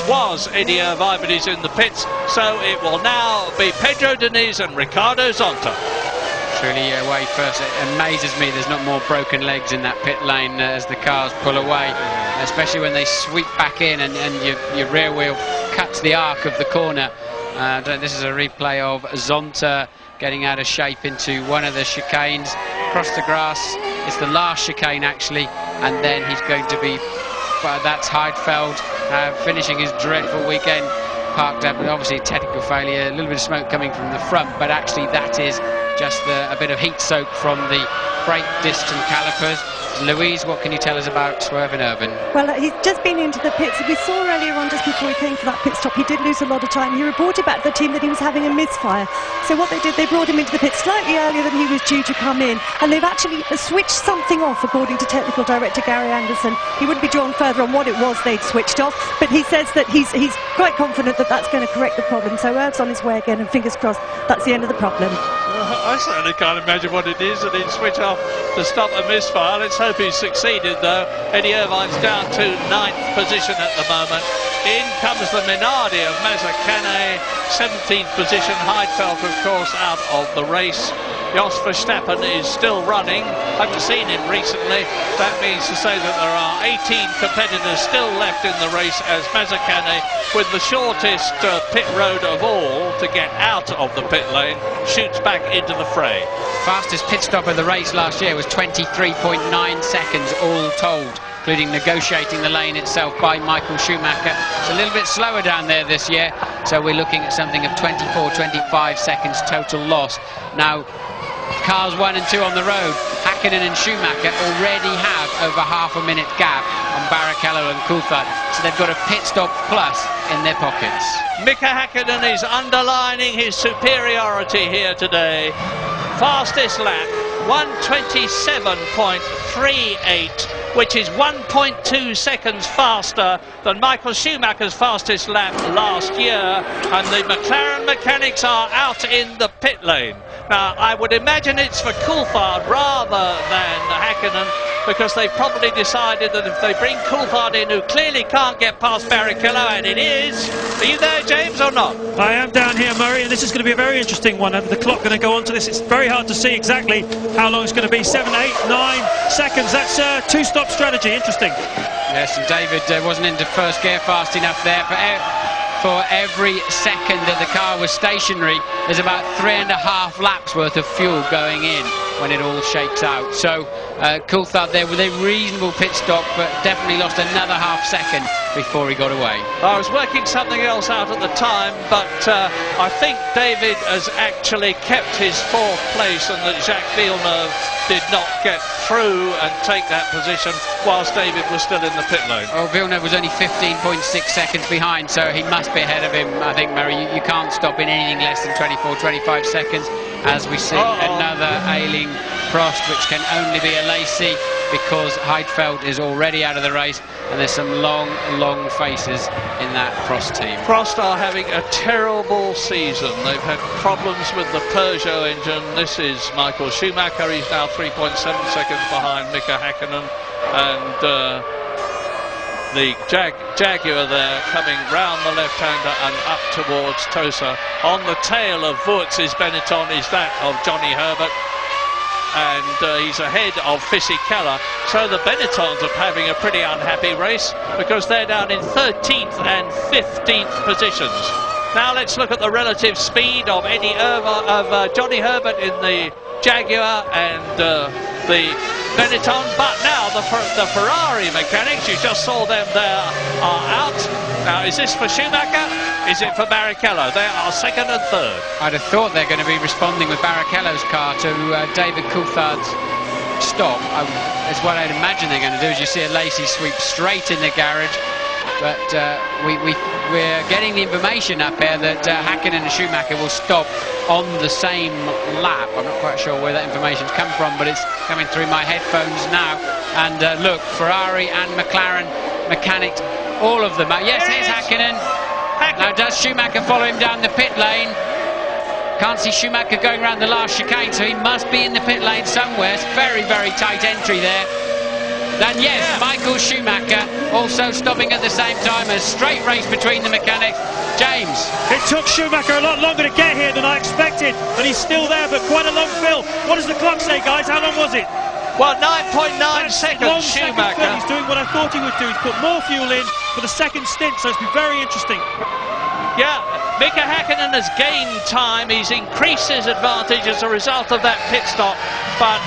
was Eddie Irvine, but he's in the pits. So it will now be Pedro Diniz and Ricardo Zonta. Truly away first. It amazes me there's not more broken legs in that pit lane as the cars pull away, especially when they sweep back in and your rear wheel cuts the arc of the corner. This is a replay of Zonta getting out of shape into one of the chicanes. Across the grass, it's the last chicane actually, and then he's going to be, that's Heidfeld finishing his dreadful weekend, parked up, and obviously a technical failure, a little bit of smoke coming from the front, but actually that is just a bit of heat soak from the brake disc and calipers. Louise, what can you tell us about Swerve Irvine? Well, he's just been into the pits. We saw earlier on, just before he came for that pit stop, he did lose a lot of time. He reported back to the team that he was having a misfire. So what they did, they brought him into the pit slightly earlier than he was due to come in, and they've actually switched something off, according to technical director Gary Anderson. He wouldn't be drawn further on what it was they'd switched off, but he says that he's quite confident that that's going to correct the problem. So Irv's on his way again, and fingers crossed that's the end of the problem. I certainly can't imagine what it is that he'd switch off to stop a misfire. Let's hope he's succeeded, though. Eddie Irvine's down to 9th position at the moment. In comes the Minardi of Mazzacane, 17th position. Heidfeld, of course, out of the race. Jos Verstappen is still running. I haven't seen him recently. That means to say that there are 18 competitors still left in the race, as Mazzacane, with the shortest pit road of all to get out of the pit lane, shoots back into the fray. Fastest pit stop of the race last year was 23.9 seconds all told, including negotiating the lane itself by Michael Schumacher. It's a little bit slower down there this year, so we're looking at something of 24, 25 seconds total loss. Now, cars 1 and 2 on the road, Häkkinen and Schumacher already have over half a minute gap on Barrichello and Coulthard, so they've got a pit stop plus in their pockets. Mika Häkkinen is underlining his superiority here today. Fastest lap, 1:27.38, which is 1.2 seconds faster than Michael Schumacher's fastest lap last year, and the McLaren mechanics are out in the pit lane. Now, I would imagine it's for Coulthard rather than Häkkinen, because they've probably decided that if they bring Coulthard in, who clearly can't get past Barrichello, and it is. Are you there, James, or not? I am down here, Murray, and this is going to be a very interesting one. The clock going to go on to this. It's very hard to see exactly how long it's going to be. 7, 8, 9 seconds. That's a two-stop strategy. Interesting. Yes, and David wasn't into first gear fast enough there. For every second that the car was stationary, there's about 3.5 laps worth of fuel going in when it all shakes out. So Coulthard there with a reasonable pit stop, but definitely lost another half second before he got away. I was working something else out at the time, but I think David has actually kept his 4th place, and that Jacques Villeneuve did not get through and take that position whilst David was still in the pit lane. Oh, Villeneuve was only 15.6 seconds behind, so he must be ahead of him. I think, Murray, you can't stop in anything less than 24, 25 seconds, as we see another ailing Prost, which can only be a Lacey, because Heidfeld is already out of the race, and there's some long faces in that Prost team. Prost are having a terrible season. They've had problems with the Peugeot engine. This is Michael Schumacher. He's now 3.7 seconds behind Mika Häkkinen, and the Jaguar there coming round the left-hander and up towards Tosa. On the tail of Wurtz's Benetton is that of Johnny Herbert, and he's ahead of Fisichella. So the Benettons are having a pretty unhappy race because they're down in 13th and 15th positions. Now let's look at the relative speed of Johnny Herbert in the Jaguar and the Benetton, but now the Ferrari mechanics, you just saw them there, are out. Now is this for Schumacher? Is it for Barrichello? They are second and third. I'd have thought they're going to be responding with Barrichello's car to David Coulthard's stop. It's what I'd imagine they're going to do. As you see a Lacey sweep straight in the garage. But we're getting the information up here that Häkkinen and Schumacher will stop on the same lap. I'm not quite sure where that information's come from, but it's coming through my headphones now. And look, Ferrari and McLaren mechanics, all of them. Yes, here's Häkkinen. Now does Schumacher follow him down the pit lane? Can't see Schumacher going around the last chicane, so he must be in the pit lane somewhere. It's very, very tight entry there. Then yes, Michael Schumacher also stopping at the same time. A straight race between the mechanics. James. It took Schumacher a lot longer to get here than I expected, and he's still there, but quite a long fill. What does the clock say, guys? How long was it? Well, 9.9 seconds, Schumacher. He's doing what I thought he would do. He's put more fuel in for the second stint, so it's been very interesting. Yeah, Mika Häkkinen has gained time. He's increased his advantage as a result of that pit stop. But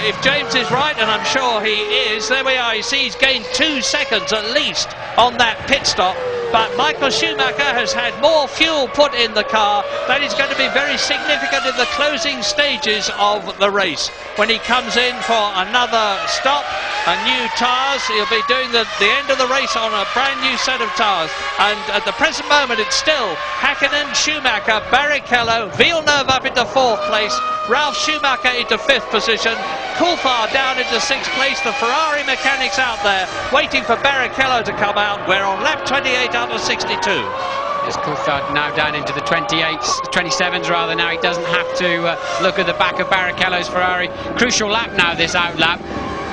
if James is right, and I'm sure he is, there we are. You see he's gained 2 seconds at least on that pit stop. But Michael Schumacher has had more fuel put in the car. That is going to be very significant in the closing stages of the race. When he comes in for another stop, a new tyres, he'll be doing the end of the race on a brand new set of tyres. And at the present moment, it's still Häkkinen, Schumacher, Barrichello, Villeneuve up into 4th place, Ralf Schumacher into 5th position, Coulthard down into 6th place. The Ferrari mechanics out there waiting for Barrichello to come out. We're on lap 28 out of 62. There's Coulthard now down into the 27s rather. Now he doesn't have to look at the back of Barrichello's Ferrari. Crucial lap now, this out lap.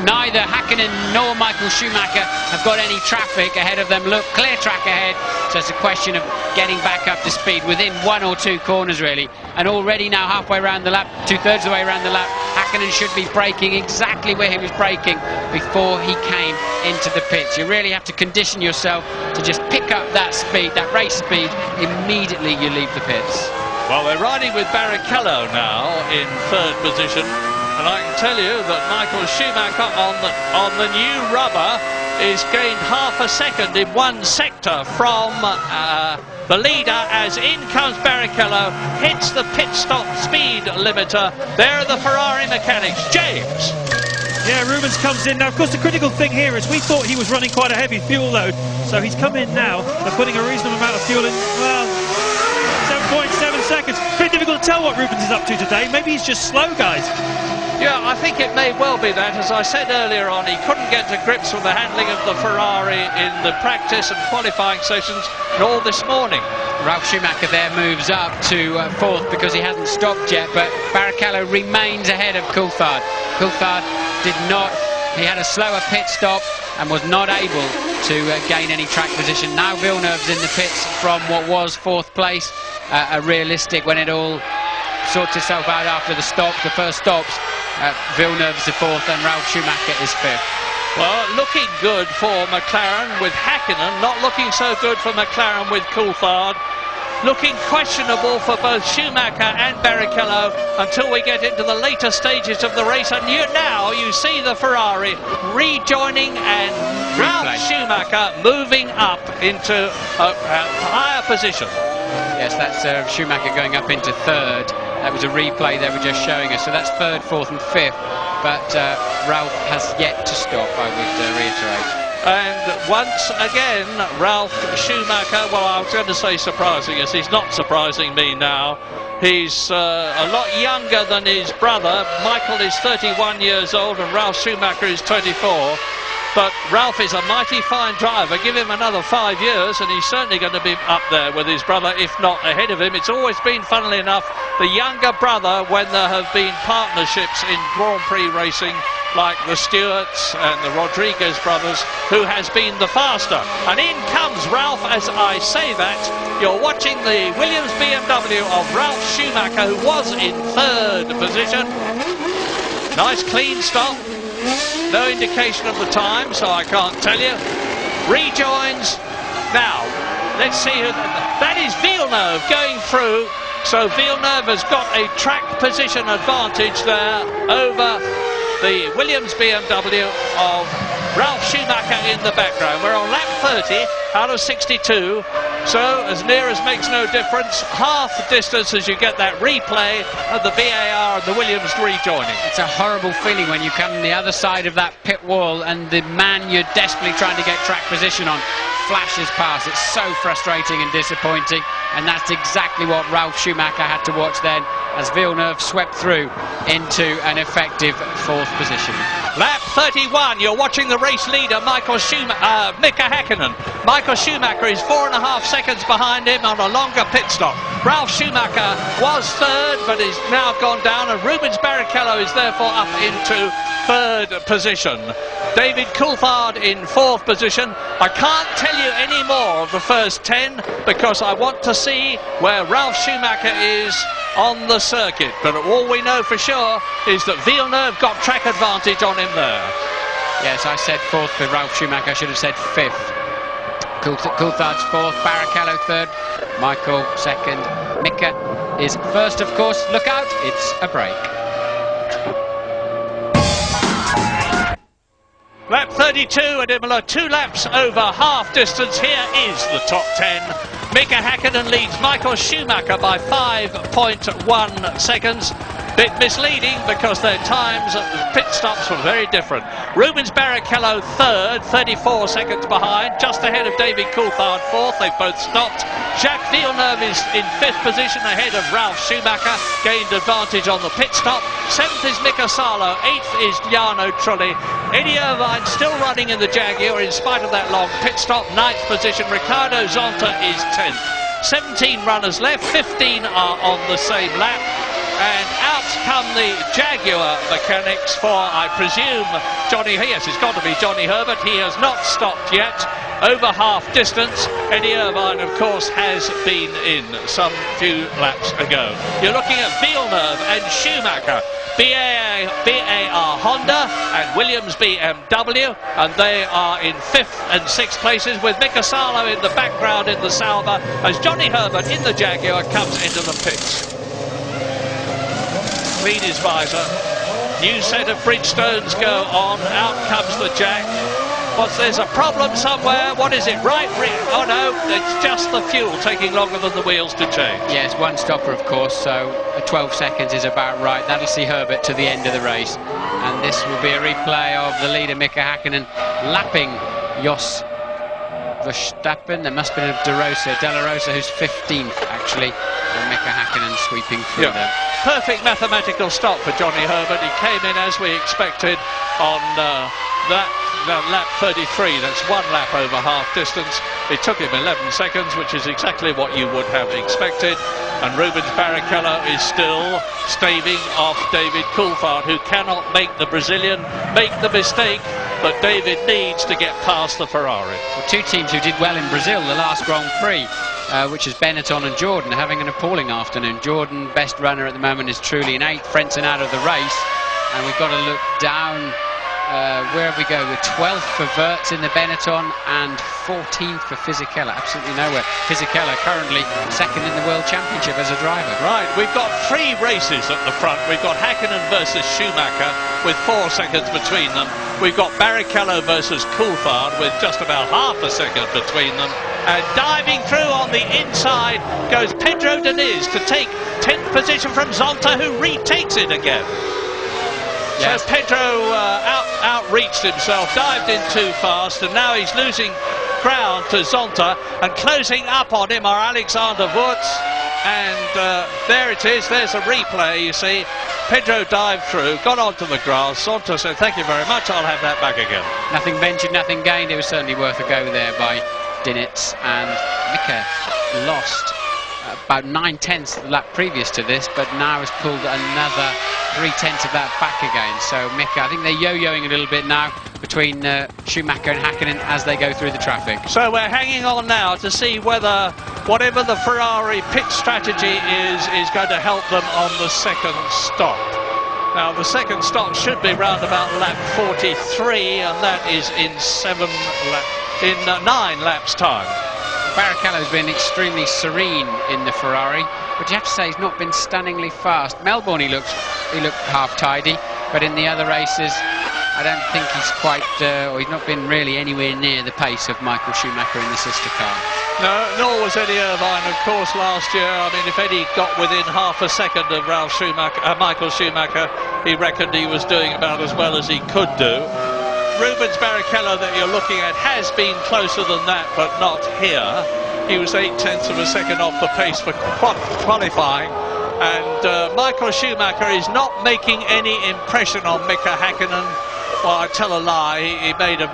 Neither Häkkinen nor Michael Schumacher have got any traffic ahead of them. Look, clear track ahead. So it's a question of getting back up to speed within 1 or 2 corners, really. And already now halfway around the lap, 2/3 of the way around the lap, Häkkinen should be braking exactly where he was braking before he came into the pits. You really have to condition yourself to just pick up that speed, that race speed, immediately you leave the pits. Well, we're riding with Barrichello now in 3rd position. And I can tell you that Michael Schumacher on the new rubber is gained half a second in one sector from the leader as in comes Barrichello, hits the pit stop speed limiter. There are the Ferrari mechanics. James. Yeah, Rubens comes in now. Of course, the critical thing here is we thought he was running quite a heavy fuel load, so he's come in now. They're putting a reasonable amount of fuel in. Well, 7.7 seconds. Pretty difficult to tell what Rubens is up to today. Maybe he's just slow, guys. Yeah, I think it may well be that. As I said earlier on, he couldn't get to grips with the handling of the Ferrari in the practice and qualifying sessions, nor this morning. Ralf Schumacher there moves up to 4th because he hasn't stopped yet, but Barrichello remains ahead of Coulthard. Coulthard he had a slower pit stop and was not able to gain any track position. Now Villeneuve's in the pits from what was 4th place, a realistic when it all sorts itself out after the first stops. Villeneuve's the 4th and Ralf Schumacher is 5th. Well, looking good for McLaren with Häkkinen, not looking so good for McLaren with Coulthard. Looking questionable for both Schumacher and Barrichello until we get into the later stages of the race. And now you see the Ferrari rejoining and Ralf Schumacher moving up into a higher position. Yes, that's Schumacher going up into 3rd. That was a replay they were just showing us. So that's 3rd, 4th and 5th. But Ralf has yet to stop, I would reiterate. And once again, Ralf Schumacher, well, I was going to say surprising us. He's not surprising me now. He's a lot younger than his brother. Michael is 31 years old and Ralf Schumacher is 24. But Ralf is a mighty fine driver. Give him another 5 years and he's certainly going to be up there with his brother, if not ahead of him. It's always been, funnily enough, the younger brother when there have been partnerships in Grand Prix racing. like the Stewarts and the Rodriguez brothers, who has been the faster. And in comes Ralph as I say that. You're watching the Williams BMW of Ralph Schumacher, who was in 3rd position. Nice clean stop. No indication of the time, so I can't tell you. Rejoins. Now, let's see who... That is Villeneuve going through. So Villeneuve has got a track position advantage there over the Williams BMW of Ralph Schumacher in the background. We're on lap 30 out of 62, so as near as makes no difference, half the distance as you get that replay of the VAR and the Williams rejoining. It's a horrible feeling when you come on the other side of that pit wall and the man you're desperately trying to get track position on flashes past. It's so frustrating and disappointing, and that's exactly what Ralph Schumacher had to watch then as Villeneuve swept through into an effective 4th position. Lap 31, you're watching the race leader, Mika Häkkinen. Michael Schumacher is 4.5 seconds behind him on a longer pit stop. Ralph Schumacher was 3rd, but is now gone down, and Rubens Barrichello is therefore up into 3rd position. David Coulthard in 4th position. I can't tell you any more of the first 10 because I want to see where Ralph Schumacher is on the circuit, but all we know for sure is that Villeneuve got track advantage on him there. Yes, I said 4th for Ralph Schumacher. I should have said 5th. Coulthard's 4th, Barrichello 3rd, Michael 2nd, Mika is 1st, of course. Look out, it's a break. Lap 32 at Imola, 2 laps over half distance. Here is the top 10. Mika Häkkinen leads Michael Schumacher by 5.1 seconds. Bit misleading because their times at the pit stops were very different. Rubens Barrichello 3rd, 34 seconds behind, just ahead of David Coulthard 4th. They've both stopped. Jacques Villeneuve is in 5th position ahead of Ralph Schumacher, gained advantage on the pit stop. 7th is Mika Salo, 8th is Jarno Trulli. Eddie Irvine still running in the Jaguar in spite of that long pit stop. 9th position, Ricardo Zonta is 10th. 17 runners left, 15 are on the same lap. And out come the Jaguar mechanics for, I presume, yes, it's got to be Johnny Herbert. He has not stopped yet. Over half distance. Eddie Irvine, of course, has been in some few laps ago. You're looking at Villeneuve and Schumacher. BAR Honda and Williams BMW, and they are in 5th and 6th places with Mika Salo in the background in the Sauber as Johnny Herbert in the Jaguar comes into the pits. Clean his visor. New set of Bridgestones go on. Out comes the Jack. There's a problem somewhere. What is it? Right? Oh no, it's just the fuel taking longer than the wheels to change. Yes, one stopper, of course, so 12 seconds is about right. That'll see Herbert to the end of the race. And this will be a replay of the leader, Mika Häkkinen, lapping Jos Verstappen. There must have been a De La Rosa, who's 15th, actually, and Mika Häkkinen sweeping through them. Perfect mathematical stop for Johnny Herbert. He came in as we expected on lap 33. That's 1 lap over half distance. It took him 11 seconds, which is exactly what you would have expected. And Rubens Barrichello is still staving off David Coulthard, who cannot make the Brazilian make the mistake, but David needs to get past the Ferrari. Well, 2 teams who did well in Brazil, the last Grand Prix, which is Benetton and Jordan, having an appalling afternoon. Jordan, best runner at the moment, is truly in 8th. Frentzen out of the race, and we've got to look down. Where we go, with 12th for Wirtz in the Benetton and 14th for Fisichella. Absolutely nowhere. Fisichella currently 2nd in the World Championship as a driver. Right, we've got 3 races at the front. We've got Häkkinen versus Schumacher with 4 seconds between them. We've got Barrichello versus Coulthard with just about half a second between them. And diving through on the inside goes Pedro Diniz to take 10th position from Zonta, who retakes it again. Yes. So Pedro outreached himself, dived in too fast, and now he's losing ground to Zonta, and closing up on him are Alexander Wurz, and there it is, there's a replay, you see. Pedro dived through, got onto the grass. Zonta said, thank you very much, I'll have that back again. Nothing ventured, nothing gained. It was certainly worth a go there by Dinitz, and Mika lost about 9/10 the lap previous to this, but now has pulled another 3/10 of that back again. So Mika, I think they're yo-yoing a little bit now between Schumacher and Häkkinen as they go through the traffic. So we're hanging on now to see whether whatever the Ferrari pit strategy is going to help them on the second stop. Now the second stop should be round about lap 43, and that is in 9 laps time. Barrichello's been extremely serene in the Ferrari, but you have to say he's not been stunningly fast. Melbourne he looked half tidy, but in the other races I don't think he's quite, or he's not been really anywhere near the pace of Michael Schumacher in the sister car. No, nor was Eddie Irvine, of course, last year. I mean, if Eddie got within half a second of Michael Schumacher, he reckoned he was doing about as well as he could do. Rubens Barrichello that you're looking at has been closer than that, but not here. He was 0.8 of a second off the pace for qualifying. And Michael Schumacher is not making any impression on Mika Häkkinen. Well, I tell a lie, he made a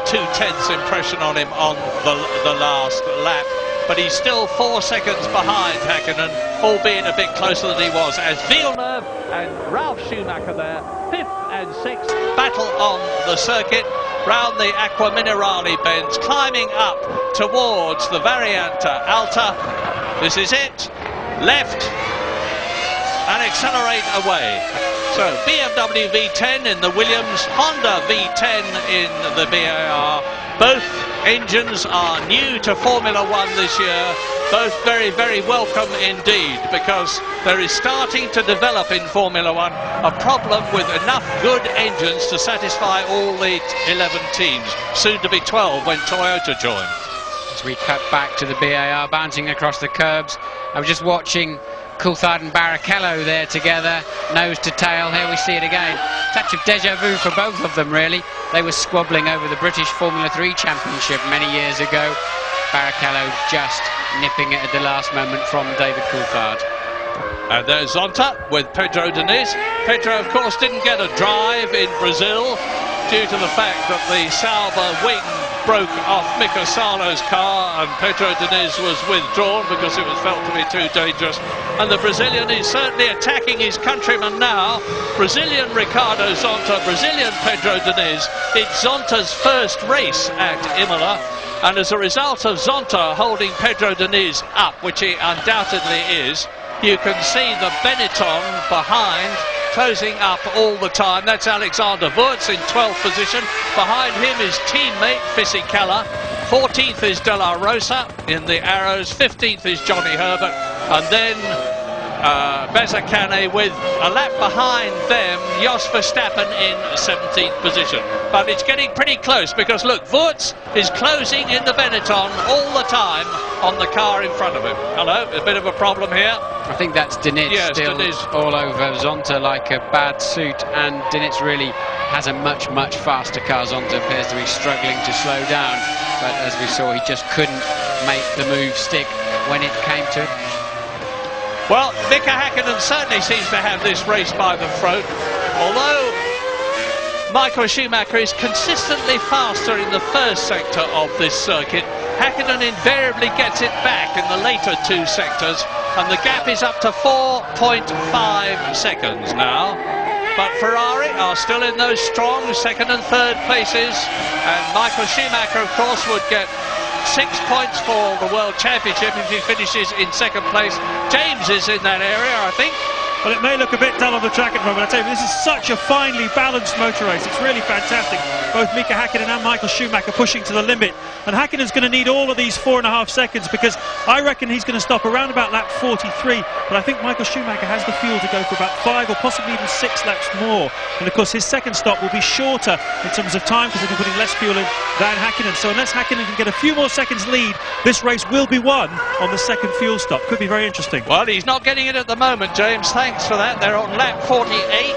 0.2 impression on him on the last lap. But he's still 4 seconds behind Häkkinen, albeit a bit closer than he was, as Villeneuve and Ralf Schumacher there, 5th and 6th, battle on the circuit round the Acqua Minerale bends, climbing up towards the Variante Alta. This is it, left, and accelerate away. So BMW V10 in the Williams, Honda V10 in the BAR. Both engines are new to Formula One this year. Both very, very welcome indeed, because there is starting to develop in Formula One a problem with enough good engines to satisfy all the 11 teams, soon to be 12 when Toyota join. As we cut back to the BAR, bouncing across the curbs, I was just watching Coulthard and Barrichello there together, nose to tail. Here we see it again. Touch of deja vu for both of them, really. They were squabbling over the British Formula 3 Championship many years ago. Barrichello just nipping it at the last moment from David Coulthard. And there's Zonta with Pedro Diniz. Pedro, of course, didn't get a drive in Brazil due to the fact that the Sauber wing broke off Mika Salo's car, and Pedro Diniz was withdrawn because it was felt to be too dangerous. And the Brazilian is certainly attacking his countryman now. Brazilian Ricardo Zonta, Brazilian Pedro Diniz. It's Zonta's first race at Imola, and as a result of Zonta holding Pedro Diniz up, which he undoubtedly is, you can see the Benetton behind closing up all the time. That's Alexander Wurz in 12th position. Behind him is teammate Fisichella. 14th is De La Rosa in the Arrows. 15th is Johnny Herbert. And then Bezzacane with a lap behind them, Jos Verstappen in 17th position. But it's getting pretty close because look, Wurz is closing in the Benetton all the time on the car in front of him. Hello, a bit of a problem here. I think that's Diniz, yes, still Diniz all over Zonta like a bad suit, and Diniz really has a much faster car. Zonta appears to be struggling to slow down, but as we saw, he just couldn't make the move stick when it came to it. Well, Mika Häkkinen certainly seems to have this race by the throat, although Michael Schumacher is consistently faster in the first sector of this circuit. Häkkinen invariably gets it back in the later two sectors, and the gap is up to 4.5 seconds now. But Ferrari are still in those strong second and third places, and Michael Schumacher, of course, would get 6 points for the World Championship if he finishes in second place. James is in that area, I think. Well, it may look a bit dull on the track at the moment, I tell you, this is such a finely balanced motor race. It's really fantastic. Both Mika Häkkinen and Michael Schumacher pushing to the limit. And Häkkinen's going to need all of these 4.5 seconds, because I reckon he's going to stop around about lap 43. But I think Michael Schumacher has the fuel to go for about 5 or possibly even 6 laps more. And of course, his second stop will be shorter in terms of time because he'll be putting less fuel in than Häkkinen. So unless Häkkinen can get a few more seconds lead, this race will be won on the second fuel stop. Could be very interesting. Well, he's not getting it at the moment, James. Thanks for that. They're on lap 38.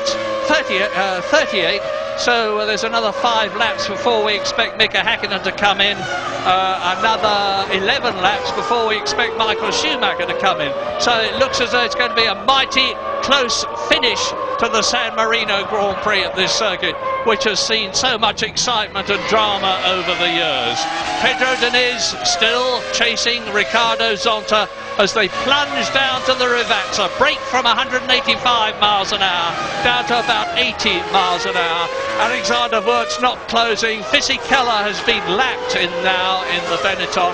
So there's another 5 laps before we expect Mika Häkkinen to come in. Another 11 laps before we expect Michael Schumacher to come in. So it looks as though it's going to be a mighty close finish to the San Marino Grand Prix at this circuit. which has seen so much excitement and drama over the years. Pedro Diniz still chasing Ricardo Zonta as they plunge down to the rivets. A break from 185 miles an hour down to about 80 miles an hour. Alexander Wurtz not closing. Fisichella has been lapped in now in the Benetton.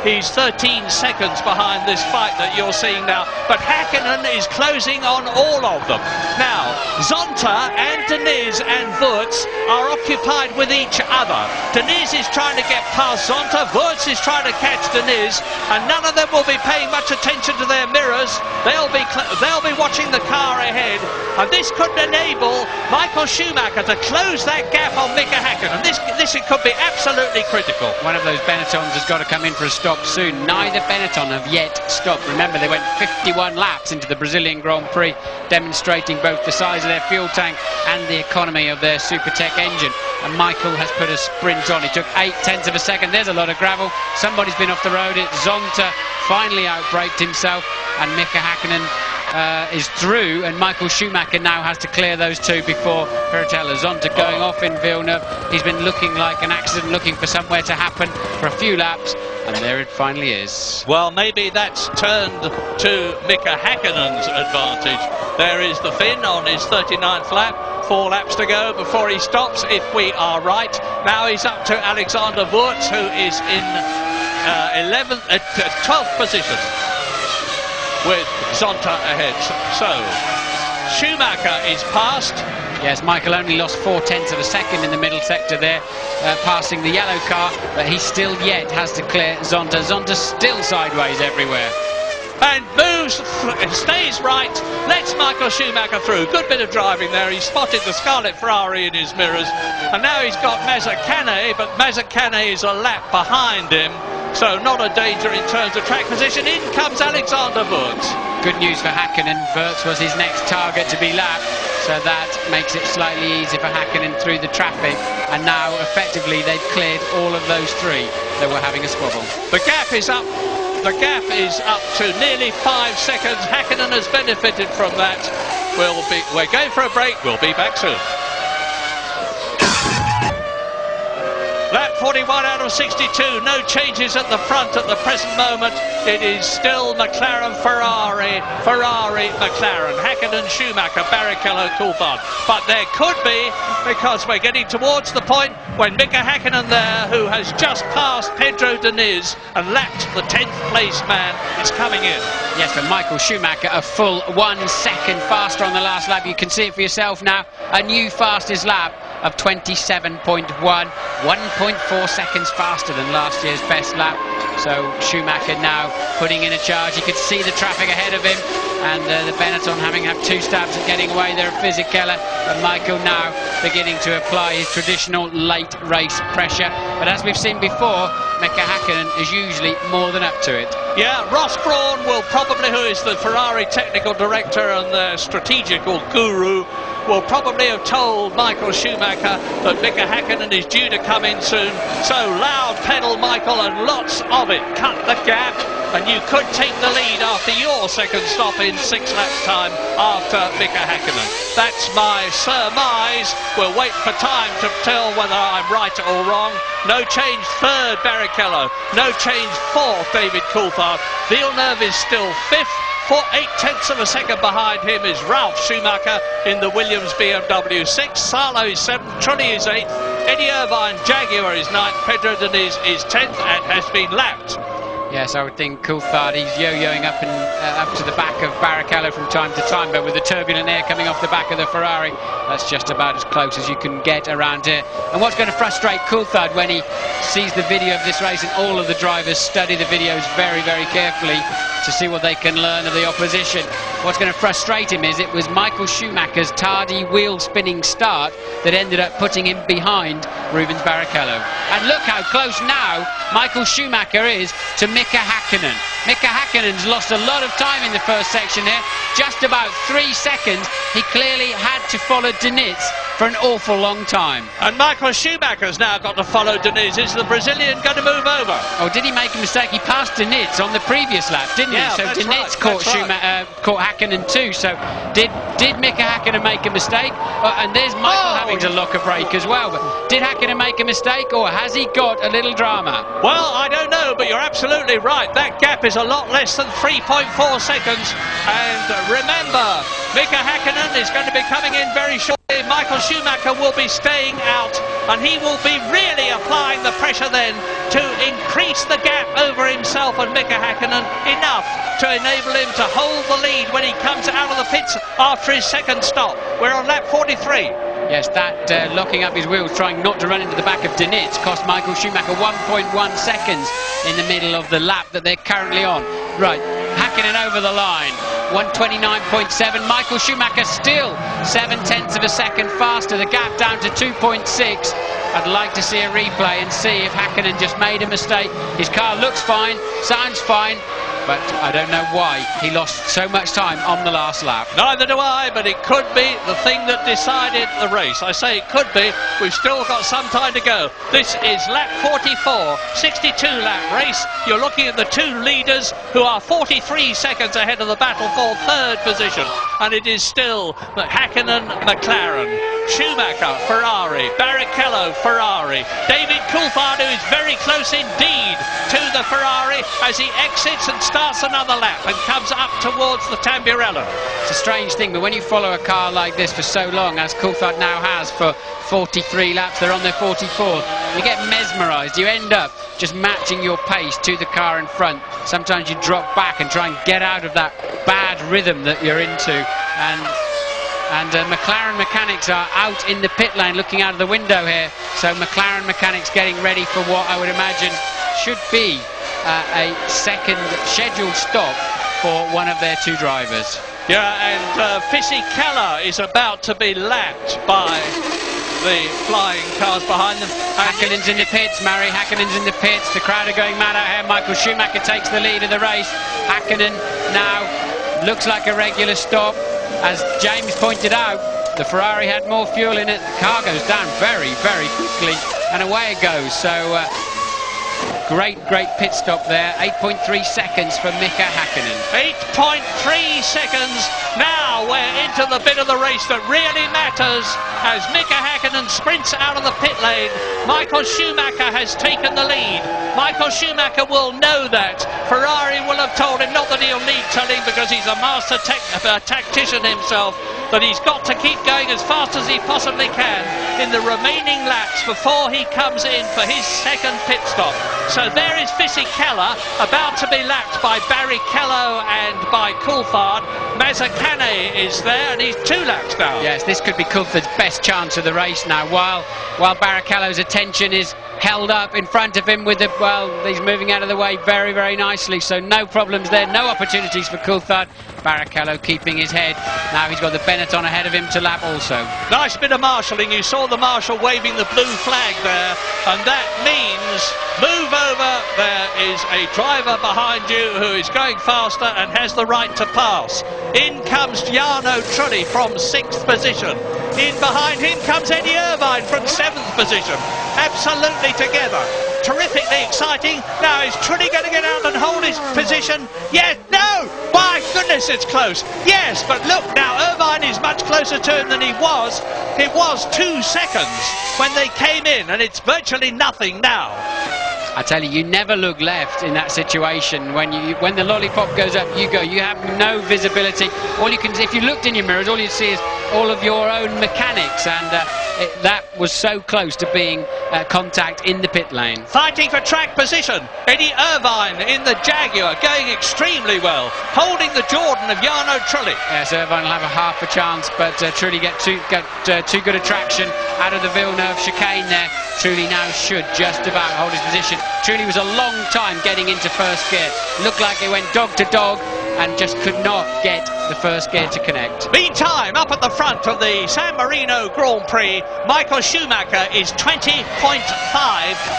He's 13 seconds behind this fight that you're seeing now, but Hakkinen is closing on all of them. Now, Zonta and Diniz and Wurtz are occupied with each other. Diniz is trying to get past Zonta, Wurtz is trying to catch Diniz, and none of them will be paying much attention to their mirrors. They'll be watching the car ahead, and this could enable Michael Schumacher to close that gap on Mika Hakkinen. This it could be absolutely critical. One of those Benettons has got to come in for a stop soon. Neither Benetton have yet stopped. Remember, they went 51 laps into the Brazilian Grand Prix, demonstrating both the size of their fuel tank and the economy of their Supertech engine. And Michael has put a sprint on. He took 0.8 of a second. There's a lot of gravel. Somebody's been off the road. It's Zonta finally outbraked himself, and Mika Hakkinen is through, and Michael Schumacher now has to clear those two before Piratella. Zonta going off in Villeneuve. He's been looking like an accident, looking for somewhere to happen for a few laps, and there it finally is. Well, maybe that's turned to Mika Hakkinen's advantage. There is the Finn on his 39th lap. 4 laps to go before he stops, if we are right. Now he's up to Alexander Wurtz, who is in 12th position, with Zonta ahead. So Schumacher is past. Yes, Michael only lost 0.4 of a second in the middle sector there, passing the yellow car, but he still yet has to clear Zonta. Zonta's still sideways everywhere. And moves, stays right, lets Michael Schumacher through. Good bit of driving there. He spotted the Scarlet Ferrari in his mirrors, and now he's got Mazzacane, but Mazzacane is a lap behind him, so not a danger in terms of track position. In comes Alexander Wurtz. Good news for Hakkinen. Wurtz was his next target to be lapped, so that makes it slightly easier for Hakkinen through the traffic, and now effectively they've cleared all of those three that were having a squabble. The gap is up. The gap is up to nearly 5 seconds. Hakkinen has benefited from that. We're going for a break. We'll be back soon. Lap 41 out of 62, no changes at the front at the present moment. It is still McLaren, Ferrari, McLaren, Hakkinen, Schumacher, Barrichello, Coulthard. But there could be, because we're getting towards the point when Mika Hakkinen there, who has just passed Pedro Diniz and lapped the 10th place man, is coming in. Yes, but Michael Schumacher a full 1 second faster on the last lap. You can see it for yourself now. A new fastest lap of 27.1, 1.4 seconds faster than last year's best lap. So Schumacher now putting in a charge. He could see the traffic ahead of him, and the Benetton having had 2 stabs at getting away there at Fisichella, and Michael now beginning to apply his traditional late race pressure. But as we've seen before, Mika Hakkinen is usually more than up to it. Yeah, Ross Brawn will probably, who is the Ferrari technical director and the strategical guru, will probably have told Michael Schumacher that Mika Hakkinen is due to come in soon. So loud pedal, Michael, and lots of it. Cut the gap, and you could take the lead after your second stop in 6 laps time after Mika Hakkinen. That's my surmise. We'll wait for time to tell whether I'm right or wrong. No change 3rd, Barrichello. No change 4th, David Coulthard. Villeneuve is still 5th. 0.8 of a second behind him is Ralf Schumacher in the Williams BMW 6. Salo is 7th, Trulli is 8th, Eddie Irvine Jaguar is 9th, Pedro Diniz is 10th and has been lapped. Yes, I would think Coulthard, he's yo-yoing up and up to the back of Barrichello from time to time, but with the turbulent air coming off the back of the Ferrari, that's just about as close as you can get around here. And what's going to frustrate Coulthard when he sees the video of this race, and all of the drivers study the videos very, very carefully to see what they can learn of the opposition. What's going to frustrate him is it was Michael Schumacher's tardy wheel-spinning start that ended up putting him behind Rubens Barrichello. And look how close now Michael Schumacher is to Mika Hakkinen. Mika Hakkinen's lost a lot of time in the first section here, just about 3 seconds. He clearly had to follow Diniz for an awful long time. And Michael Schumacher's now got to follow Diniz. Is the Brazilian going to move over? Oh, did he make a mistake? He passed Diniz on the previous lap, didn't he? So Diniz caught Hakkinen too. So did Did Mika Hakkinen make a mistake? And there's Michael having to lock a brake as well. But did Hakkinen make a mistake, or has he got a little drama? Well, I don't know, but you're absolutely right. That gap is a lot less than 3.4 seconds. And remember, Mika Hakkinen is going to be coming in very shortly. Michael Schumacher will be staying out, and he will be really applying the pressure then to increase the gap over himself and Mika Hakkinen enough to enable him to hold the lead when he comes out of the pits after his second stop. We're on lap 43. Yes, that locking up his wheels, trying not to run into the back of Denitz, cost Michael Schumacher 1.1 seconds in the middle of the lap that they're currently on. Right, Hakkinen over the line, 129.7. Michael Schumacher still 0.7 of a second faster, the gap down to 2.6. I'd like to see a replay and see if Hakkinen just made a mistake. His car looks fine, sounds fine, but I don't know why he lost so much time on the last lap. Neither do I, but it could be the thing that decided the race. I say it could be. We've still got some time to go. This is lap 44, 62-lap race. You're looking at the two leaders who are 43 seconds ahead of the battle for third position. And it is still Hakkinen, McLaren, Schumacher, Ferrari, Barrichello, Ferrari, David Coulthard, who is very close indeed to the Ferrari as he exits and starts another lap and comes up towards the Tamburello. It's a strange thing, but when you follow a car like this for so long, as Coulthard now has for 43 laps, they're on their 44th, you get mesmerised. You end up just matching your pace to the car in front. Sometimes you drop back and try and get out of that bad rhythm that you're into. And McLaren mechanics are out in the pit lane looking out of the window here. So McLaren mechanics getting ready for what I would imagine should be a second scheduled stop for one of their two drivers. Yeah, and Fisichella is about to be lapped by the flying cars behind them. Hakkinen's in the pits, Murray. Hakkinen's in the pits. The crowd are going mad out here. Michael Schumacher takes the lead of the race. Hakkinen now looks like a regular stop. As James pointed out, the Ferrari had more fuel in it. The car goes down very, very quickly, and away it goes. So great pit stop there. 8.3 seconds for Mika Hakkinen. 8.3 seconds. Now we're into the bit of the race that really matters as Mika Hakkinen sprints out of the pit lane. Michael Schumacher has taken the lead. Michael Schumacher will know that. Ferrari will have told him, not that he'll need telling because he's a master tactician himself, that he's got to keep going as fast as he possibly can in the remaining laps before he comes in for his second pit stop. So there is Fisichella about to be lapped by Barrichello and by Coulthard. Mazzacane is there and he's 2 laps down. Yes, this could be Coulthard's best chance of the race now. While Barrichello's attention is held up in front of him with the, well, he's moving out of the way very, very nicely, so no problems there, no opportunities for Coulthard. Barrichello keeping his head. Now he's got the Benetton ahead of him to lap also. Nice bit of marshalling. You saw the marshal waving the blue flag there, and that means move over. There is a driver behind you who is going faster and has the right to pass. In comes Jarno Trulli from 6th position. In behind him comes Eddie Irvine from 7th position. Absolutely together. Terrifically exciting. Now is Trulli going to get out and hold his position? Yes, no! My goodness, it's close. Yes, but look now, Irvine is much closer to him than he was. It was 2 seconds when they came in, and it's virtually nothing now. I tell you, you never look left in that situation. When the lollipop goes up, you go. You have no visibility. All you can, if you looked in your mirrors, all you see is all of your own mechanics, and that was so close to being contact in the pit lane. Fighting for track position. Eddie Irvine in the Jaguar, going extremely well, holding the Jordan of Jarno Trulli. Yes, Irvine will have a half a chance, but Trulli got too good a traction out of the Villeneuve chicane there. Trulli now should just about hold his position. Trulli was a long time getting into first gear. Looked like it went dog to dog and just could not get the first gear to connect. Meantime, up at the front of the San Marino Grand Prix, Michael Schumacher is 20.5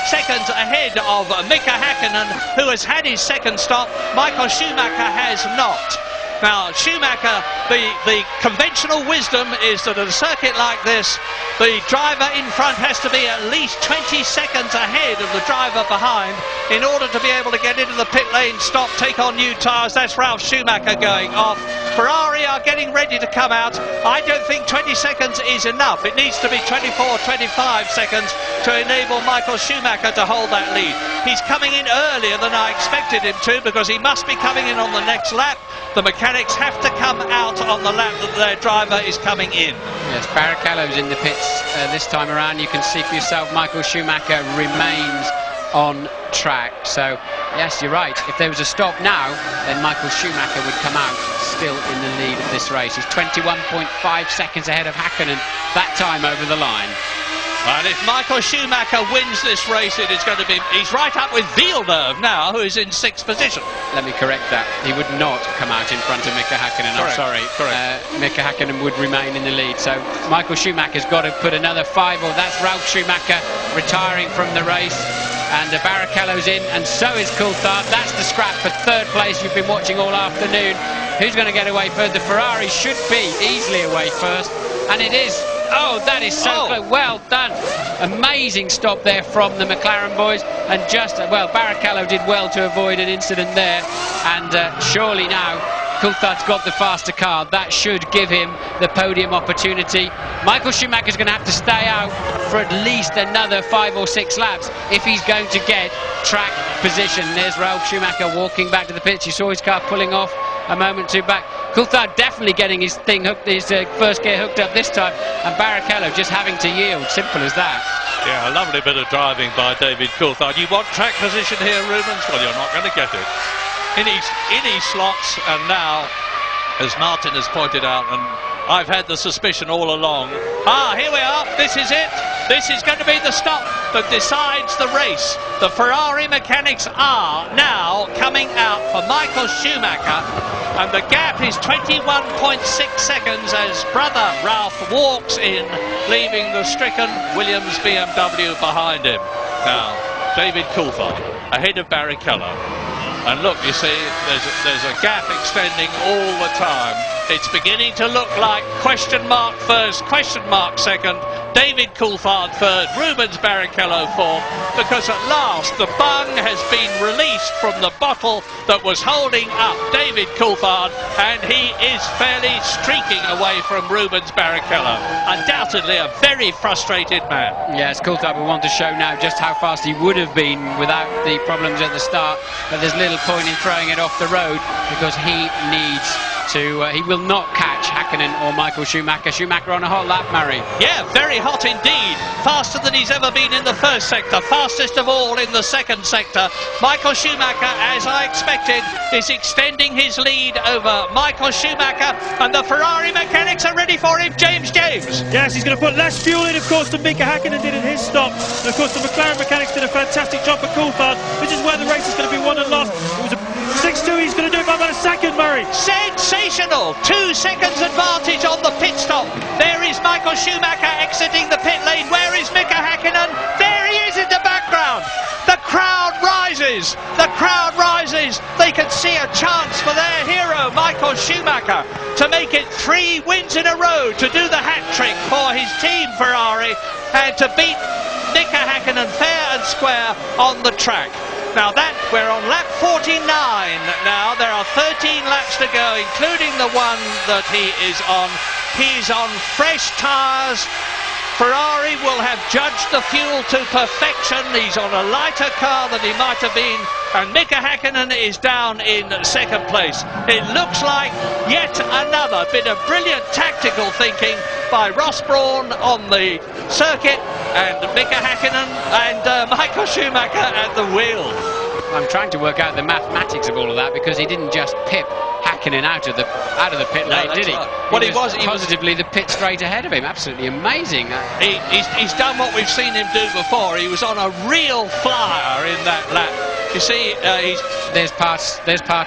seconds ahead of Mika Hakkinen, who has had his second stop. Michael Schumacher has not. Now, Schumacher, the conventional wisdom is that at a circuit like this, the driver in front has to be at least 20 seconds ahead of the driver behind in order to be able to get into the pit lane, stop, take on new tyres. That's Ralf Schumacher going off. Ferrari are getting ready to come out. I don't think 20 seconds is enough. It needs to be 24, 25 seconds to enable Michael Schumacher to hold that lead. He's coming in earlier than I expected him to, because he must be coming in on the next lap. The mechanics have to come out on the lap that their driver is coming in. Yes, Barrichello's in the pits this time around. You can see for yourself Michael Schumacher remains on track. So yes, you're right, if there was a stop now, then Michael Schumacher would come out still in the lead of this race. He's 21.5 seconds ahead of Häkkinen that time over the line. And if Michael Schumacher wins this race, it is going to be... He's right up with Villeneuve now, who is in 6th position. Let me correct that. He would not come out in front of Mika Häkkinen. I'm sorry. Mika Häkkinen would remain in the lead. So Michael Schumacher's got to put another 5, or that's Ralf Schumacher retiring from the race. And Barrichello's in, and so is Coulthard. That's the scrap for 3rd place you've been watching all afternoon. Who's going to get away first? The Ferrari should be easily away first, and it is. Oh, that is so close. Well done. Amazing stop there from the McLaren boys. And just, well, Barrichello did well to avoid an incident there. And surely now, Coulthard's got the faster car. That should give him the podium opportunity. Michael Schumacher's going to have to stay out for at least another 5 or 6 laps if he's going to get track position. There's Ralf Schumacher walking back to the pits. You saw his car pulling off a moment or two back. Coulthard definitely getting his thing hooked, his first gear hooked up this time, and Barrichello just having to yield. Simple as that. Yeah, a lovely bit of driving by David Coulthard. You want track position here, Rubens? Well, you're not going to get it. In his slots, and now, as Martin has pointed out, and I've had the suspicion all along. Here we are. This is it. This is going to be the stop that decides the race. The Ferrari mechanics are now coming out for Michael Schumacher, and the gap is 21.6 seconds as brother Ralf walks in, leaving the stricken Williams BMW behind him. Now, David Coulthard ahead of Barrichello. And look, you see, there's a gap extending all the time. It's beginning to look like question mark first, question mark second, David Coulthard third, Rubens Barrichello fourth, because at last the bung has been released from the bottle that was holding up David Coulthard, and he is fairly streaking away from Rubens Barrichello. Undoubtedly a very frustrated man. Yes, Coulthard will want to show now just how fast he would have been without the problems at the start, but there's little point in throwing it off the road, because he needs to, he will not catch Häkkinen or Michael Schumacher. Schumacher on a hot lap, Murray. Yeah, very hot indeed. Faster than he's ever been in the first sector. Fastest of all in the second sector. Michael Schumacher, as I expected, is extending his lead over Michael Schumacher, and the Ferrari mechanics are ready for him. James. Yes, he's going to put less fuel in, of course, than Mika Häkkinen did in his stop. And of course, the McLaren mechanics did a fantastic job for Coulthard. This is where the race is going to be won and lost. It was a 6-2, he's going to do it by about a second, Murray. Sensational! 2 seconds advantage on the pit stop. There is Michael Schumacher exiting the pit lane. Where is Mika Häkkinen? There he is in the background. The crowd rises. The crowd rises. They can see a chance for their hero, Michael Schumacher, to make it 3 wins in a row, to do the hat-trick for his team Ferrari, and to beat Mika Häkkinen fair and square on the track. Now we're on lap 49 now. There are 13 laps to go, including the one that he is on. He's on fresh tyres. Ferrari will have judged the fuel to perfection. He's on a lighter car than he might have been, and Mika Häkkinen is down in second place. It looks like yet another bit of brilliant tactical thinking by Ross Brawn on the circuit, and Mika Häkkinen and Michael Schumacher at the wheel. I'm trying to work out the mathematics of all of that, because he didn't just pip Häkkinen out of the pit lane, did he? Right. Well, he was positively the pit straight ahead of him. Absolutely amazing. He's done what we've seen him do before. He was on a real flyer in that lap. You see, there's part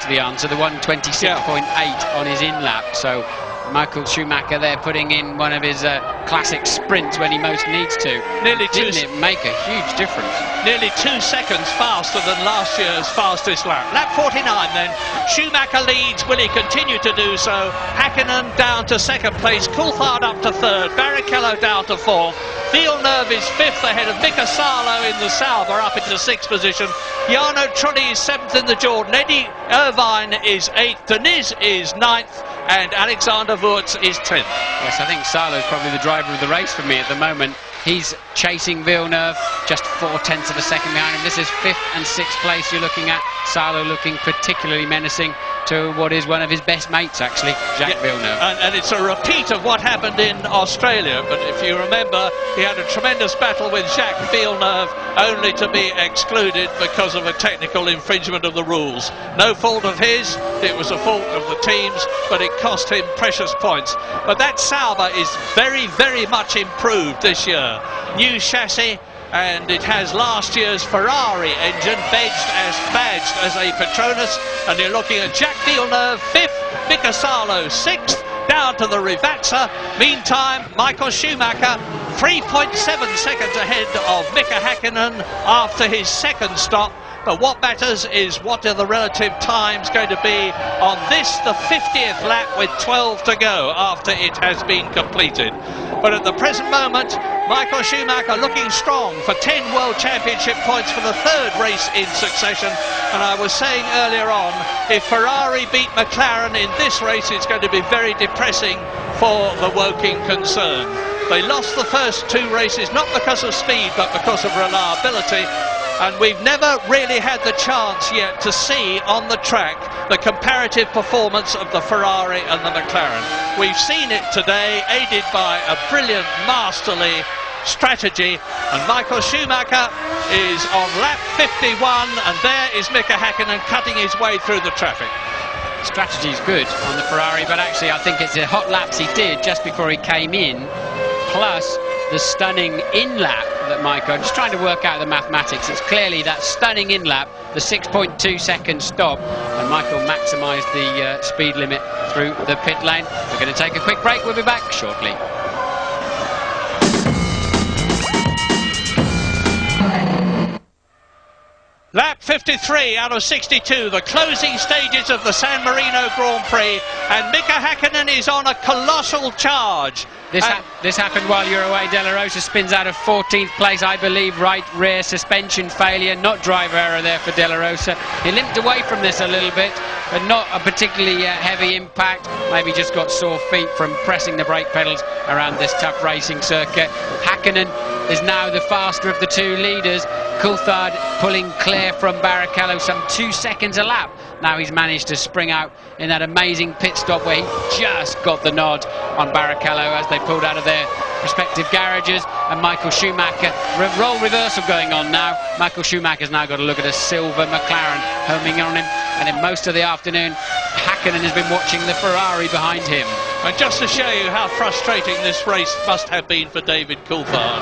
of the answer. The 126.8 on his in lap. So Michael Schumacher there putting in one of his classic sprints when he most needs to. Didn't it make a huge difference? Nearly 2 seconds faster than last year's fastest lap. Lap 49 then. Schumacher leads. Will he continue to do so? Häkkinen down to second place. Coulthard up to third. Barrichello down to fourth. Villeneuve is fifth ahead of Mika Salo in the Sauber up into sixth position. Jarno Trulli is seventh in the Jordan. Eddie Irvine is eighth. Deniz is ninth. and Alexander Wurz is 10th. Yes, I think Salo's probably the driver of the race for me at the moment. He's chasing Villeneuve, just 0.4 of a second behind him. This is 5th and 6th place you're looking at. Salo looking particularly menacing to what is one of his best mates, actually, Jacques Villeneuve. And it's a repeat of what happened in Australia, but if you remember, he had a tremendous battle with Jacques Villeneuve, only to be excluded because of a technical infringement of the rules. No fault of his, it was a fault of the teams, but it cost him precious points. But that Sauber is very, very much improved this year. New chassis, and it has last year's Ferrari engine badged as a Petronas, and you're looking at Jacques Villeneuve 5th, Mika Salo 6th, down to the Rivazza. Meantime, Michael Schumacher 3.7 seconds ahead of Mika Häkkinen after his second stop. But what matters is what are the relative times going to be on this, the 50th lap, with 12 to go after it has been completed. But at the present moment, Michael Schumacher looking strong for 10 World Championship points for the 3rd race in succession. And I was saying earlier on, if Ferrari beat McLaren in this race, it's going to be very depressing for the Woking concern. They lost the first 2 races, not because of speed, but because of reliability. And we've never really had the chance yet to see on the track the comparative performance of the Ferrari and the McLaren. We've seen it today, aided by a brilliant, masterly strategy, and Michael Schumacher is on lap 51, and there is Mika Häkkinen cutting his way through the traffic. Strategy is good on the Ferrari, but actually I think it's the hot laps he did just before he came in, plus the stunning in-lap that Michael, I'm just trying to work out the mathematics, it's clearly that stunning in-lap, the 6.2 second stop, and Michael maximised the speed limit through the pit lane. We're going to take a quick break, we'll be back shortly. Lap 53 out of 62, the closing stages of the San Marino Grand Prix, and Mika Häkkinen is on a colossal charge. This happened while you were away. De La Rosa spins out of 14th place, I believe, right rear suspension failure, not driver error there for De La Rosa. He limped away from this a little bit, but not a particularly heavy impact. Maybe just got sore feet from pressing the brake pedals around this tough racing circuit. Häkkinen is now the faster of the 2 leaders. Coulthard pulling clear from Barrichello, some 2 seconds a lap. Now he's managed to spring out in that amazing pit stop where he just got the nod on Barrichello as they pulled out of their respective garages. And Michael Schumacher, role reversal going on now. Michael Schumacher's now got to look at a silver McLaren homing on him, and in most of the afternoon Häkkinen has been watching the Ferrari behind him. And just to show you how frustrating this race must have been for David Coulthard,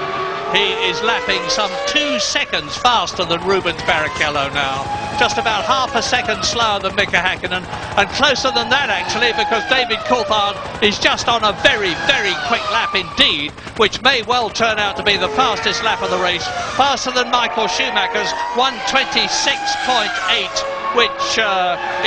he is lapping some 2 seconds faster than Rubens Barrichello now. Just about half a second slower than Mika Häkkinen, and closer than that actually, because David Coulthard is just on a very, very quick lap indeed, which may well turn out to be the fastest lap of the race, faster than Michael Schumacher's 1:26.8, which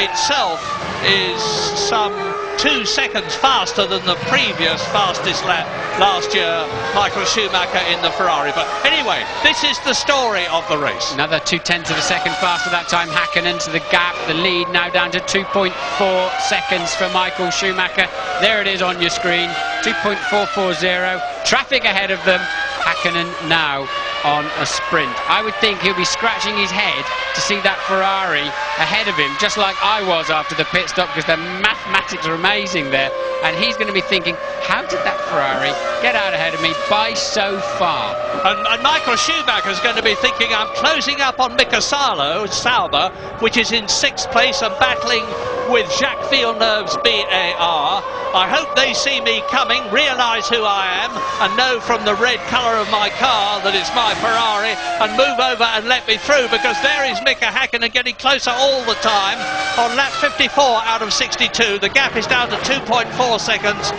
itself is some 2 seconds faster than the previous fastest lap last year, Michael Schumacher in the Ferrari. But anyway, this is the story of the race. Another 0.2 of a second faster that time. Häkkinen to the gap, the lead now down to 2.4 seconds for Michael Schumacher. There it is on your screen, 2.440. Traffic ahead of them. Häkkinen now on a sprint. I would think he'll be scratching his head to see that Ferrari ahead of him, just like I was after the pit stop, because the mathematics are amazing there, and he's going to be thinking, how did that Ferrari get out ahead of me by so far? And Michael Schumacher's going to be thinking, I'm closing up on Mika Sauber, which is in 6th place and battling with Jacques Villeneuve's BAR. I hope they see me coming, realise who I am, and know from the red colour of my car that it's my Ferrari, and move over and let me through, because there is Mika Häkkinen getting closer all the time on lap 54 out of 62. The gap is down to 2.4 seconds.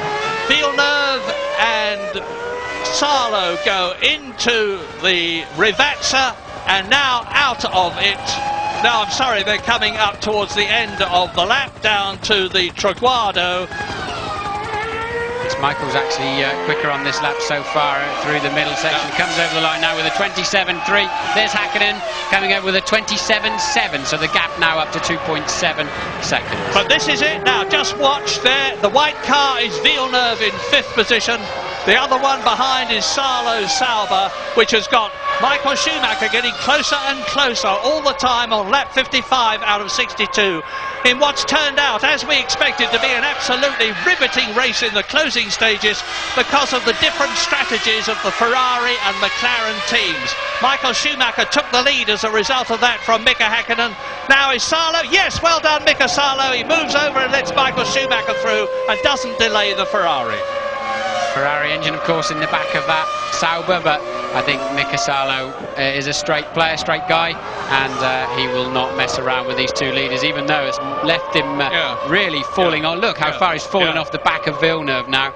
Villeneuve and Salo go into the Rivazza and now out of it. No, I'm sorry, they're coming up towards the end of the lap, down to the Traguardo. It's Michael's actually quicker on this lap so far through the middle section. Comes over the line now with a 27.3. There's Hakkinen coming over with a 27.7. So the gap now up to 2.7 seconds. But this is it now. Just watch there. The white car is Villeneuve in 5th position. The other one behind is Salo Sauber, which has got Michael Schumacher getting closer and closer all the time on lap 55 out of 62 in what's turned out, as we expected, to be an absolutely riveting race in the closing stages because of the different strategies of the Ferrari and McLaren teams. Michael Schumacher took the lead as a result of that from Mika Hakkinen. Now is Salo. Yes, well done, Mika Salo. He moves over and lets Michael Schumacher through and doesn't delay the Ferrari. Ferrari engine, of course, in the back of that Sauber, but I think Mika Salo is a straight player, straight guy, and he will not mess around with these two leaders, even though it's left him really falling on. Look how far he's fallen off the back of Villeneuve now.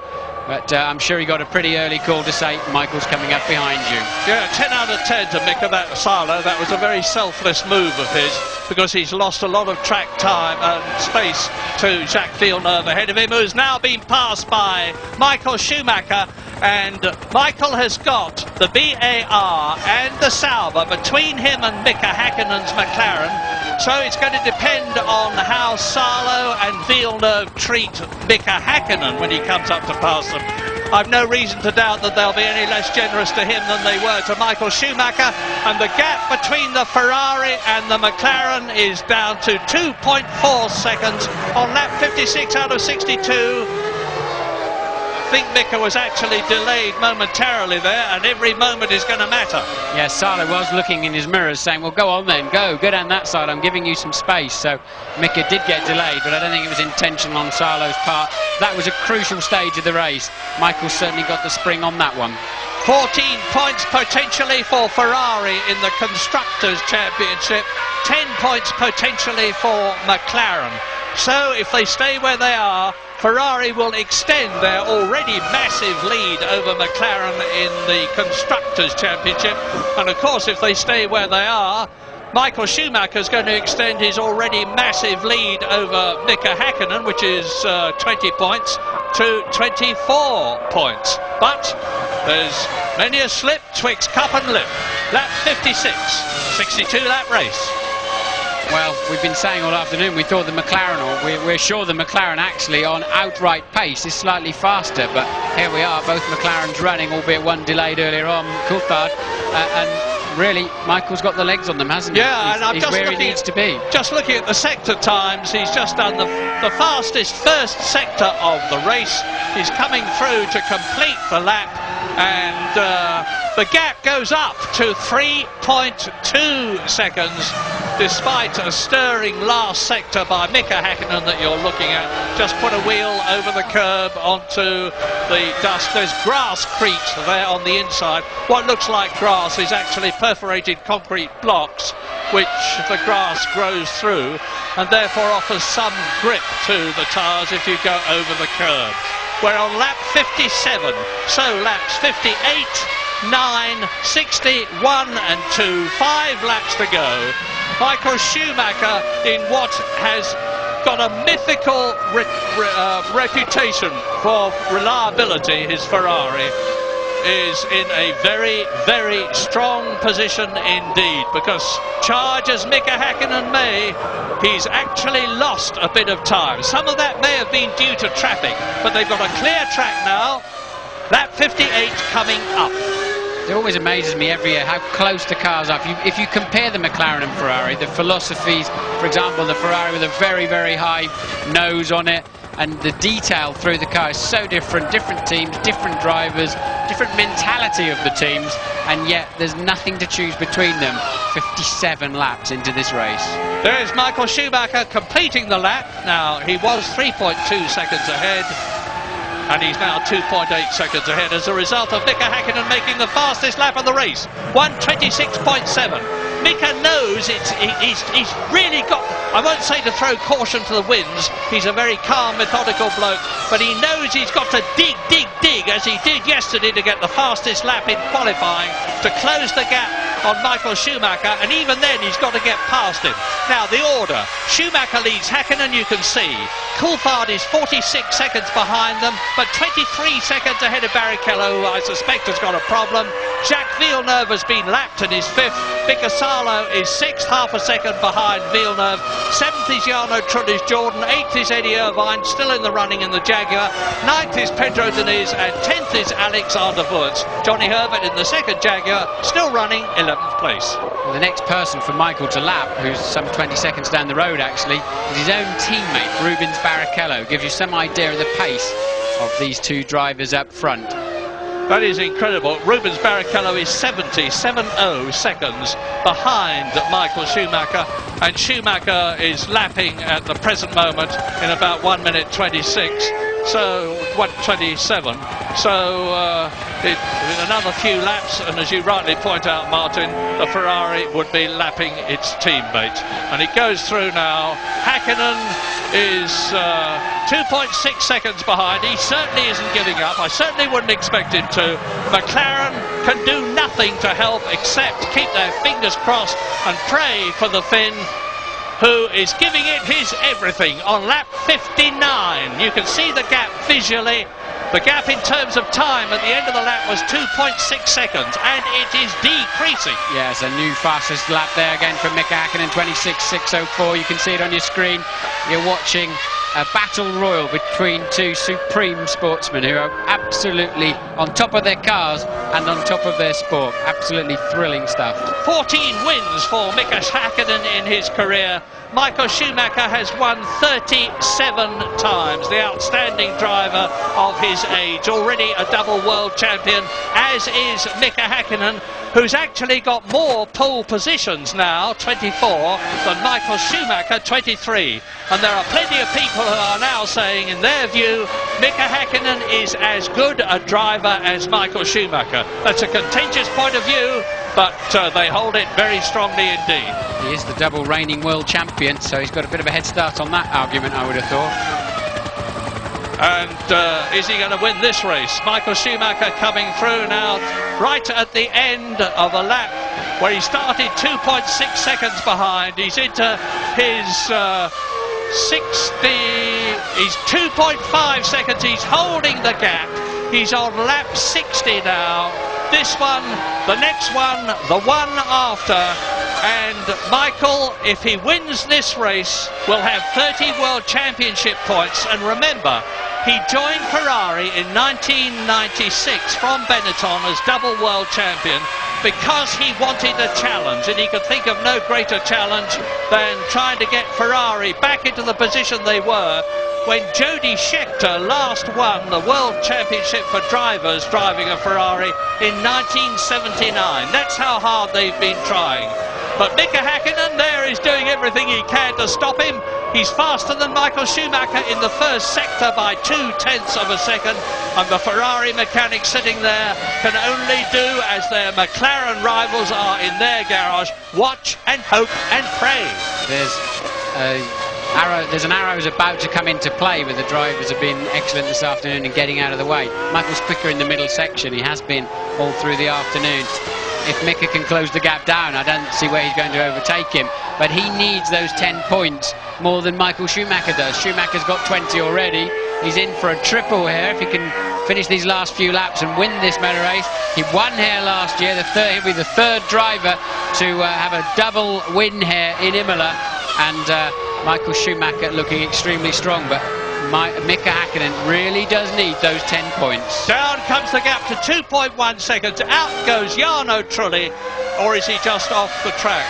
But I'm sure he got a pretty early call to say, Michael's coming up behind you. Yeah, 10 out of 10 to Mika Salo. That was a very selfless move of his, because he's lost a lot of track time and space to Jacques Villeneuve ahead of him, who's now been passed by Michael Schumacher. And Michael has got the BAR and the Sauber between him and Mika Hakkinen's McLaren. So it's going to depend on how Salo and Villeneuve treat Mika Hakkinen when he comes up to pass them. I've no reason to doubt that they'll be any less generous to him than they were to Michael Schumacher. And the gap between the Ferrari and the McLaren is down to 2.4 seconds on lap 56 out of 62. I think Mika was actually delayed momentarily there, and every moment is going to matter. Yeah, Salo was looking in his mirrors saying, well, go on then, go down that side, I'm giving you some space. So Mika did get delayed, but I don't think it was intentional on Salo's part. That was a crucial stage of the race. Michael certainly got the spring on that one. 14 points potentially for Ferrari in the Constructors' Championship, 10 points potentially for McLaren. So if they stay where they are, Ferrari will extend their already massive lead over McLaren in the Constructors' Championship. And of course, if they stay where they are, Michael Schumacher is going to extend his already massive lead over Mika Hakkinen, which is 20 points, to 24 points. But there's many a slip twixt cup and lip. Lap 56, 62-lap race. Well, we've been saying all afternoon we thought the McLaren, or we're sure the McLaren actually on outright pace is slightly faster, but here we are, both McLarens running, albeit one delayed earlier on, Coulthard, and really Michael's got the legs on them, hasn't he? Yeah, and I'm just where he needs to be. Just looking at the sector times, he's just done the fastest first sector of the race. He's coming through to complete the lap, and the gap goes up to 3.2 seconds, despite a stirring last sector by Mika Hakkinen that you're looking at. Just put a wheel over the curb onto the dust. There's grasscrete there on the inside. What looks like grass is actually perforated concrete blocks, which the grass grows through, and therefore offers some grip to the tyres if you go over the curb. We're on lap 57, so laps 58, 9, 61 and 2, 5 laps to go. Michael Schumacher, in what has got a mythical reputation for reliability, his Ferrari, is in a very, very strong position indeed, because charge as Mika Hakkinen may, he's actually lost a bit of time. Some of that may have been due to traffic, but they've got a clear track now. Lap 58 coming up. It always amazes me every year how close the cars are. If you compare the McLaren and Ferrari, the philosophies, for example, the Ferrari with a very, very high nose on it, and the detail through the car is so different. Different teams, different drivers, different mentality of the teams, and yet there's nothing to choose between them 57 laps into this race. There's Michael Schumacher completing the lap. Now, he was 3.2 seconds ahead, and he's now 2.8 seconds ahead as a result of Mika Hakkinen making the fastest lap of the race, 1:26.7. Mika knows he's really got, I won't say to throw caution to the winds, he's a very calm, methodical bloke, but he knows he's got to dig, as he did yesterday to get the fastest lap in qualifying, to close the gap on Michael Schumacher, and even then he's got to get past him. Now the order: Schumacher leads Häkkinen, you can see. Coulthard is 46 seconds behind them, but 23 seconds ahead of Barrichello, who I suspect has got a problem. Jacques Villeneuve has been lapped and is 5th. Mika Salo is 6th, half a second behind Villeneuve. 7th is Jarno Trullis Jordan. 8th is Eddie Irvine, still in the running in the Jaguar. 9th is Pedro Diniz, and 10th is Alexander Wurz. Johnny Herbert in the second Jaguar, still running 11th place. Well, the next person for Michael to lap, who's some 20 seconds down the road actually, is his own teammate, Rubens Barrichello. Gives you some idea of the pace of these two drivers up front. That is incredible. Rubens Barrichello is 70 seconds behind Michael Schumacher, and Schumacher is lapping at the present moment in about 1 minute 26. So 1:27. So another few laps, and as you rightly point out, Martin, the Ferrari would be lapping its teammate. And it goes through now. Häkkinen is 2.6 seconds behind. He certainly isn't giving up. I certainly wouldn't expect him to. McLaren can do nothing to help except keep their fingers crossed and pray for the Finn, who is giving it his everything on lap 59. You can see the gap visually. The gap in terms of time at the end of the lap was 2.6 seconds, and it is decreasing. Yes, a new fastest lap there again from Mika Häkkinen, 26.604. You can see it on your screen. You're watching a battle royal between two supreme sportsmen who are absolutely on top of their cars and on top of their sport. Absolutely thrilling stuff. 14 wins for Mika Häkkinen in his career. Michael Schumacher has won 37 times. The outstanding driver of his age, already a double world champion, as is Mika Häkkinen, who's actually got more pole positions now, 24, than Michael Schumacher, 23. And there are plenty of people who are now saying, in their view, Mika Häkkinen is as good a driver as Michael Schumacher. That's a contentious point of view, but they hold it very strongly indeed. He is the double reigning world champion, so he's got a bit of a head start on that argument, I would have thought. And is he going to win this race? Michael Schumacher coming through now, right at the end of a lap where he started 2.6 seconds behind. He's into his 60, he's 2.5 seconds, he's holding the gap. He's on lap 60 now. This one, the next one, the one after. And Michael, if he wins this race, will have 30 World Championship points. And remember, he joined Ferrari in 1996 from Benetton as double world champion because he wanted a challenge, and he could think of no greater challenge than trying to get Ferrari back into the position they were when Jody Scheckter last won the World Championship for drivers driving a Ferrari in 1979. That's how hard they've been trying. But Mika Häkkinen there is doing everything he can to stop him. He's faster than Michael Schumacher in the first sector by 0.2 of a second, and the Ferrari mechanics sitting there can only do as their McLaren rivals are in their garage: watch and hope and pray. There's an arrow is about to come into play, where the drivers have been excellent this afternoon in getting out of the way. Michael's quicker in the middle section. He has been all through the afternoon. If Mika can close the gap down, I don't see where he's going to overtake him. But he needs those 10 points more than Michael Schumacher does. Schumacher's got 20 already. He's in for a triple here if he can finish these last few laps and win this medal race. He won here last year. He'll be the third driver to have a double win here in Imola. And Michael Schumacher looking extremely strong, but Mika Häkkinen really does need those 10 points. Down comes the gap to 2.1 seconds. Out goes Jarno Trulli, or is he just off the track?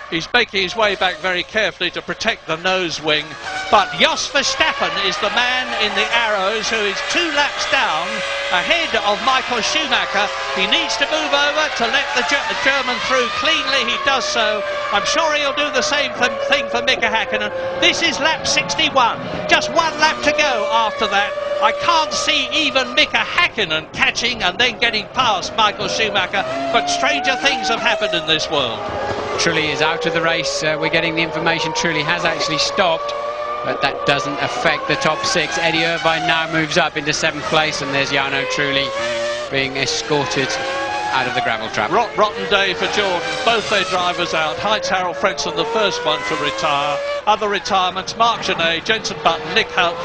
He's making his way back very carefully to protect the nose wing. But Jos Verstappen is the man in the arrows who is 2 laps down ahead of Michael Schumacher. He needs to move over to let the German through cleanly. He does so. I'm sure he'll do the same thing for Mika Häkkinen. This is lap 61. Just 1 lap to go after that. I can't see even Mika Häkkinen catching and then getting past Michael Schumacher. But stranger things have happened in this world. Trulli is out of the race. We're getting the information Trulli has actually stopped, but that doesn't affect the top 6. Eddie Irvine now moves up into 7th place, and there's Jarno Trulli being escorted out of the gravel trap. Rotten day for Jordan. Both their drivers out. Heinz Harold Frentzen, the first one to retire. Other retirements: Mark Genet, Jenson Button, Nick Hunt,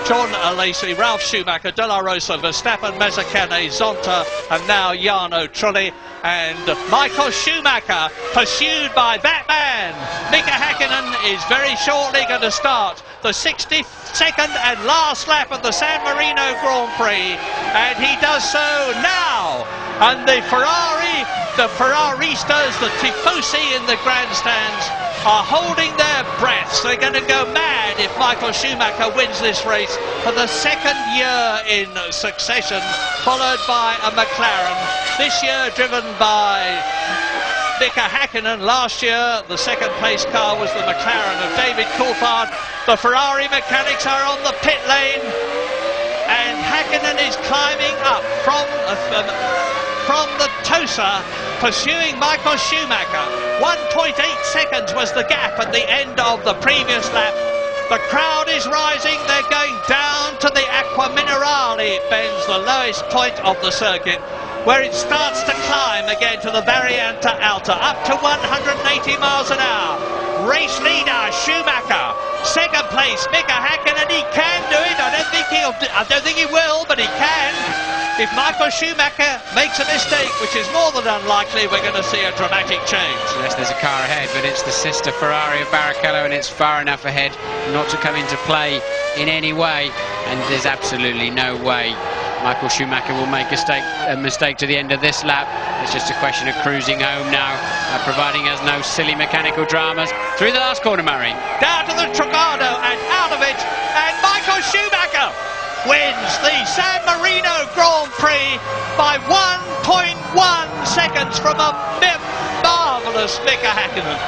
John Lacey, Ralf Schumacher, De La Rosa, Verstappen, Mazzacane, Zonta, and now Jarno Trulli. And Michael Schumacher, pursued by that man. Mika Häkkinen is very shortly going to start the 62nd and last lap of the San Marino Grand Prix, and he does so now. And the Ferraristas, the Tifosi in the grandstands are holding their breaths. They're going to go mad if Michael Schumacher wins this race for the second year in succession, followed by a McLaren. This year driven by Mika Häkkinen. Last year the second place car was the McLaren of David Coulthard. The Ferrari mechanics are on the pit lane, and Häkkinen is climbing up from the Tosa, pursuing Michael Schumacher. 1.8 seconds was the gap at the end of the previous lap. The crowd is rising. They're going down to the Acqua Minerale, Ben's the lowest point of the circuit, where it starts to climb again to the Variante Alta, up to 180 miles an hour. Race leader Schumacher. Second place Mika Häkkinen. He can do it. I don't think he will, but he can. If Michael Schumacher makes a mistake, which is more than unlikely, we're going to see a dramatic change. Yes, there's a car ahead, but it's the sister Ferrari of Barrichello, and it's far enough ahead not to come into play in any way. And there's absolutely no way Michael Schumacher will make a mistake to the end of this lap. It's just a question of cruising home now, providing us no silly mechanical dramas. Through the last corner, Murray. Down to the Trocado and out of it, and Michael Schumacher wins the San Marino Grand Prix by 1.1 seconds from a marvellous Mika Häkkinen.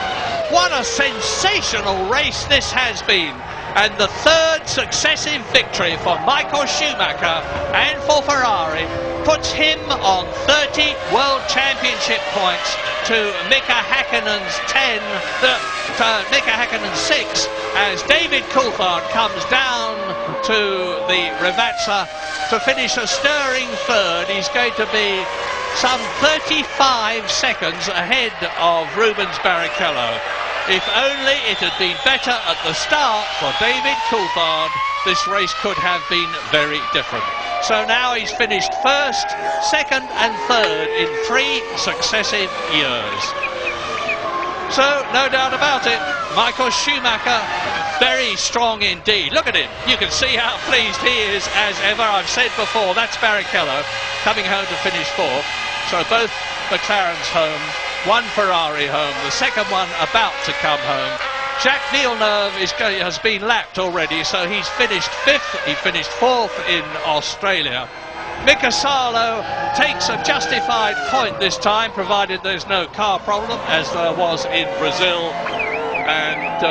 What a sensational race this has been, and the third successive victory for Michael Schumacher and for Ferrari puts him on 30 World Championship points to Mika Häkkinen's 6, as David Coulthard comes down to the Rivazza to finish a stirring third. He's going to be some 35 seconds ahead of Rubens Barrichello. If only it had been better at the start for David Coulthard, this race could have been very different. So now he's finished first, second and third in 3 successive years. So, no doubt about it, Michael Schumacher, very strong indeed. Look at him. You can see how pleased he is as ever. I've said before, that's Barrichello coming home to finish 4th. So both McLarens home, one Ferrari home, the second one about to come home. Jacques Villeneuve has been lapped already, so he's finished 5th. He finished 4th in Australia. Mika Salo takes a justified point this time, provided there's no car problem, as there was in Brazil. And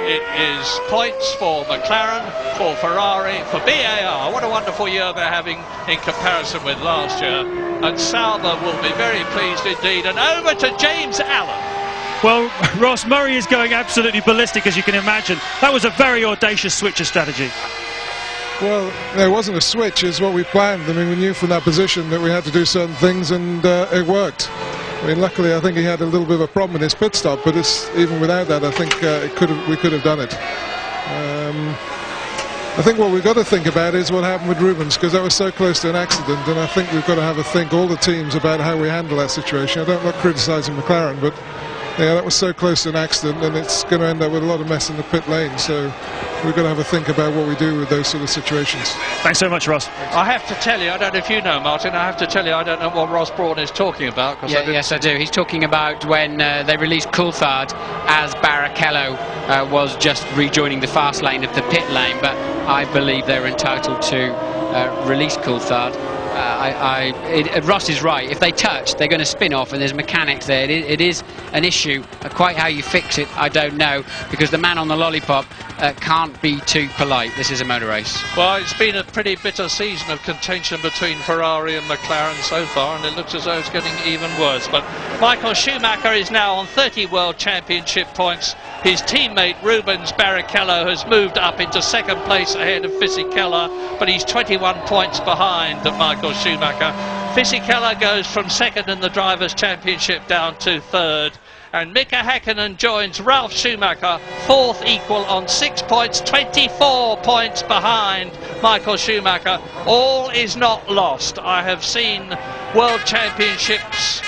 it is points for McLaren, for Ferrari, for BAR. What a wonderful year they're having in comparison with last year. And Sauber will be very pleased indeed. And over to James Allen. Well, Ross, Murray is going absolutely ballistic, as you can imagine. That was a very audacious switch of strategy. Well, it wasn't a switch, it's what we planned. I mean, we knew from that position that we had to do certain things, and it worked. I mean, luckily, I think he had a little bit of a problem in his pit stop, but even without that, I think we could have done it. I think what we've got to think about is what happened with Rubens, because that was so close to an accident, and I think we've got to have a think, all the teams, about how we handle that situation. I'm not criticising McLaren, but yeah, that was so close to an accident, and it's going to end up with a lot of mess in the pit lane, so we've got to have a think about what we do with those sort of situations. Thanks so much, Ross. I have to tell you, I don't know if you know, Martin, I have to tell you, I don't know what Ross Brawn is talking about. Yes, I do. He's talking about when they released Coulthard as Barrichello was just rejoining the fast lane of the pit lane, but I believe they're entitled to release Coulthard. Ross is right. If they touch, they're going to spin off, and there's mechanics there. It is an issue. Quite how you fix it, I don't know, because the man on the lollipop can't be too polite. This is a motor race. Well, it's been a pretty bitter season of contention between Ferrari and McLaren so far, and it looks as though it's getting even worse. But Michael Schumacher is now on 30 World Championship points. His teammate Rubens Barrichello has moved up into 2nd place ahead of Fisichella, but he's 21 points behind Michael Schumacher. Fisichella goes from second in the Drivers' Championship down to third. And Mika Häkkinen joins Ralf Schumacher, fourth equal on 6 points, 24 points behind Michael Schumacher. All is not lost. I have seen World Championships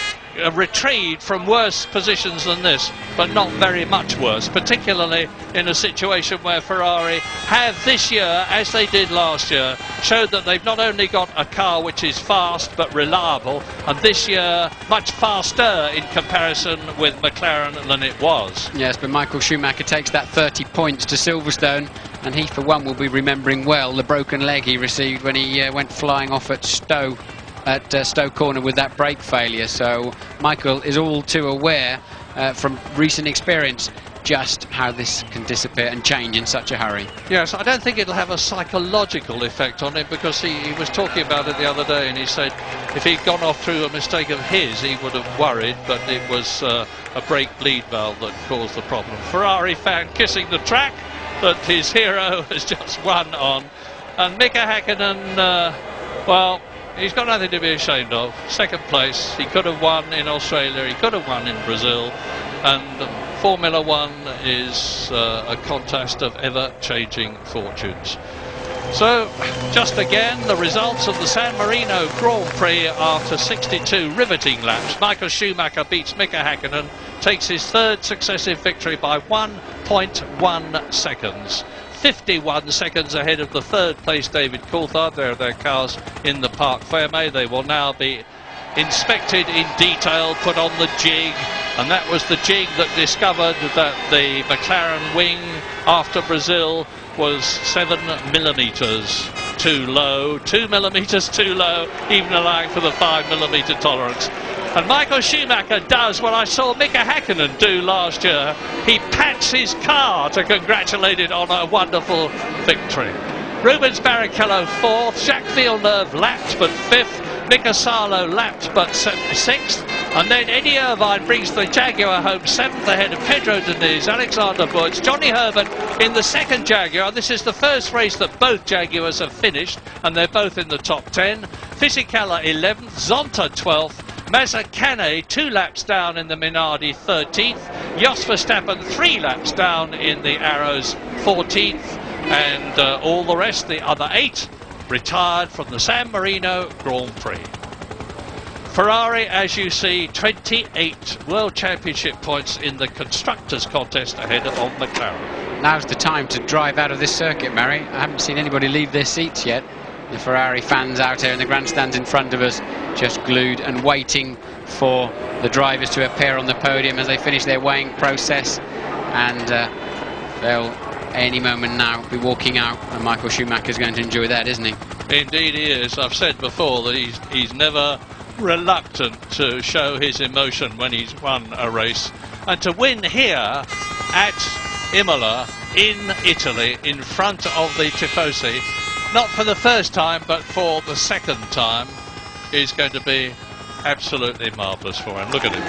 retrieved from worse positions than this, but not very much worse, particularly in a situation where Ferrari have this year, as they did last year, showed that they've not only got a car which is fast but reliable, and this year much faster in comparison with McLaren than it was. Yes, but Michael Schumacher takes that 30 points to Silverstone, and he for one will be remembering well the broken leg he received when he went flying off at Stowe Corner with that brake failure. So Michael is all too aware from recent experience just how this can disappear and change in such a hurry. Yes, I don't think it'll have a psychological effect on him, because he was talking about it the other day, and he said if he'd gone off through a mistake of his, he would have worried, but it was a brake bleed valve that caused the problem. Ferrari fan kissing the track that his hero has just won on, and Mika Häkkinen, well, he's got nothing to be ashamed of. Second place. He could have won in Australia, he could have won in Brazil, and Formula One is a contest of ever-changing fortunes. So, just again, the results of the San Marino Grand Prix after 62 riveting laps. Michael Schumacher beats Mika Häkkinen, takes his third successive victory by 1.1 seconds. 51 seconds ahead of the third place David Coulthard. There are their cars in the Parc Fermé. They will now be inspected in detail, put on the jig, and that was the jig that discovered that the McLaren wing after Brazil was 7 millimetres too low, 2 millimetres too low, even allowing for the 5 millimetre tolerance. And Michael Schumacher does what I saw Mika Häkkinen do last year. He pats his car to congratulate it on a wonderful victory. Rubens Barrichello fourth, Jacques Villeneuve lapped but fifth, Mika Salo lapped but sixth, and then Eddie Irvine brings the Jaguar home seventh ahead of Pedro Diniz, Alexander Wurz, Johnny Herbert in the second Jaguar. This is the first race that both Jaguars have finished, and they're both in the top 10. Fisichella 11th, Zonta 12th, Mazzacane 2 laps down in the Minardi 13th, Jos Verstappen 3 laps down in the Arrows 14th, and all the rest, the other 8, retired from the San Marino Grand Prix. Ferrari, as you see, 28 World Championship points in the Constructors' contest ahead of McLaren. Now's the time to drive out of this circuit, Mary. I haven't seen anybody leave their seats yet. The Ferrari fans out here in the grandstands in front of us just glued and waiting for the drivers to appear on the podium as they finish their weighing process, and they'll any moment now be walking out, and Michael Schumacher's going to enjoy that, isn't he? Indeed he is. I've said before that he's never reluctant to show his emotion when he's won a race, and to win here at Imola in Italy in front of the Tifosi, not for the first time but for the second time, is going to be absolutely marvellous for him. Look at him.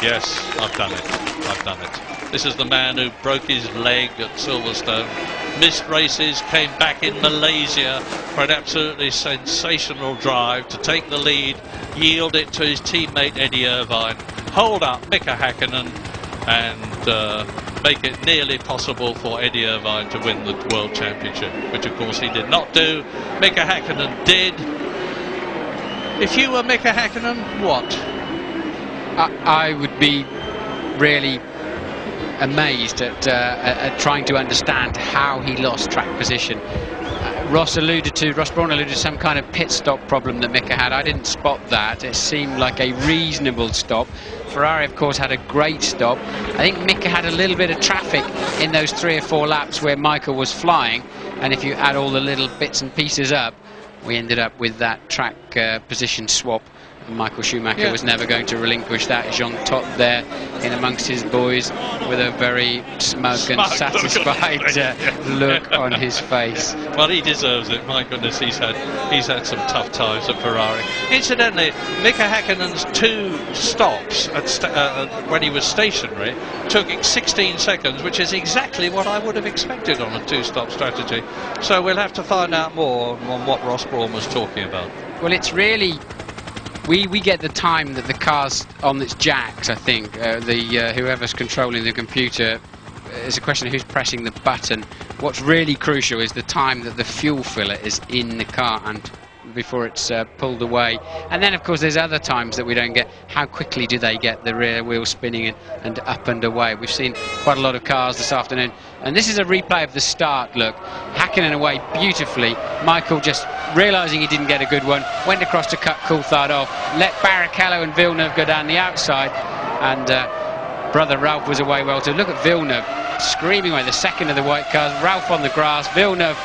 Yes, I've done it. I've done it. This is the man who broke his leg at Silverstone, missed races, came back in Malaysia for an absolutely sensational drive to take the lead, yield it to his teammate Eddie Irvine, hold up Mika Häkkinen, and make it nearly possible for Eddie Irvine to win the World Championship, which of course he did not do. Mika Häkkinen did. If you were Mika Häkkinen, what? I would be really amazed at trying to understand how he lost track position. Ross Brawn alluded to some kind of pit stop problem that Mika had. I didn't spot that. It seemed like a reasonable stop. Ferrari, of course, had a great stop. I think Mika had a little bit of traffic in those 3 or 4 laps where Michael was flying, and if you add all the little bits and pieces up, we ended up with that track position swap Michael Schumacher was never going to relinquish that. Jean top there in amongst his boys with a very smug and satisfied look on his face. Well, he deserves it. My goodness, he's had some tough times at Ferrari. Incidentally, Mika Häkkinen's 2 stops when he was stationary took 16 seconds, which is exactly what I would have expected on a 2-stop strategy. So we'll have to find out more on what Ross Brawn was talking about. Well, it's really... We get the time that the car's on its jacks, I think. Whoever's controlling the computer, it's a question of who's pressing the button. What's really crucial is the time that the fuel filler is in the car and before it's pulled away. And then, of course, there's other times that we don't get. How quickly do they get the rear wheel spinning and up and away? We've seen quite a lot of cars this afternoon. And this is a replay of the start, look. Häkkinen away beautifully. Michael just realising he didn't get a good one, went across to cut Coulthard off, let Barrichello and Villeneuve go down the outside, and brother Ralph was away well too. Look at Villeneuve screaming away, the second of the white cars. Ralph on the grass, Villeneuve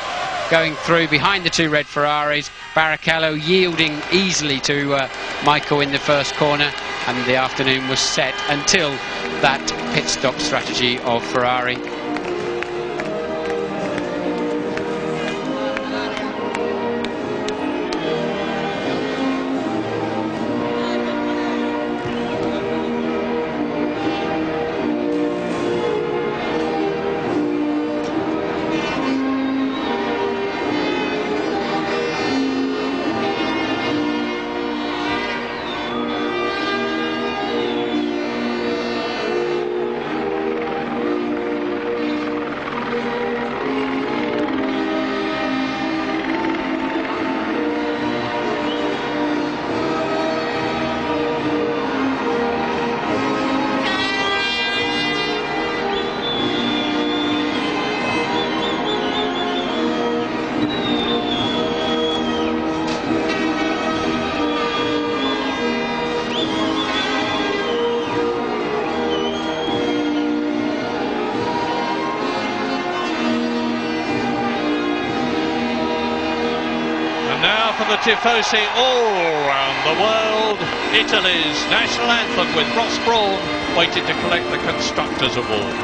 going through behind the 2 red Ferraris, Barrichello yielding easily to Michael in the first corner, and the afternoon was set until that pit stop strategy of Ferrari. For the Tifosi all around the world, Italy's national anthem with Ross Brawn waiting to collect the Constructors' Award.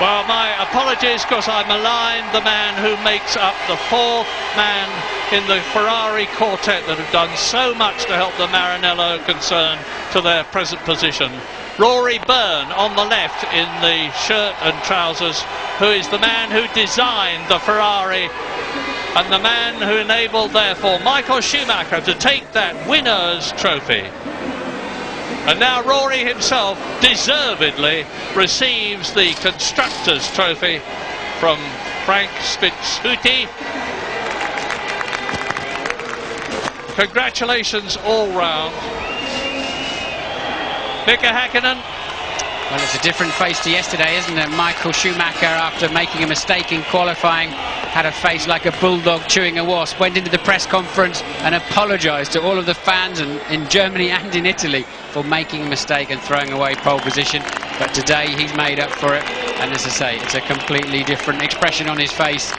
Well, my apologies, because I maligned the man who makes up the 4th man in the Ferrari quartet that have done so much to help the Maranello concern to their present position. Rory Byrne on the left in the shirt and trousers, who is the man who designed the Ferrari and the man who enabled, therefore, Michael Schumacher to take that winner's trophy. And now Rory himself deservedly receives the Constructors' Trophy from Frank Spitsuti. Congratulations all round. Mika Häkkinen. Well, it's a different face to yesterday, isn't it? Michael Schumacher, after making a mistake in qualifying, had a face like a bulldog chewing a wasp, went into the press conference and apologised to all of the fans in Germany and in Italy for making a mistake and throwing away pole position. But today he's made up for it, and as I say, it's a completely different expression on his face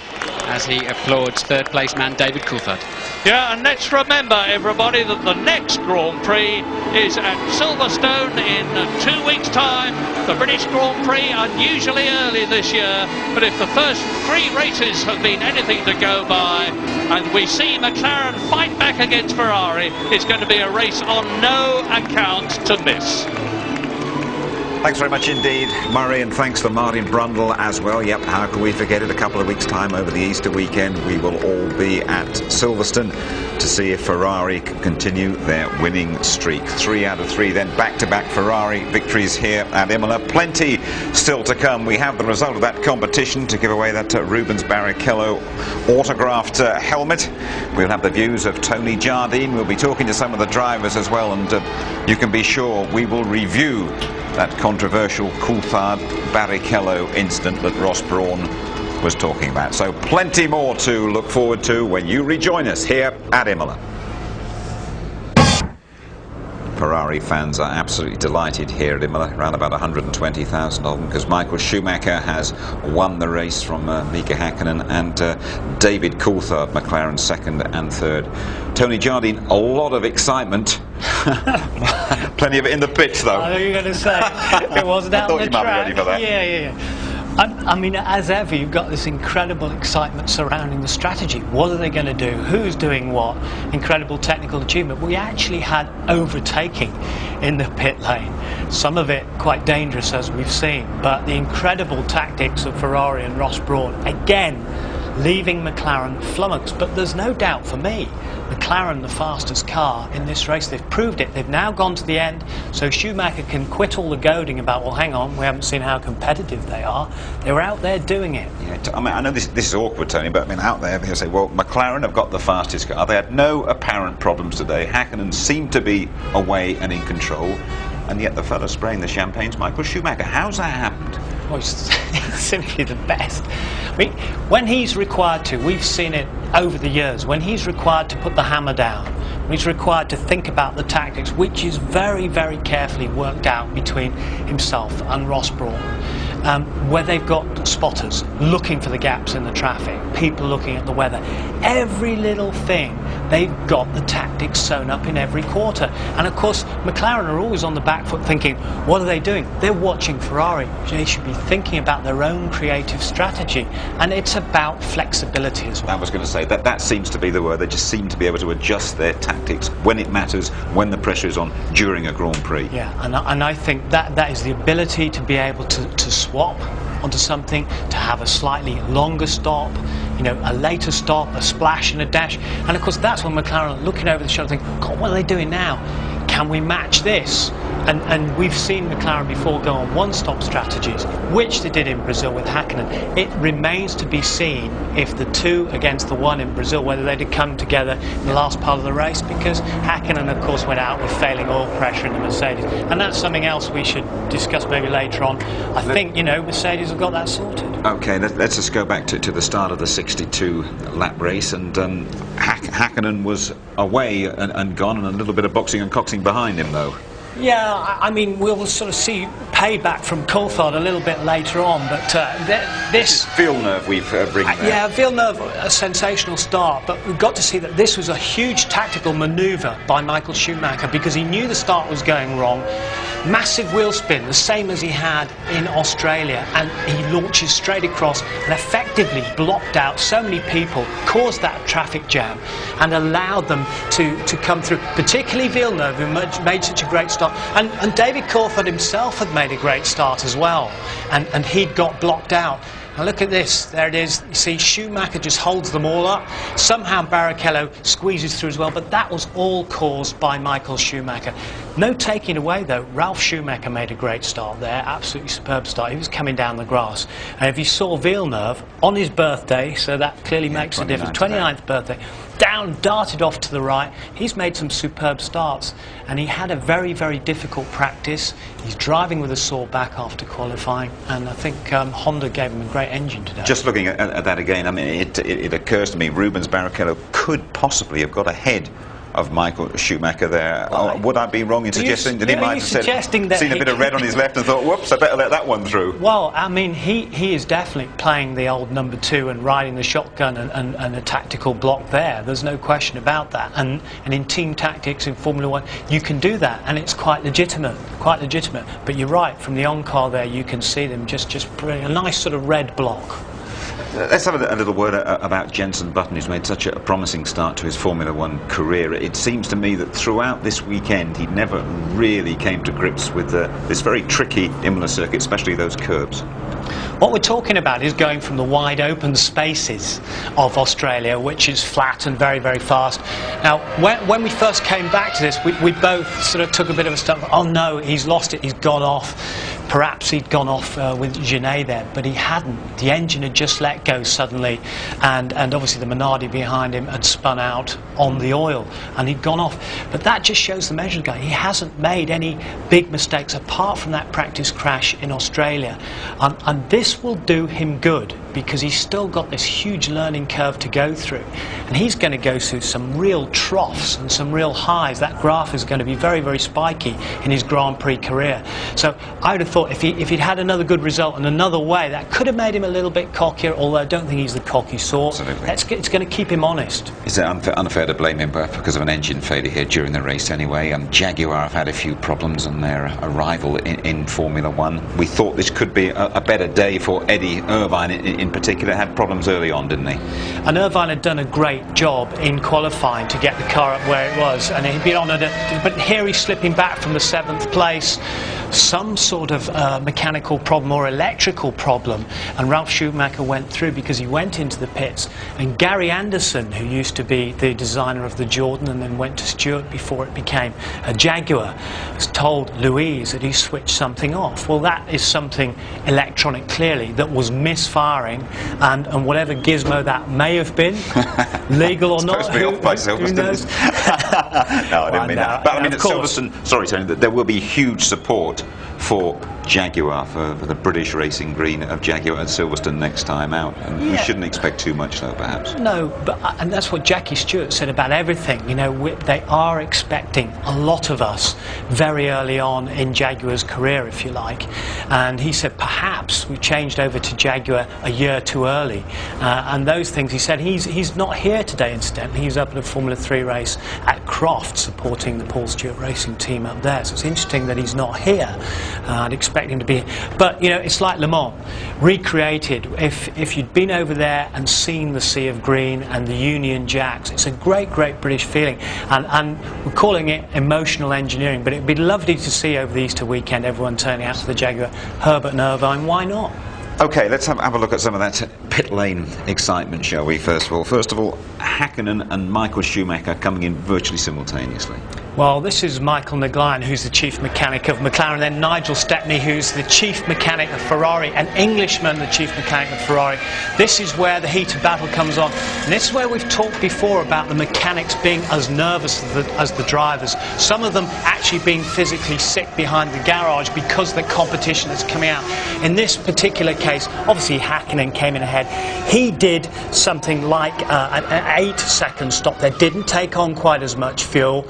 as he applauds third place man David Coulthard. Yeah, and let's remember, everybody, that the next Grand Prix is at Silverstone in 2 weeks' time. The British Grand Prix unusually early this year, but if the first 3 races have been anything to go by, and we see McLaren fight back against Ferrari, it's going to be a race on no account to miss. Thanks very much indeed, Murray, and thanks to Martin Brundle as well. Yep, how can we forget it? A couple of weeks' time over the Easter weekend, we will all be at Silverstone to see if Ferrari can continue their winning streak. 3 out of 3 then back-to-back Ferrari victories here at Imola. Plenty still to come. We have the result of that competition to give away that Rubens Barrichello autographed helmet. We'll have the views of Tony Jardine. We'll be talking to some of the drivers as well, and you can be sure we will review that controversial Coulthard-Barrichello incident that Ross Brawn was talking about. So plenty more to look forward to when you rejoin us here at Imola. Ferrari fans are absolutely delighted here at Imola, around about 120,000 of them, because Michael Schumacher has won the race from Mika Häkkinen and David Coulthard, McLaren second and third. Tony Jardine, a lot of excitement. Plenty of it in the pits, though. I know you're going to say it wasn't out on the track. I thought you might be ready for that. Yeah. I mean, as ever, you've got this incredible excitement surrounding the strategy. What are they going to do? Who's doing what? Incredible technical achievement. We actually had overtaking in the pit lane. Some of it quite dangerous, as we've seen. But the incredible tactics of Ferrari and Ross Brawn, again, leaving McLaren flummoxed. But there's no doubt for me, McLaren the fastest car in this race. They've proved it. They've now gone to the end, so Schumacher can quit all the goading about, well, hang on, we haven't seen how competitive they are. They were out there doing it. Yeah, I mean, I know this is awkward, Tony, but I mean, out there they'll say, well, McLaren have got the fastest car. They had no apparent problems today. Häkkinen seemed to be away and in control, and yet the fellow spraying the champagne's Michael Schumacher. How's that happened? Well, he's simply the best. I mean, when he's required to, we've seen it over the years, when he's required to put the hammer down, when he's required to think about the tactics, which is very, very carefully worked out between himself and Ross Brawn, where they've got spotters looking for the gaps in the traffic, people looking at the weather, every little thing, they've got the tactics sewn up in every quarter. And of course, McLaren are always on the back foot thinking, what are they doing? They're watching Ferrari. They should be thinking about their own creative strategy. And it's about flexibility as well. I was going to say, that seems to be the word. They just seem to be able to adjust their tactics when it matters, when the pressure is on, during a Grand Prix. Yeah, and I think that is the ability to be able to swap onto something, to have a slightly longer stop, you know, a later stop, a splash and a dash. And of course, that's when McLaren are looking over the shoulder thinking, God, what are they doing now? Can we match this? And we've seen McLaren before go on one-stop strategies, which they did in Brazil with Häkkinen. It remains to be seen if the 2 against the 1 in Brazil, whether they'd have come together in the last part of the race, because Häkkinen, of course, went out with failing oil pressure in the Mercedes. And that's something else we should discuss maybe later on. I think, you know, Mercedes have got that sorted. OK, let's just go back to the start of the 62-lap race, and Häkkinen was away and gone, and a little bit of boxing and coxing behind him, though. Yeah, I mean, we'll sort of see payback from Coulthard a little bit later on, but this... Villeneuve we've bring there. Yeah, Villeneuve, a sensational start, but we've got to see that this was a huge tactical manoeuvre by Michael Schumacher, because he knew the start was going wrong. Massive wheel spin, the same as he had in Australia, and he launches straight across and effectively blocked out so many people, caused that traffic jam, and allowed them to come through, particularly Villeneuve, who made such a great start. And David Coulthard himself had made a great start as well, and he'd got blocked out. Now look at this, there it is. You see, Schumacher just holds them all up. Somehow Barrichello squeezes through as well, but that was all caused by Michael Schumacher. No taking away, though. Ralf Schumacher made a great start there, absolutely superb start. He was coming down the grass. And if you saw Villeneuve on his birthday, so that clearly makes a difference, 29th birthday, down, darted off to the right. He's made some superb starts, and he had a very, very difficult practice. He's driving with a sore back after qualifying, and I think Honda gave him a great engine today. Just looking at that again, I mean, it occurs to me Rubens Barrichello could possibly have got ahead of Michael Schumacher there. Would I be wrong in suggesting that he might have seen a bit of red on his left and thought, whoops, I better let that one through? Well, I mean, he is definitely playing the old number 2 and riding the shotgun and a tactical block there. There's no question about that. And in team tactics in Formula 1, you can do that, and it's quite legitimate, But you're right, from the on-car there, you can see them just putting a nice sort of red block. Let's have a little word about Jenson Button, who's made such a promising start to his Formula One career. It seems to me that throughout this weekend he never really came to grips with this very tricky Imola circuit, especially those curbs. What we're talking about is going from the wide open spaces of Australia, which is flat and very, very fast. Now, when we first came back to this, we both sort of took a bit of a step, oh no, he's lost it, he's gone off. Perhaps he'd gone off with Genet there, but he hadn't. The engine had just let go suddenly, and obviously the Minardi behind him had spun out on the oil, and he'd gone off. But that just shows the measure guy. He hasn't made any big mistakes apart from that practice crash in Australia. And this will do him good, because he's still got this huge learning curve to go through. And he's going to go through some real troughs and some real highs. That graph is going to be very, very spiky in his Grand Prix career. So I would have thought if he'd had another good result in another way, that could have made him a little bit cockier, although I don't think he's the cocky sort. Absolutely. It's going to keep him honest. Is it unfair to blame him because of an engine failure here during the race anyway? Jaguar have had a few problems on their arrival in Formula One. We thought this could be a better day for Eddie Irvine in particular. Had problems early on, didn't he? And Irvine had done a great job in qualifying to get the car up where it was, and he'd been on it, but here he's slipping back from the 7th place. Some sort of mechanical problem or electrical problem, and Ralf Schumacher went through because he went into the pits, and Gary Anderson, who used to be the designer of the Jordan and then went to Stewart before it became a Jaguar, has told Louise that he switched something off. Well, that is something electronic clearly that was misfiring, and whatever gizmo that may have been, legal or not, who knows? No, I didn't mean that. But I mean, at Silverstone, sorry, Tony, that there will be huge support for Jaguar, for the British racing green of Jaguar at Silverstone next time out, and we shouldn't expect too much though, perhaps. No, but and that's what Jackie Stewart said about everything. You know, they are expecting a lot of us very early on in Jaguar's career, if you like, and he said perhaps we changed over to Jaguar a year too early, and those things. He said he's not here today, incidentally. He's up at a Formula 3 race at Croft supporting the Paul Stewart racing team up there, so it's interesting that he's not here. I'd expect him to be, but you know, it's like Le Mans, recreated. If you'd been over there and seen the sea of green and the Union Jacks, it's a great British feeling, and we're calling it emotional engineering, but it'd be lovely to see over the Easter weekend everyone turning out to the Jaguar. Herbert and Irvine, why not? Okay, let's have a look at some of that pit lane excitement, shall we, first of all, Hakkinen and Michael Schumacher coming in virtually simultaneously. Well, this is Michael Maglien, who's the chief mechanic of McLaren, then Nigel Stepney, who's the chief mechanic of Ferrari, an Englishman, the chief mechanic of Ferrari. This is where the heated battle comes on. And this is where we've talked before about the mechanics being as nervous as the drivers. Some of them actually being physically sick behind the garage because of the competition that's coming out. In this particular case, obviously Hakkinen came in ahead. He did something like an 8-second stop there, didn't take on quite as much fuel.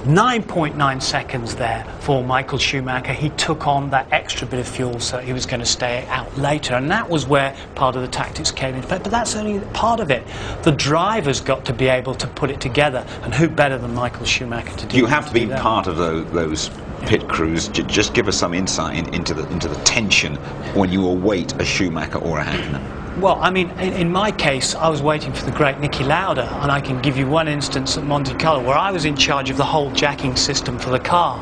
9.9 seconds there for Michael Schumacher. He took on that extra bit of fuel so he was going to stay out later, and that was where part of the tactics came into play. But that's only part of it. The drivers got to be able to put it together, and who better than Michael Schumacher to do that? You have to be part of those pit crews. Just give us some insight into the tension when you await a Schumacher or a Hakkinen. Well, I mean, in my case, I was waiting for the great Niki Lauda, and I can give you one instance at Monte Carlo where I was in charge of the whole jacking system for the car,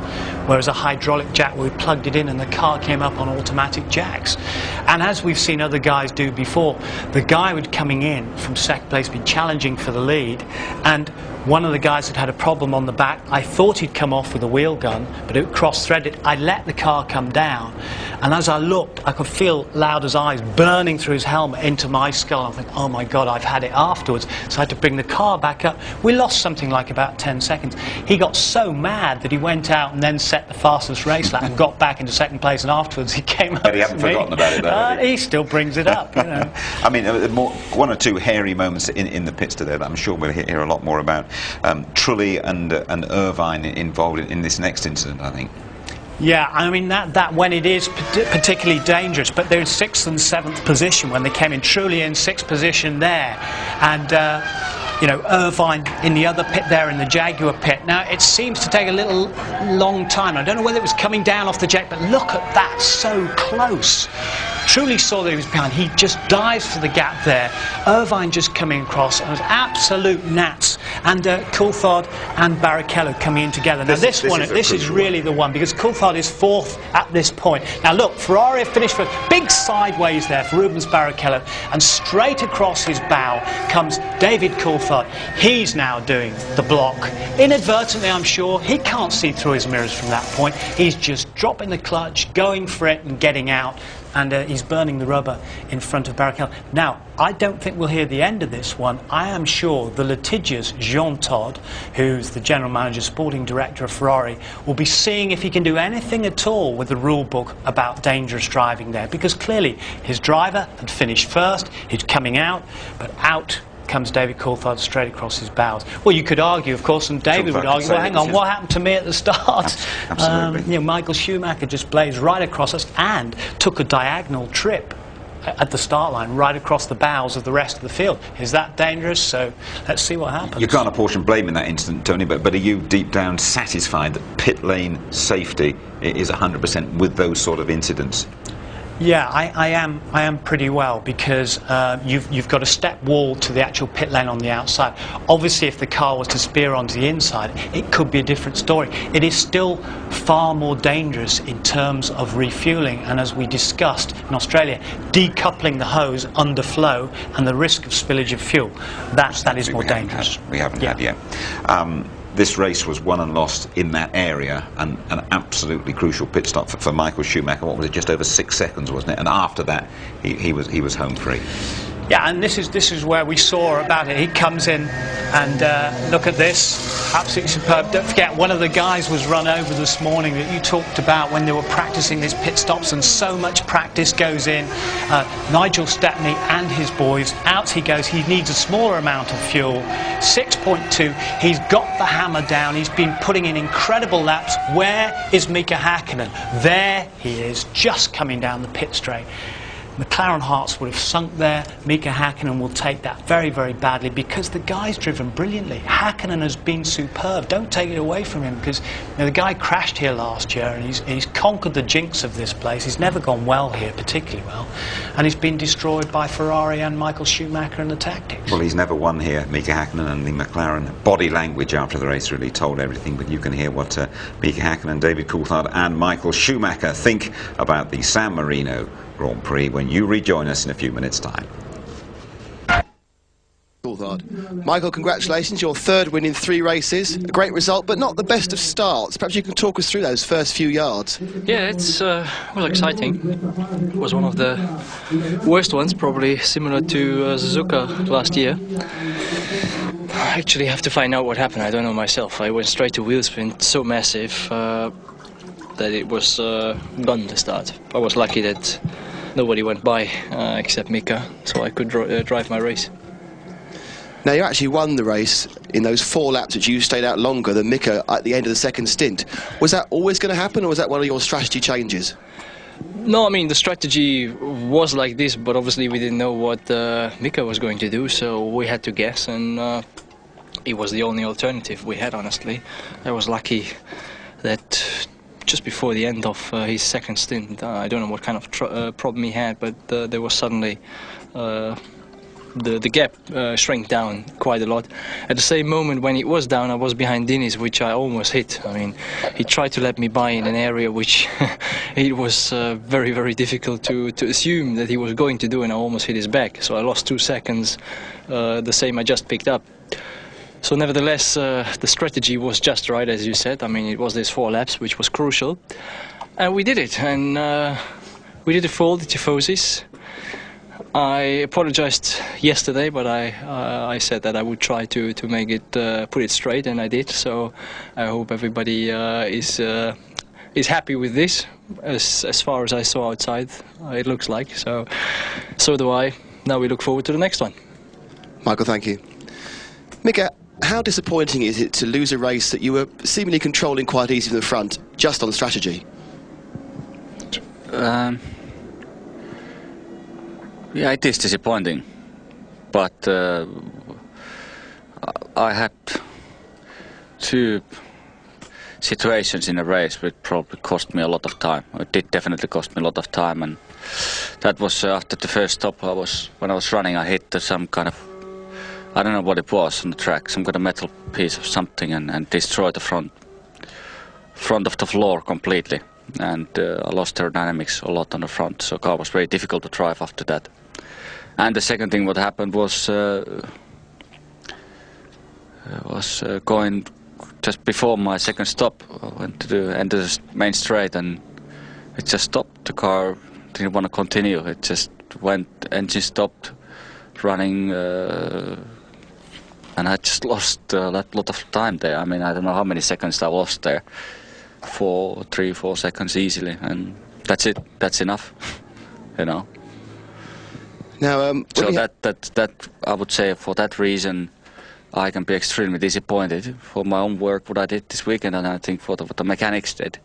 whereas a hydraulic jack, we plugged it in and the car came up on automatic jacks. And as we've seen other guys do before, the guy would coming in from second place, be challenging for the lead, and one of the guys had had a problem on the back. I thought he'd come off with a wheel gun, but it cross-threaded. I let the car come down, and as I looked, I could feel Lauda's eyes burning through his helmet into my skull. I think, oh my God, I've had it afterwards. So I had to bring the car back up. We lost something like about 10 seconds. He got so mad that he went out and then set the fastest race lap and got back into second place, and afterwards he came up But he hasn't forgotten about it, though. He still brings it up, you know. I mean, one or two hairy moments in the pits today that I'm sure we'll hear a lot more about. Trulli and Irvine involved in this next incident, I think. Yeah, I mean, that when it is particularly dangerous, but they're in 6th and 7th position when they came in. Trulli in 6th position there, and you know, Irvine in the other pit there in the Jaguar pit. Now, it seems to take a little long time. I don't know whether it was coming down off the jet, but look at that, so close. truly saw that he was behind, he just dives for the gap there. Irvine just coming across, and it was absolute gnats. And Coulthard and Barrichello coming in together. Now this is really the one, because Coulthard is fourth at this point. Now look, Ferrari have finished for big sideways there for Rubens Barrichello, and straight across his bow comes David Coulthard. He's now doing the block. Inadvertently, I'm sure. He can't see through his mirrors from that point. He's just dropping the clutch, going for it and getting out. And he's burning the rubber in front of Barrichello. Now, I don't think we'll hear the end of this one. I am sure the litigious Jean Todt, who's the general manager, sporting director of Ferrari, will be seeing if he can do anything at all with the rule book about dangerous driving there, because clearly his driver had finished first, he's coming out, but out comes David Coulthard straight across his bows. Well, you could argue, of course, and David would argue, well, hang on, what happened to me at the start? Absolutely. You know, Michael Schumacher just blazed right across us and took a diagonal trip at the start line, right across the bows of the rest of the field. Is that dangerous? So let's see what happens. You can't apportion blame in that instant, Tony, but are you deep down satisfied that pit lane safety is 100% with those sort of incidents? Yeah, I am pretty well, because you've got a step wall to the actual pit lane on the outside. Obviously, if the car was to spear onto the inside, it could be a different story. It is still far more dangerous in terms of refuelling, and as we discussed in Australia, decoupling the hose under flow and the risk of spillage of fuel. That is more dangerous. We haven't had yet. This race was won and lost in that area, and an absolutely crucial pit stop for Michael Schumacher. What was it, just over 6 seconds, wasn't it? And after that, he was home free. Yeah, and this is where we saw about it. He comes in, and look at this, absolutely superb. Don't forget, one of the guys was run over this morning that you talked about when they were practicing these pit stops, and so much practice goes in. Nigel Stepney and his boys, out he goes. He needs a smaller amount of fuel, 6.2. He's got the hammer down. He's been putting in incredible laps. Where is Mika Häkkinen? There he is, just coming down the pit straight. McLaren hearts would have sunk there. Mika Häkkinen will take that very, very badly, because the guy's driven brilliantly. Häkkinen has been superb. Don't take it away from him, because the guy crashed here last year, and he's conquered the jinx of this place. He's never gone well here, particularly well, and he's been destroyed by Ferrari and Michael Schumacher and the tactics. Well, he's never won here, Mika Häkkinen, and the McLaren body language after the race really told everything. But you can hear what Mika Häkkinen, David Coulthard and Michael Schumacher think about the San Marino Grand Prix when you rejoin us in a few minutes' time. Coulthard. Michael, congratulations, your third win in 3 races. A great result, but not the best of starts. Perhaps you can talk us through those first few yards. Yeah, it's well, exciting. It was one of the worst ones, probably similar to Suzuka last year. I actually have to find out what happened. I don't know myself. I went straight to wheel spin, so massive that it was gone to start. I was lucky that nobody went by except Mika, so I could drive my race. Now, you actually won the race in those 4 laps that you stayed out longer than Mika at the end of the second stint. Was that always going to happen, or was that one of your strategy changes? No, I mean, the strategy was like this, but obviously we didn't know what Mika was going to do, so we had to guess, and it was the only alternative we had, honestly. I was lucky that just before the end of his second stint, I don't know what kind of problem he had, but there was suddenly the gap shrank down quite a lot. At the same moment when it was down, I was behind Diniz, which I almost hit. I mean, he tried to let me by in an area which it was very, very difficult to assume that he was going to do, and I almost hit his back. So I lost 2 seconds, the same I just picked up. So nevertheless, the strategy was just right, as you said. I mean, it was these 4 laps, which was crucial. And we did it, and we did it for all the tifosis. I apologized yesterday, but I said that I would try to make it, put it straight, and I did. So I hope everybody is happy with this, as far as I saw outside, it looks like. So do I. Now we look forward to the next one. Michael, thank you. Mika, how disappointing is it to lose a race that you were seemingly controlling quite easy from the front, just on strategy? Yeah, it is disappointing, but I had 2 situations in a race which probably cost me a lot of time. It did definitely cost me a lot of time, and that was after the first stop. When I was running, I hit some kind of, I don't know what it was on the track, some kind of metal piece of something, and destroyed the front of the floor completely. And I lost aerodynamics a lot on the front, so the car was very difficult to drive after that. And the second thing what happened was going just before my second stop. I went to the end of the main straight and it just stopped. The car didn't want to continue. It just went, engine stopped running, and I just lost a lot of time there. I mean, I don't know how many seconds I lost there. 3, 4 seconds easily, and that's it. That's enough, you know. Now, so that I would say for that reason, I can be extremely disappointed for my own work, what I did this weekend, and I think for what the mechanics did.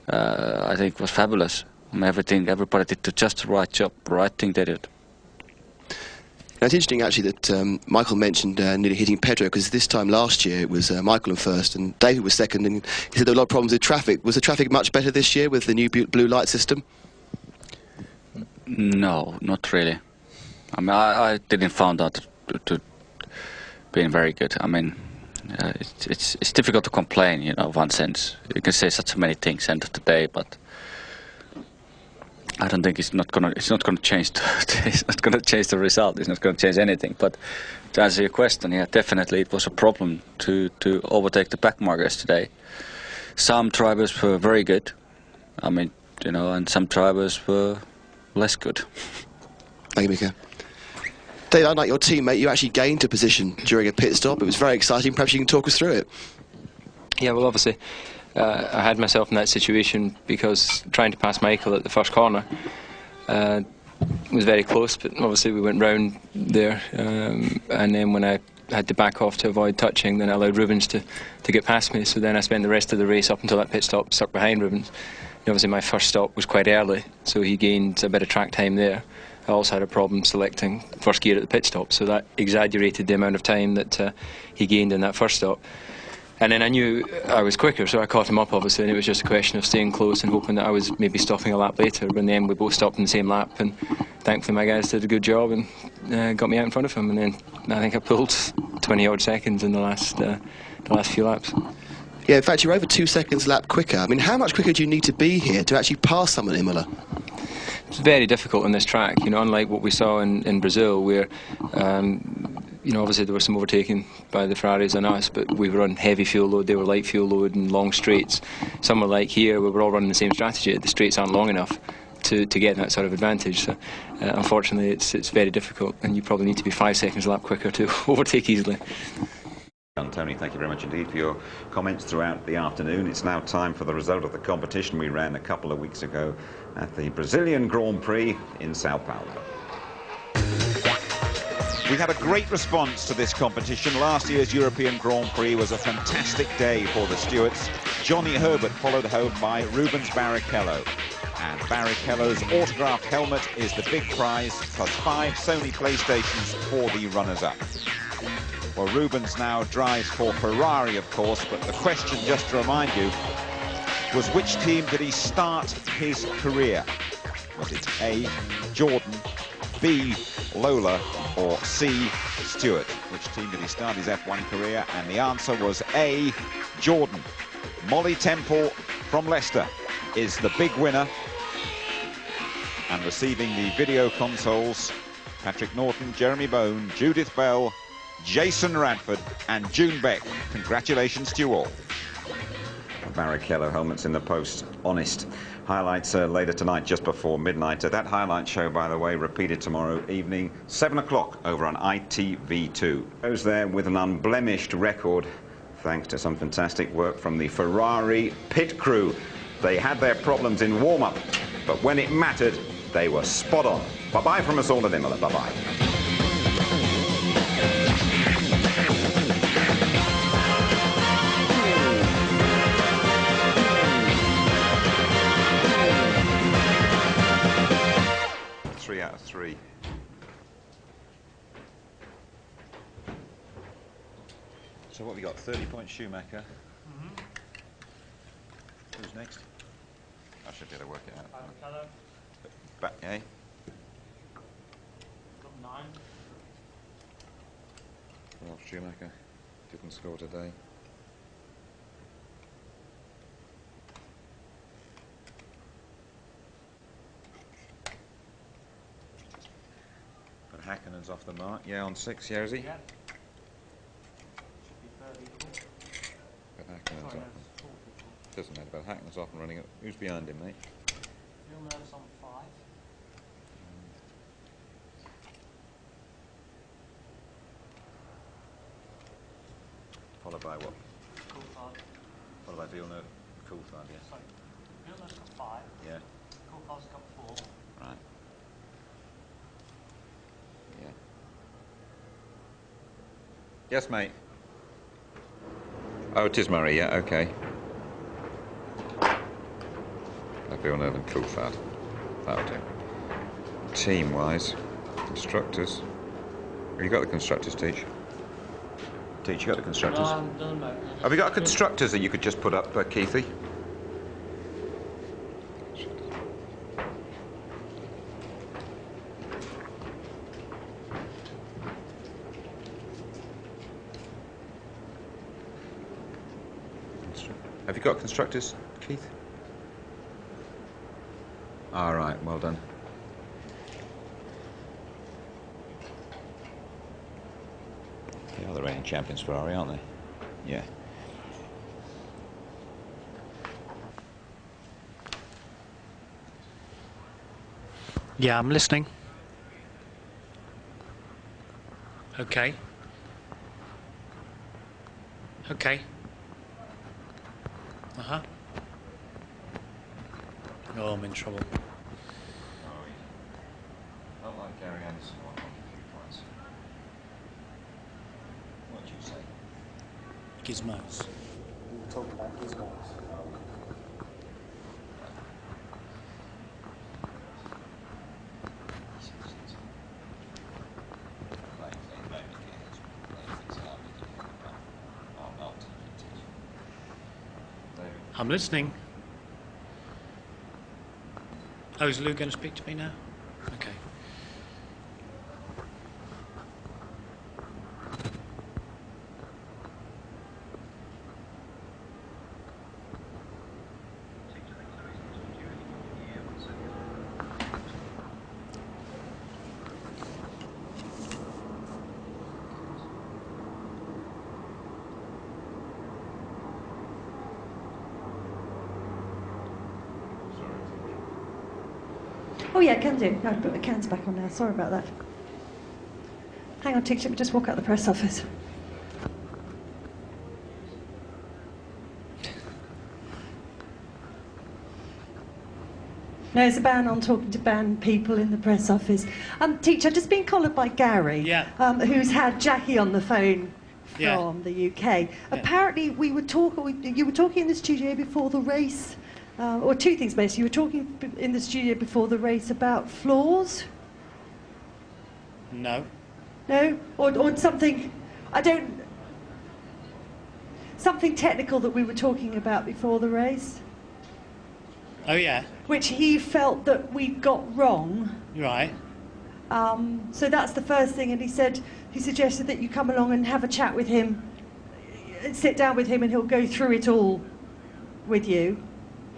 I think it was fabulous. Everybody did just the right job, the right thing they did. Now, it's interesting actually that Michael mentioned nearly hitting Pedro, because this time last year it was Michael in first and David was second, and he said there were a lot of problems with traffic. Was the traffic much better this year with the new blue light system? No, not really. I mean, I didn't find that to being very good. I mean, it's difficult to complain, you know, in one sense. You can say such many things end of the day, but I don't think it's not gonna change. It's not gonna change the result. It's not gonna change anything. But to answer your question, yeah, definitely it was a problem to overtake the back markers today. Some drivers were very good. I mean, you know, and some drivers were less good. Thank you, Mika. Dave, unlike your teammate, you actually gained a position during a pit stop. It was very exciting. Perhaps you can talk us through it. Yeah, well, obviously, I had myself in that situation because trying to pass Michael at the first corner was very close, but obviously we went round there, and then when I had to back off to avoid touching, then I allowed Rubens to get past me. So then I spent the rest of the race up until that pit stop stuck behind Rubens. And obviously my first stop was quite early, so he gained a bit of track time there. I also had a problem selecting first gear at the pit stop, so that exaggerated the amount of time that he gained in that first stop. And then I knew I was quicker, so I caught him up, obviously, and it was just a question of staying close and hoping that I was maybe stopping a lap later. But in the end, we both stopped in the same lap, and thankfully my guys did a good job and got me out in front of him. And then I think I pulled 20-odd seconds in the last few laps. Yeah, in fact, you're over 2 seconds a lap quicker. I mean, how much quicker do you need to be here to actually pass someone at Imola? It's very difficult on this track, you know, unlike what we saw in Brazil, where you know, obviously there was some overtaking by the Ferraris and us, but we were on heavy fuel load, they were light fuel load and long straights. Somewhere like here, where we're all running the same strategy, the straights aren't long enough to get that sort of advantage. So unfortunately, it's very difficult, and you probably need to be 5 seconds a lap quicker to overtake easily. Tony, thank you very much indeed for your comments throughout the afternoon. It's now time for the result of the competition we ran a couple of weeks ago at the Brazilian Grand Prix in Sao Paulo. We had a great response to this competition. Last year's European Grand Prix was a fantastic day for the stewards. Johnny Herbert followed home by Rubens Barrichello. And Barrichello's autographed helmet is the big prize, plus 5 Sony PlayStations for the runners-up. Well, Rubens now drives for Ferrari, of course, but the question, just to remind you, was which team did he start his career? Was it A, Jordan, B, Lola, or C, Stewart? Which team did he start his F1 career? And the answer was A, Jordan. Molly Temple from Leicester is the big winner. And receiving the video consoles, Patrick Norton, Jeremy Bone, Judith Bell, Jason Radford and June Beck. Congratulations to you all. Barrichello helmets in the post. Honest. Highlights later tonight, just before midnight. That highlight show, by the way, repeated tomorrow evening, 7 o'clock over on ITV2. Goes there with an unblemished record, thanks to some fantastic work from the Ferrari pit crew. They had their problems in warm-up, but when it mattered, they were spot on. Bye-bye from us all at Imola. Bye-bye. Out of 3. So what have we got? 30-point Schumacher. Who's next? I should be able to work it out. Back, eh? Got 9. Ralph Schumacher didn't score today. But Häkkinen's off the mark. Yeah, on 6, yeah, is he? Yeah. Should be fairly equal. But Häkkinen's off. Doesn't matter, but Häkkinen's off and running it. Who's behind him, mate? Villeneuve's on 5. Followed by what? Coulthard. Followed by Villeneuve. Coulthard, yeah. Sorry. Villeneuve's got 5. Yeah. Coulthard's got 4. Right. Yeah. Yes, mate. Oh, it is Murray, yeah, okay. Villeneuve and Coulthard. That'll do. Team-wise, constructors. Have you got the constructors, Teach? Teach, you got the constructors? No, doesn't matter. Have you got constructors that you could just put up, Keithy? Have you got constructors, Keith? All right, well done. They are the reigning champions, Ferrari, aren't they? Yeah. Yeah, I'm listening. Okay. Okay. Uh-huh. Oh, I'm in trouble. Not like Gary Anderson won a few points. What do you say? Gizmos. We were talking about gizmos. I'm listening. Oh, is Lou going to speak to me now? Okay. Oh yeah, can do. I've put the cans back on now. Sorry about that. Hang on, Tick, let me just walk out the press office. No, it's a ban on talking to banned people in the press office. Teacher, I've just been collared by Gary, who's had Jackie on the phone from the UK. Apparently, you were talking in the studio before the race. Or two things, basically. You were talking in the studio before the race about flaws? No. No? Or something, something technical that we were talking about before the race? Oh, yeah. Which he felt that we'd got wrong. Right. So that's the first thing, and he suggested that you come along and have a chat with him, sit down with him, and he'll go through it all with you.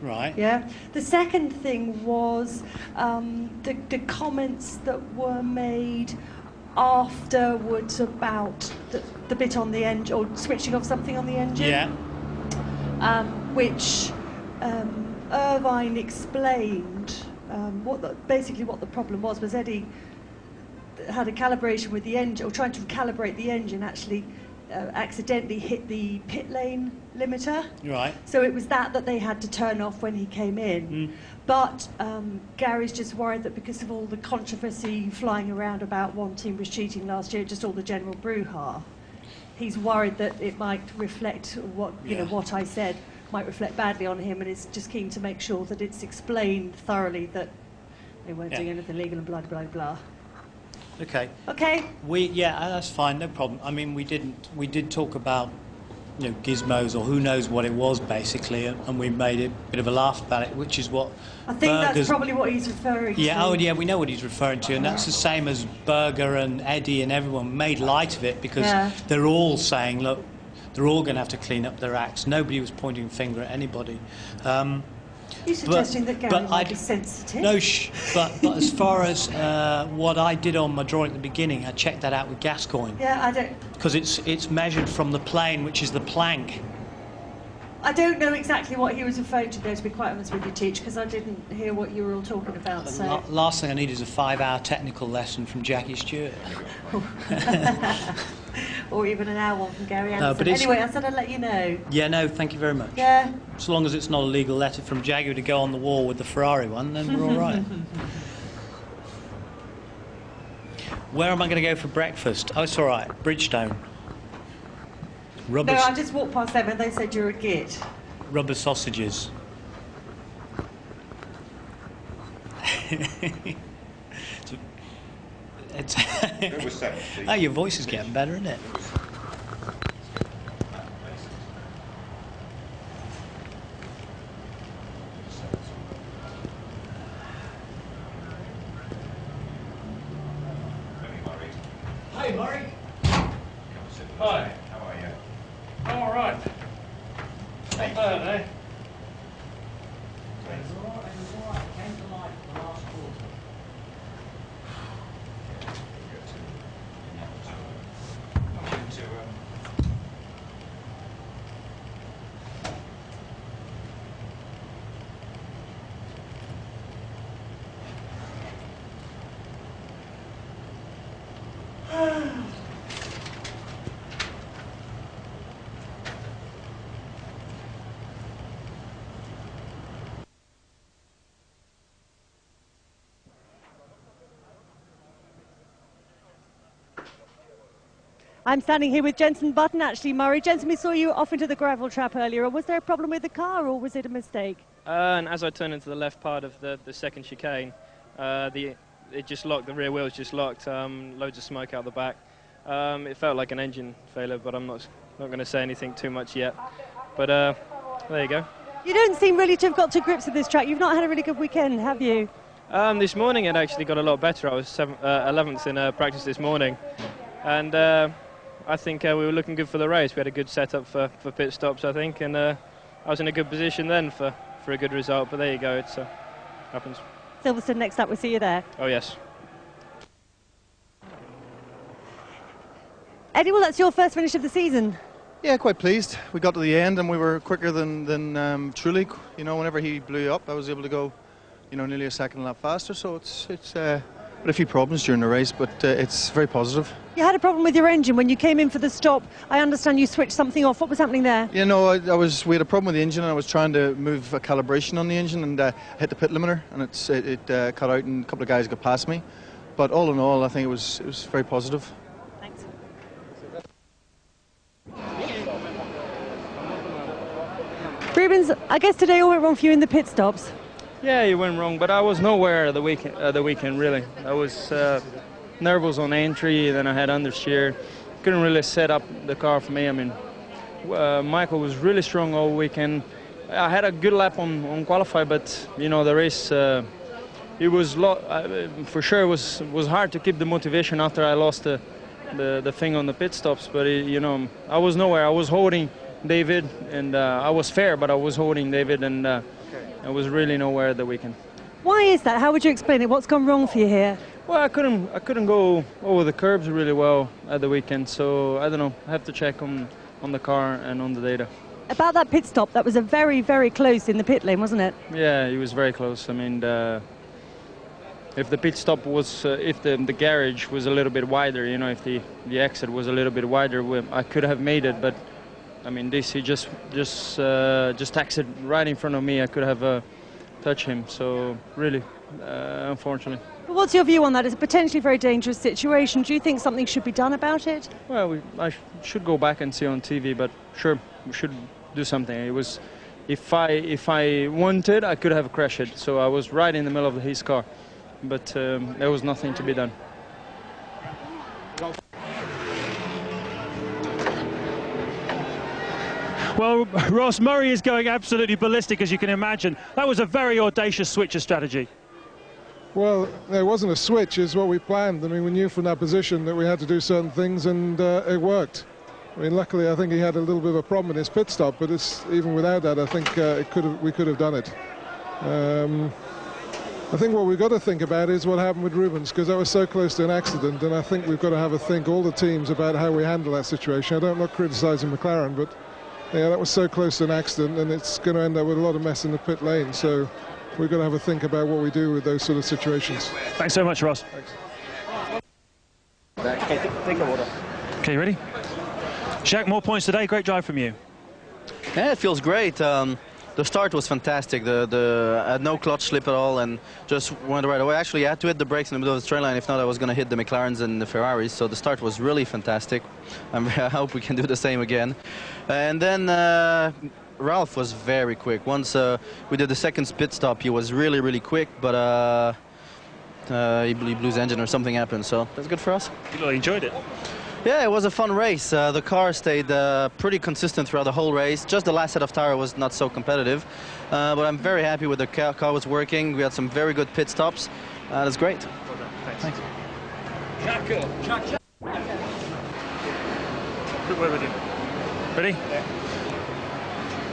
Right. Yeah. The second thing was the comments that were made afterwards about the bit on the engine, or switching off something on the engine. Yeah. Which Irvine explained basically what the problem was Eddie had a calibration with the engine, or trying to calibrate the engine, actually accidentally hit the pit lane limiter. Right. So it was that they had to turn off when he came in. But Gary's just worried that because of all the controversy flying around about one team was cheating last year, just all the general brouhaha, he's worried that it might reflect what what I said might reflect badly on him, and is just keen to make sure that it's explained thoroughly that they weren't doing anything illegal and blah blah blah. Okay. Okay. That's fine, no problem. I mean, we did talk about gizmos or who knows what it was basically, and we made it a bit of a laugh about it, which is what I think that's probably what he's referring to. Yeah, oh yeah, we know what he's referring to, and that's the same as Berger and Eddie and everyone made light of it because they're all saying, look, they're all going to have to clean up their acts. Nobody was pointing a finger at anybody. You're suggesting that Gary might be sensitive? No, but as far as what I did on my drawing at the beginning, I checked that out with Gascoigne. Yeah, I don't... Because it's measured from the plane, which is the plank. I don't know exactly what he was referring to there, to be quite honest with you, Teach, because I didn't hear what you were all talking about. So. Last thing I need is a 5-hour technical lesson from Jackie Stewart. Or even an hour one from Gary Anderson. No, but anyway, I said I'd let you know. Yeah, no, thank you very much. Yeah. So long as it's not a legal letter from Jaguar to go on the wall with the Ferrari one, then we're all right. Where am I going to go for breakfast? Oh, it's all right. Bridgestone. No, I just walked past them and they said you're a git. Rubber sausages. Oh, your voice is getting better, isn't it? Hey, Murray. Hi. How are you? All right. Not bad, eh? I'm standing here with Jenson Button, actually, Murray. Jenson, we saw you off into the gravel trap earlier. Was there a problem with the car, or was it a mistake? And as I turned into the left part of the second chicane, it just locked, the rear wheels just locked, loads of smoke out the back. It felt like an engine failure, but I'm not going to say anything too much yet. But there you go. You don't seem really to have got to grips with this track. You've not had a really good weekend, have you? This morning it actually got a lot better. I was 11th in practice this morning. And I think we were looking good for the race. We had a good setup for pit stops, I think, and I was in a good position then for a good result. But there you go, it happens. Silverstone next up, we'll see you there. Oh, yes. Eddie, well, that's your first finish of the season. Yeah, quite pleased. We got to the end and we were quicker than Truly. You know, whenever he blew up, I was able to go, nearly a second lap faster. So it's had a few problems during the race, but it's very positive. You had a problem with your engine when you came in for the stop. I understand you switched something off. What was happening there? Yeah, no, we had a problem with the engine, and I was trying to move a calibration on the engine, and hit the pit limiter, and it cut out, and a couple of guys got past me. But all in all, I think it was very positive. Thanks. Rubens, I guess today all went wrong for you in the pit stops. Yeah, you went wrong, but I was nowhere the weekend really. I was nervous on entry, then I had understeer. Couldn't really set up the car for me. I mean, Michael was really strong all weekend. I had a good lap on qualify, but the race, it was for sure was hard to keep the motivation after I lost the thing on the pit stops. But I was nowhere. I was holding David, and I was fair, but I was holding David, and I was really nowhere the weekend. Why is that? How would you explain it? What's gone wrong for you here? Well, I couldn't go over the curbs really well at the weekend, so I don't know. I have to check on the car and on the data. About that pit stop, that was a very, very close in the pit lane, wasn't it? Yeah, it was very close. I mean, if the pit stop was, if the garage was a little bit wider, if the exit was a little bit wider, I could have made it. But I mean, he just exited right in front of me. I could have touched him. So really, unfortunately. Well, what's your view on that? It's a potentially very dangerous situation. Do you think something should be done about it? Well, I should go back and see on TV, but sure, we should do something. It was, if I wanted, I could have crashed it. So I was right in the middle of his car, but there was nothing to be done. Well, Ross, Murray is going absolutely ballistic, as you can imagine. That was a very audacious switch of strategy. Well, it wasn't a switch, it's what we planned. I mean, we knew from that position that we had to do certain things, and it worked. I mean, luckily, I think he had a little bit of a problem in his pit stop, but even without that, I think we could have done it. I think what we've got to think about is what happened with Rubens, because that was so close to an accident, and I think we've got to have a think, all the teams, about how we handle that situation. I'm not criticising McLaren, but yeah, that was so close to an accident, and it's going to end up with a lot of mess in the pit lane. So we've got to have a think about what we do with those sort of situations. Thanks so much, Ross. Thanks. Okay, take the water. Okay, ready? Jacques, more points today. Great drive from you. Yeah, it feels great. The start was fantastic. I had no clutch slip at all and just went right away. Actually, I had to hit the brakes in the middle of the straight line. If not, I was going to hit the McLarens and the Ferraris. So the start was really fantastic. I hope we can do the same again. And then Ralph was very quick. Once we did the second pit stop, he was really, really quick, but he blew his engine or something happened. So that's good for us. You really enjoyed it. Yeah, it was a fun race. The car stayed pretty consistent throughout the whole race. Just the last set of tire was not so competitive. But I'm very happy with the car was working. We had some very good pit stops. That's great. Thanks. Good work with you. Ready? Yeah.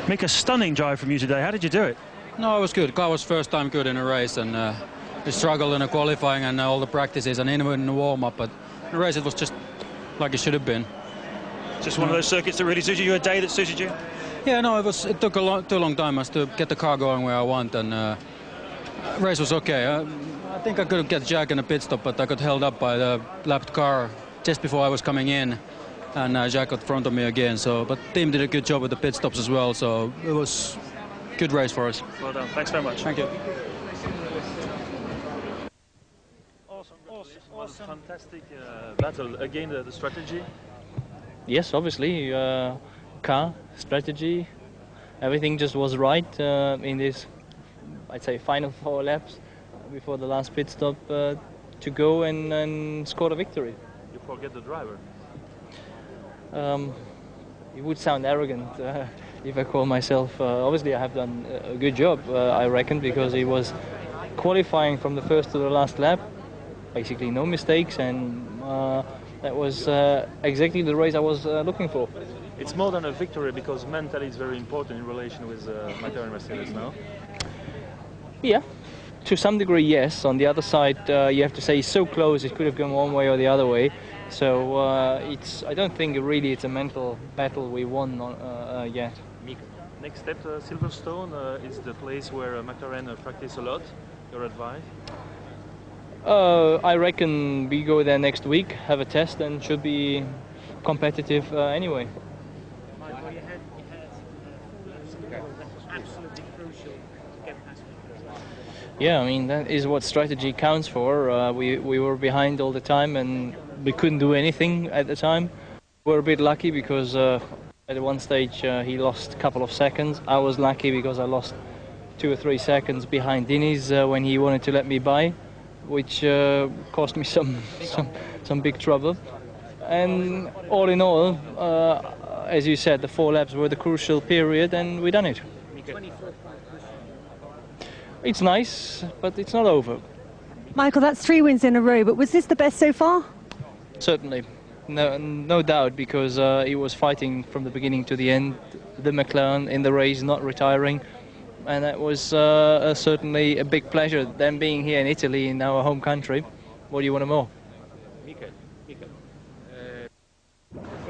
Make a stunning drive from you today. How did you do it? No, it was good. Car was first time good in a race, and we struggled in the qualifying and all the practices and even in the warm-up. But in the race, it was just like it should have been. Just one of those circuits that really suited you, a day that suited you? Yeah, no, it took too long time to get the car going where I want, and race was okay. I think I could get Jack in a pit stop, but I got held up by the lapped car just before I was coming in, and Jack got in front of me again. So, but the team did a good job with the pit stops as well, so it was a good race for us. Well done. Thanks very much. Thank you. Awesome. Fantastic battle. Again, the strategy. Yes, obviously, car, strategy, everything just was right in this, I'd say, final 4 laps before the last pit stop to go and score the victory. You forget the driver. It would sound arrogant if I call myself. Obviously, I have done a good job, I reckon, because he was qualifying from the first to the last lap. Basically no mistakes, and that was exactly the race I was looking for. It's more than a victory, because mentally it's very important in relation with McLaren Mercedes now. Yeah, to some degree, yes. On the other side, you have to say it's so close, it could have gone one way or the other way. So I don't think really it's a mental battle we won yet. Next step, Silverstone is the place where McLaren practice a lot. Your advice? I reckon we go there next week, have a test, and should be competitive anyway. Yeah, I mean, that is what strategy counts for. We were behind all the time and we couldn't do anything at the time. We were a bit lucky because at one stage he lost a couple of seconds. I was lucky because I lost 2 or 3 seconds behind Diniz when he wanted to let me by, which cost me some big trouble. And all in all, as you said, the 4 laps were the crucial period, and we done it. It's nice, but it's not over. Michael, that's 3 wins in a row, but was this the best so far? Certainly, no doubt, because he was fighting from the beginning to the end, the McLaren in the race, not retiring. And that was certainly a big pleasure. Them being here in Italy, in our home country, what do you want more?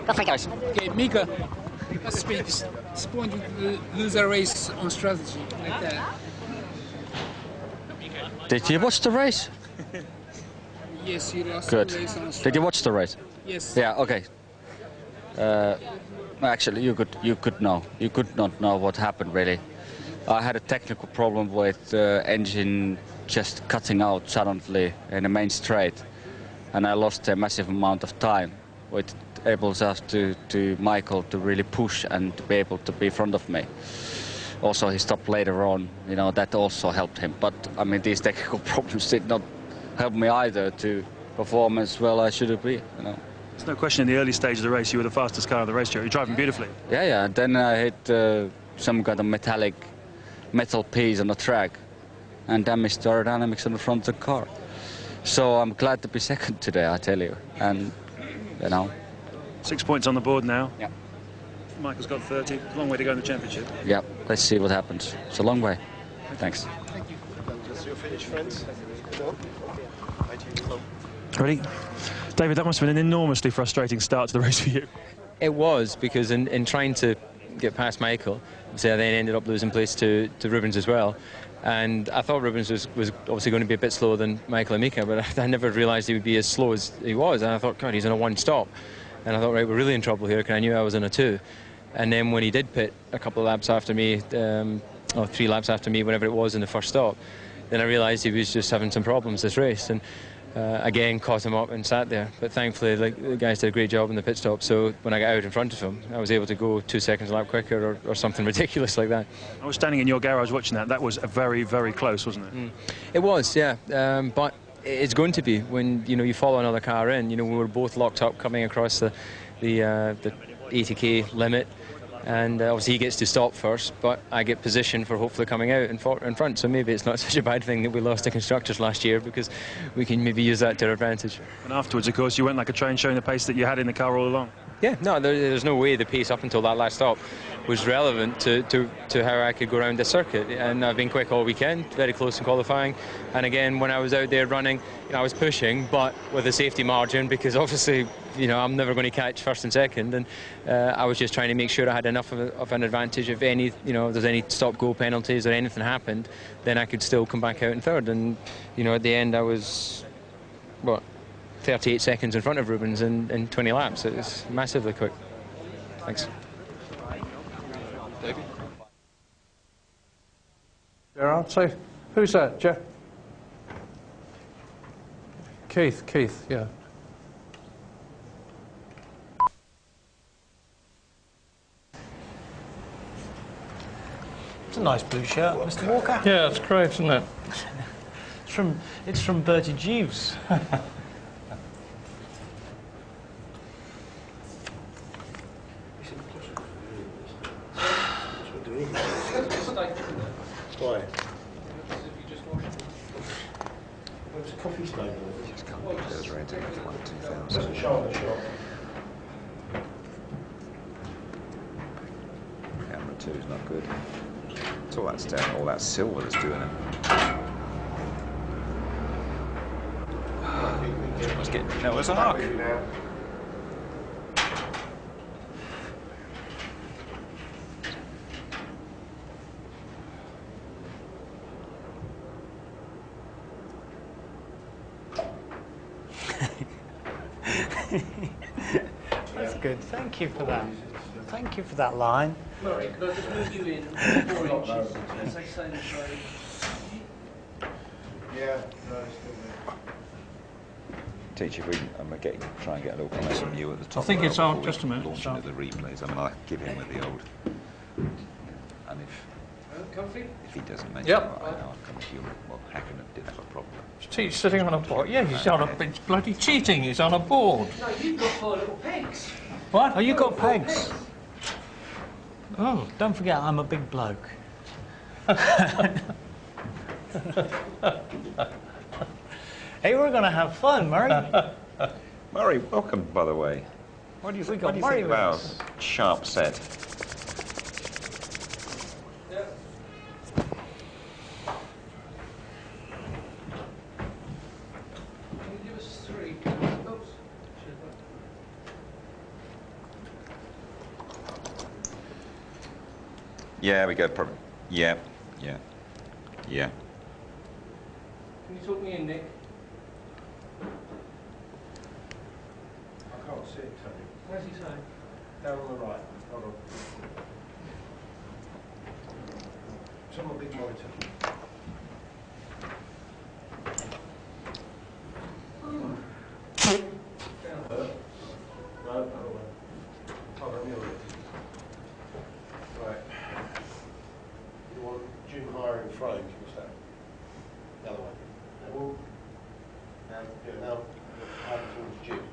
Okay, Mika, let's speak. Disappointing to lose a race on strategy like that. Did you watch the race? Yes, you lost Good. the race on strategy. Did you watch the race? Yes. Yeah. Okay. Actually, you could know. You could not know what happened really. I had a technical problem with the engine just cutting out suddenly in the main straight, and I lost a massive amount of time, which enables us to Michael to really push and to be able to be in front of me. Also, he stopped later on. You know, that also helped him. But I mean, these technical problems did not help me either to perform as well as I should have been. You know. There's no question in the early stage of the race you were the fastest car in the race, Joe. You're driving beautifully. Yeah. Then I hit some kind of metal piece on the track and damaged the aerodynamics on the front of the car. So I'm glad to be second today, I tell you. And, you know. 6 points on the board now. Yeah. Michael's got 30. A long way to go in the championship. Yeah, let's see what happens. It's a long way. Thanks. Thank you. That's your finish, friends. Ready? David, that must have been an enormously frustrating start to the race for you. It was, because in trying to get past Michael, so I then ended up losing place to Rubens as well. And I thought Rubens was obviously going to be a bit slower than Michael and Mika, but I never realised he would be as slow as he was. And I thought, God, he's on a one stop. And I thought, right, we're really in trouble here, because I knew I was in a two. And then when he did pit a couple of laps after me, or 3 laps after me, whenever it was in the first stop, then I realised he was just having some problems this race. And again, caught him up and sat there. But thankfully, the guys did a great job in the pit stop. So when I got out in front of him, I was able to go 2 seconds a lap quicker or something ridiculous like that. I was standing in your garage watching that. That was very, very close, wasn't it? It was, yeah. But it's going to be when you follow another car in. We were both locked up coming across the 80k limit. And obviously he gets to stop first, but I get positioned for hopefully coming out in front. So maybe it's not such a bad thing that we lost the constructors last year, because we can maybe use that to our advantage. And afterwards, of course, you went like a train, showing the pace that you had in the car all along. Yeah, no, there's no way the pace up until that last stop was relevant to how I could go around the circuit. And I've been quick all weekend, very close in qualifying. And again, when I was out there running, I was pushing, but with a safety margin, because obviously, I'm never going to catch first and second. And I was just trying to make sure I had enough of an advantage. If any, if there's any stop-go penalties or anything happened, then I could still come back out in third. And, at the end, I was, 38 seconds in front of Rubens in 20 laps. It was massively quick. Thanks. David? Gerard, say, who's that, Jeff? Keith, yeah. It's a nice blue shirt, Mr. Walker. Yeah, it's great, isn't it? It's from Bertie Jeeves. Why? It's a coffee stain. Just can't be those rated F1 2000. It's a shop. Camera 2 is not good. It's all that stone, all that silver that's doing it. Let's get Noah's Ark. That's good. Thank you for that. Thank you for that line. Murray, could I just move you in 4 inches? As they say in the show. Yeah, no, it's still there. Teach if we can try and get a little comment from you at the top. I think it's on, just a minute. Launching of the replays. I'll give him with the old. And if he doesn't mention it, I'll come to you. Well, Hackett did have a problem. He's sitting on a board. Yeah, he's on a. It's bloody cheating. He's on a board. No, you've got 4 little pegs. What? Oh, you got pegs. Oh, don't forget, I'm a big bloke. Hey, we're going to have fun, Murray. Murray, welcome, by the way. What do you think of Murray? About sharp set. Yeah, we go. Yeah. Can you talk me in, Nick? I can't see it, Tony. Where's he saying? Down on the right. Hold on. It's on my big monitor. Right. You want Jim higher in frame, what's that? The other way. Now, now, higher towards Jim.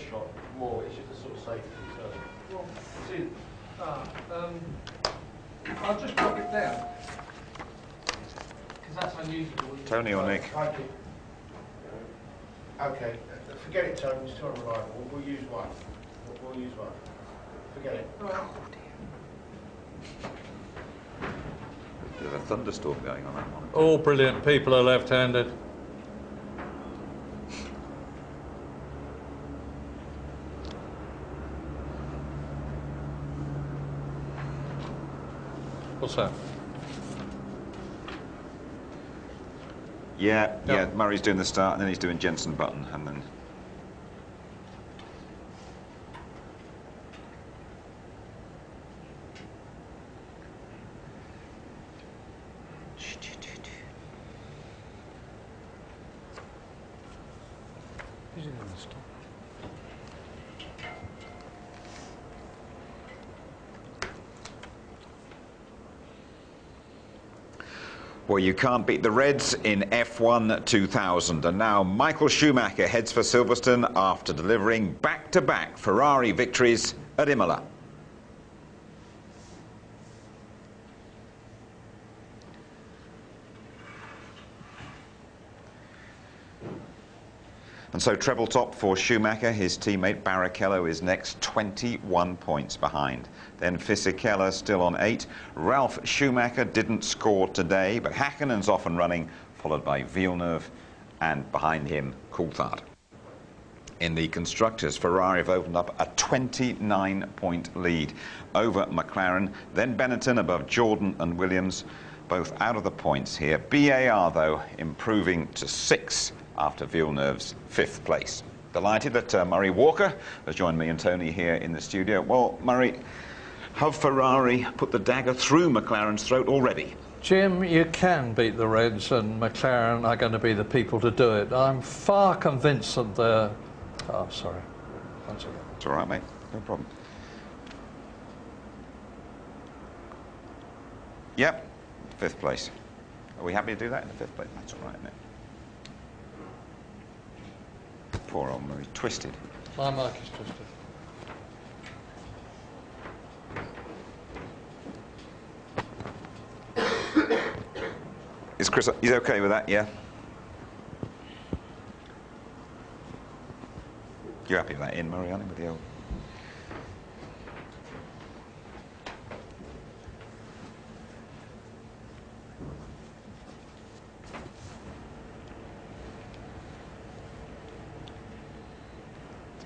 shot more. It's just a sort of safety. So, well, see, I'll just drop it down because that's unusual. Tony or Nick? Okay, forget it, Tony. It's too unreliable. We'll use one. We'll use one. Forget it. There's a thunderstorm going on that one. All brilliant people are left-handed. What's that? Yeah, yeah, Murray's doing the start and then he's doing Jensen Button and then... Well, you can't beat the Reds in F1 2000. And now Michael Schumacher heads for Silverstone after delivering back-to-back Ferrari victories at Imola. And so treble top for Schumacher. His teammate Barrichello is next, 21 points behind. Then Fisichella still on 8. Ralf Schumacher didn't score today, but Häkkinen's off and running, followed by Villeneuve, and behind him Coulthard. In the constructors, Ferrari have opened up a 29-point lead over McLaren. Then Benetton above Jordan and Williams, both out of the points here. BAR, though, improving to 6 after Villeneuve's 5th place. Delighted that Murray Walker has joined me and Tony here in the studio. Well, Murray, have Ferrari put the dagger through McLaren's throat already? Jim, you can beat the Reds, and McLaren are going to be the people to do it. I'm far convinced that they're... Oh, sorry. One second. It's all right, mate. No problem. Yep, 5th place. Are we happy to do that in the 5th place? That's all right, isn't it? Poor old Murray, twisted. My mark is twisted. Is Chris, he's okay with that, yeah? You're happy with that in, Murray, aren't you, with the old...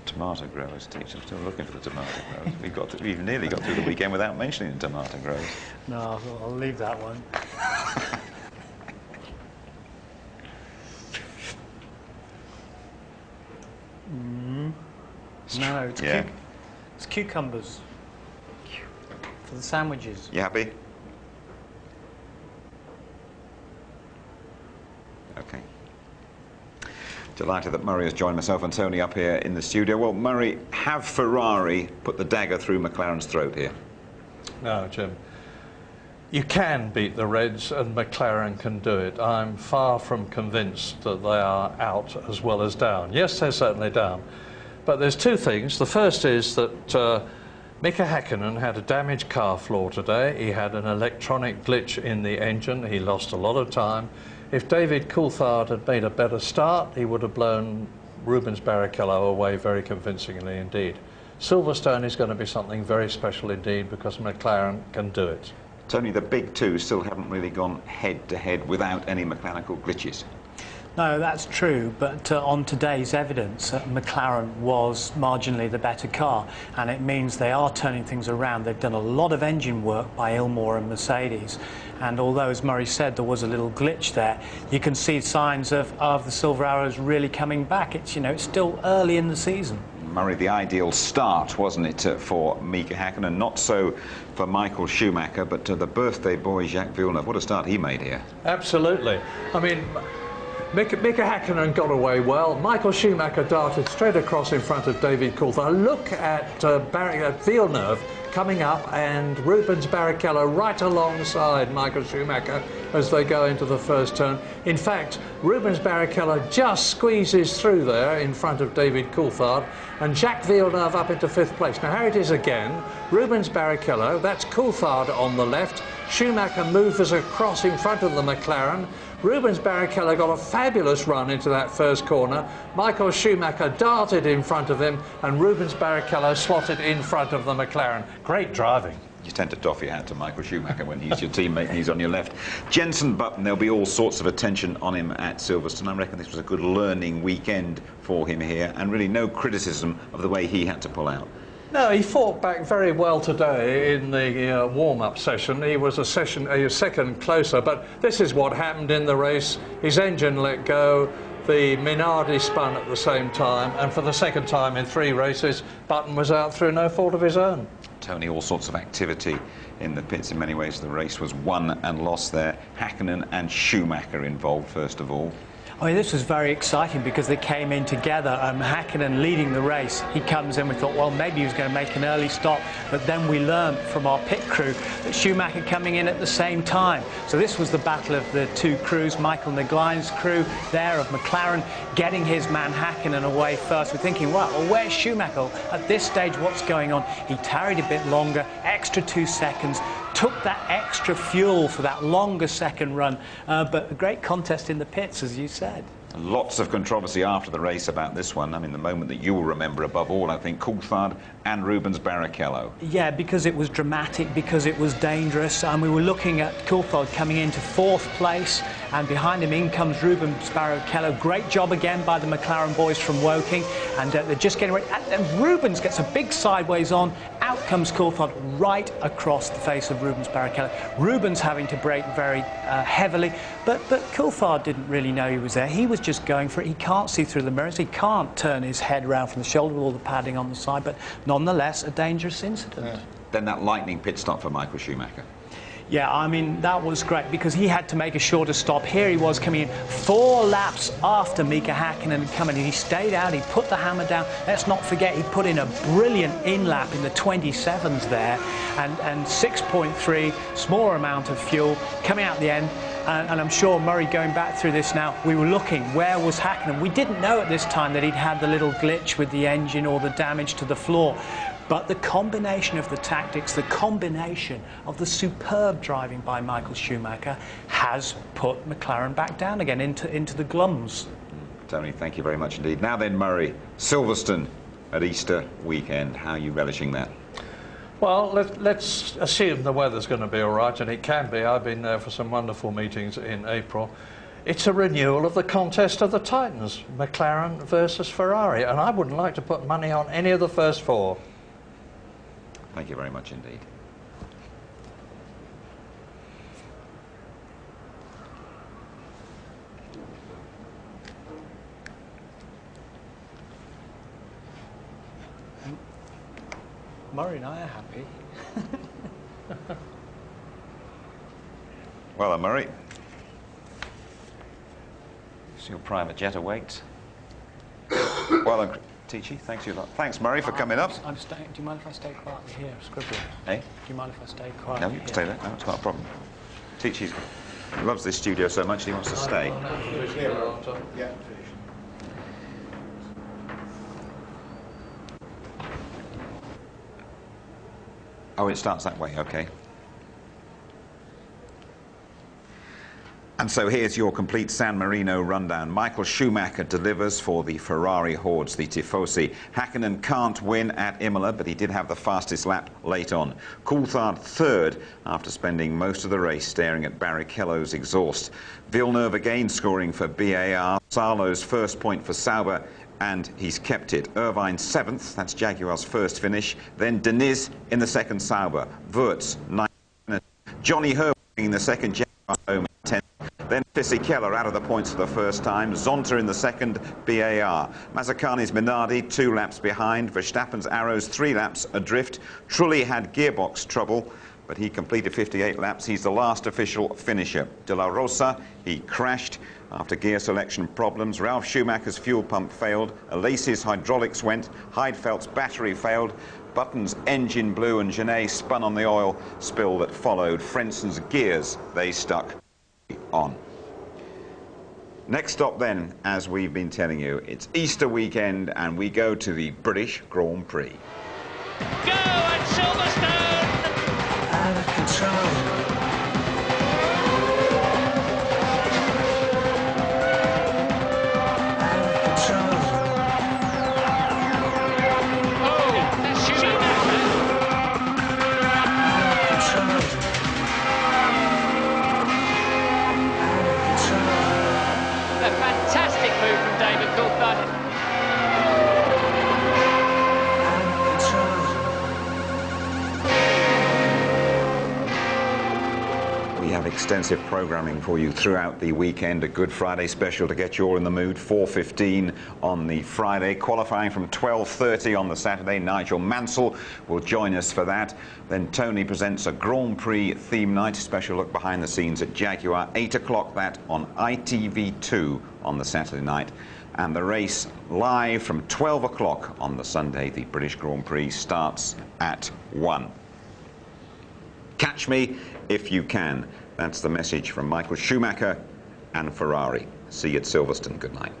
Tomato growers, teach. I'm still looking for the tomato growers. We've nearly got through the weekend without mentioning the tomato growers. No, I'll leave that one. No, it's, it's cucumbers for the sandwiches. You happy? Okay. Delighted that Murray has joined myself and Tony up here in the studio. Well, Murray, have Ferrari put the dagger through McLaren's throat here? No, Jim. You can beat the Reds, and McLaren can do it. I'm far from convinced that they are out as well as down. Yes, they're certainly down. But there's two things. The first is that Mika Häkkinen had a damaged car floor today. He had an electronic glitch in the engine. He lost a lot of time. If David Coulthard had made a better start, he would have blown Rubens Barrichello away very convincingly indeed. Silverstone is going to be something very special indeed because McLaren can do it. Tony, the big two still haven't really gone head-to-head without any mechanical glitches. No, that's true, but on today's evidence, McLaren was marginally the better car, and it means they are turning things around. They've done a lot of engine work by Ilmor and Mercedes, and although, as Murray said, there was a little glitch there, you can see signs of the Silver Arrows really coming back. It's, you know, it's still early in the season. Murray, the ideal start, wasn't it, for Mika Häkkinen? Not so for Michael Schumacher, but the birthday boy, Jacques Villeneuve. What a start he made here. Absolutely. I mean, Mika Häkkinen got away well. Michael Schumacher darted straight across in front of David Coulthard. Look at Villeneuve coming up, and Rubens Barrichello right alongside Michael Schumacher as they go into the first turn. In fact, Rubens Barrichello just squeezes through there in front of David Coulthard, and Jacques Villeneuve up into 5th place. Now here it is again, Rubens Barrichello, that's Coulthard on the left, Schumacher moves across in front of the McLaren. Rubens Barrichello got a fabulous run into that first corner. Michael Schumacher darted in front of him, and Rubens Barrichello slotted in front of the McLaren. Great driving. You tend to doff your hat to Michael Schumacher when he's your teammate and he's on your left. Jenson Button, there'll be all sorts of attention on him at Silverstone. I reckon this was a good learning weekend for him here, and really no criticism of the way he had to pull out. No, he fought back very well today in the warm-up session. He was a second closer, but this is what happened in the race. His engine let go, the Minardi spun at the same time, and for the second time in 3 races, Button was out through no fault of his own. Tony, all sorts of activity in the pits. In many ways, the race was won and lost there. Hakkinen and Schumacher involved, first of all. I mean, this was very exciting because they came in together. Hakkinen leading the race. He comes in, we thought, well, maybe he was going to make an early stop, but then we learned from our pit crew that Schumacher coming in at the same time. So this was the battle of the 2 crews. Michael Neglijn's crew there of McLaren getting his man Hakkinen away first. We're thinking, well, where's Schumacher? At this stage, what's going on? He tarried a bit longer, extra 2 seconds, took that extra fuel for that longer second run, but a great contest in the pits, as you said. Lots of controversy after the race about this one. I mean, the moment that you will remember above all, I think, Coulthard and Rubens Barrichello. Yeah, because it was dramatic, because it was dangerous, and we were looking at Coulthard coming into 4th place, and behind him in comes Rubens Barrichello. Great job again by the McLaren boys from Woking, and they're just getting ready. And Rubens gets a big sideways on, out comes Coulthard right across the face of Rubens Barrichello. Rubens having to brake very heavily, but Coulthard didn't really know he was there. He was just going for it. He can't see through the mirrors. He can't turn his head around from the shoulder with all the padding on the side, but nonetheless, a dangerous incident. Yeah. Then that lightning pit stop for Michael Schumacher. Yeah, I mean, that was great because he had to make a shorter stop. Here he was coming in 4 laps after Mika Hakkinen coming in. He stayed out, he put the hammer down. Let's not forget, he put in a brilliant in-lap in the 27s there, and 6.3, smaller amount of fuel coming out the end. And I'm sure, Murray, going back through this now, we were looking, where was Hakkinen? We didn't know at this time that he'd had the little glitch with the engine or the damage to the floor. But the combination of the tactics, the combination of the superb driving by Michael Schumacher has put McLaren back down again into the glums. Tony, thank you very much indeed. Now then, Murray, Silverstone at Easter weekend. How are you relishing that? Well, let's assume the weather's going to be all right, and it can be. I've been there for some wonderful meetings in April. It's a renewal of the contest of the Titans, McLaren versus Ferrari, and I wouldn't like to put money on any of the first 4. Thank you very much indeed. Murray and I are happy. Well then, Murray. It's your private jet awaits. Well then, Tichy, thanks you a lot. Thanks, Murray, for coming up. I'm staying. Do you mind if I stay quietly here, scribbling? Hey? Do you mind if I stay quietly? No, you can stay there. No, it's not a problem. Tichy loves this studio so much he wants to stay. Yeah. Oh, it starts that way, okay. And so here's your complete San Marino rundown. Michael Schumacher delivers for the Ferrari hordes, the Tifosi. Hakkinen can't win at Imola, but he did have the fastest lap late on. Coulthard 3rd after spending most of the race staring at Barrichello's exhaust. Villeneuve again scoring for BAR. Salo's first point for Sauber, and he's kept it. Irvine 7th, that's Jaguar's first finish. Then Deniz in the second Sauber. Wurz 9th. Johnny Herbert in the second Jaguar home 10th. Then Fisichella out of the points for the first time. Zonta in the second BAR. Mazzacani's Minardi 2 laps behind. Verstappen's Arrows 3 laps adrift. Trulli had gearbox trouble. but he completed 58 laps. He's the last official finisher. De La Rosa, he crashed after gear selection problems. Ralf Schumacher's fuel pump failed. Alace's hydraulics went. Heidfeldt's battery failed. Button's engine blew, and Genet spun on the oil spill that followed. Frenson's gears, they stuck on. Next stop then, as we've been telling you, it's Easter weekend and we go to the British Grand Prix. Go at Silverstone! Out of control. Extensive programming for you throughout the weekend. A Good Friday special to get you all in the mood. 4:15 on the Friday, qualifying from 12:30 on the Saturday. Nigel Mansell will join us for that. Then Tony presents a Grand Prix theme night, special look behind the scenes at Jaguar. 8 o'clock that on ITV2 on the Saturday night. And the race live from 12 o'clock on the Sunday. The British Grand Prix starts at 1. Catch me if you can. That's the message from Michael Schumacher and Ferrari. See you at Silverstone. Good night.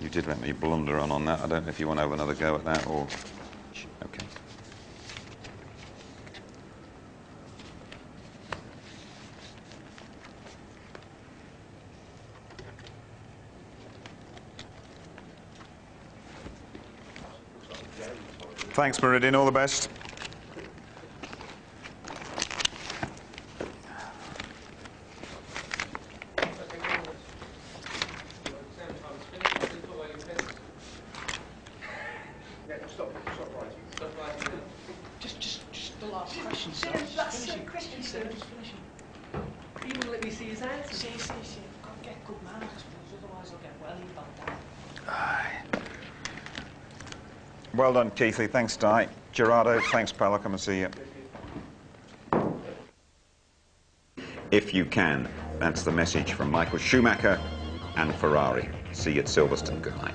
You did let me blunder on that. I don't know if you want to have another go at that or... Okay. Thanks, Meridian. All the best. Just the last question, sir. That's the question, sir. Just finishing. You wouldn't let me see his answer. See. I've got to get good marks, otherwise I'll get well about that. Well done, Keithley. Thanks, Di. Gerardo, thanks, pal. I'll come and see you. If you can. That's the message from Michael Schumacher and Ferrari. See you at Silverstone. Good night.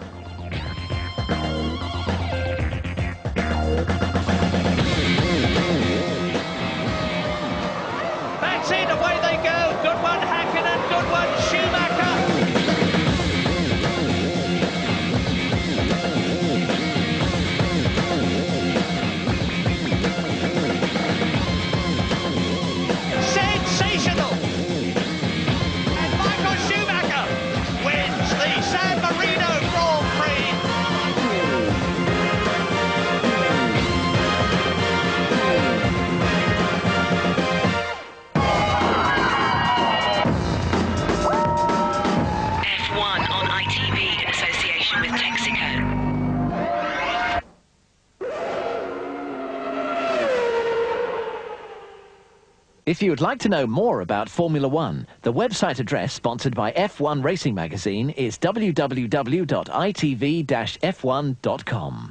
That's it. Away they go. Good one, Hakkinen. Good one, Schumacher. Sensational! And Michael Schumacher wins the San Marino Grand Prix. F1 on ITV in association with Texaco. If you would like to know more about Formula One, the website address sponsored by F1 Racing Magazine is www.itv-f1.com.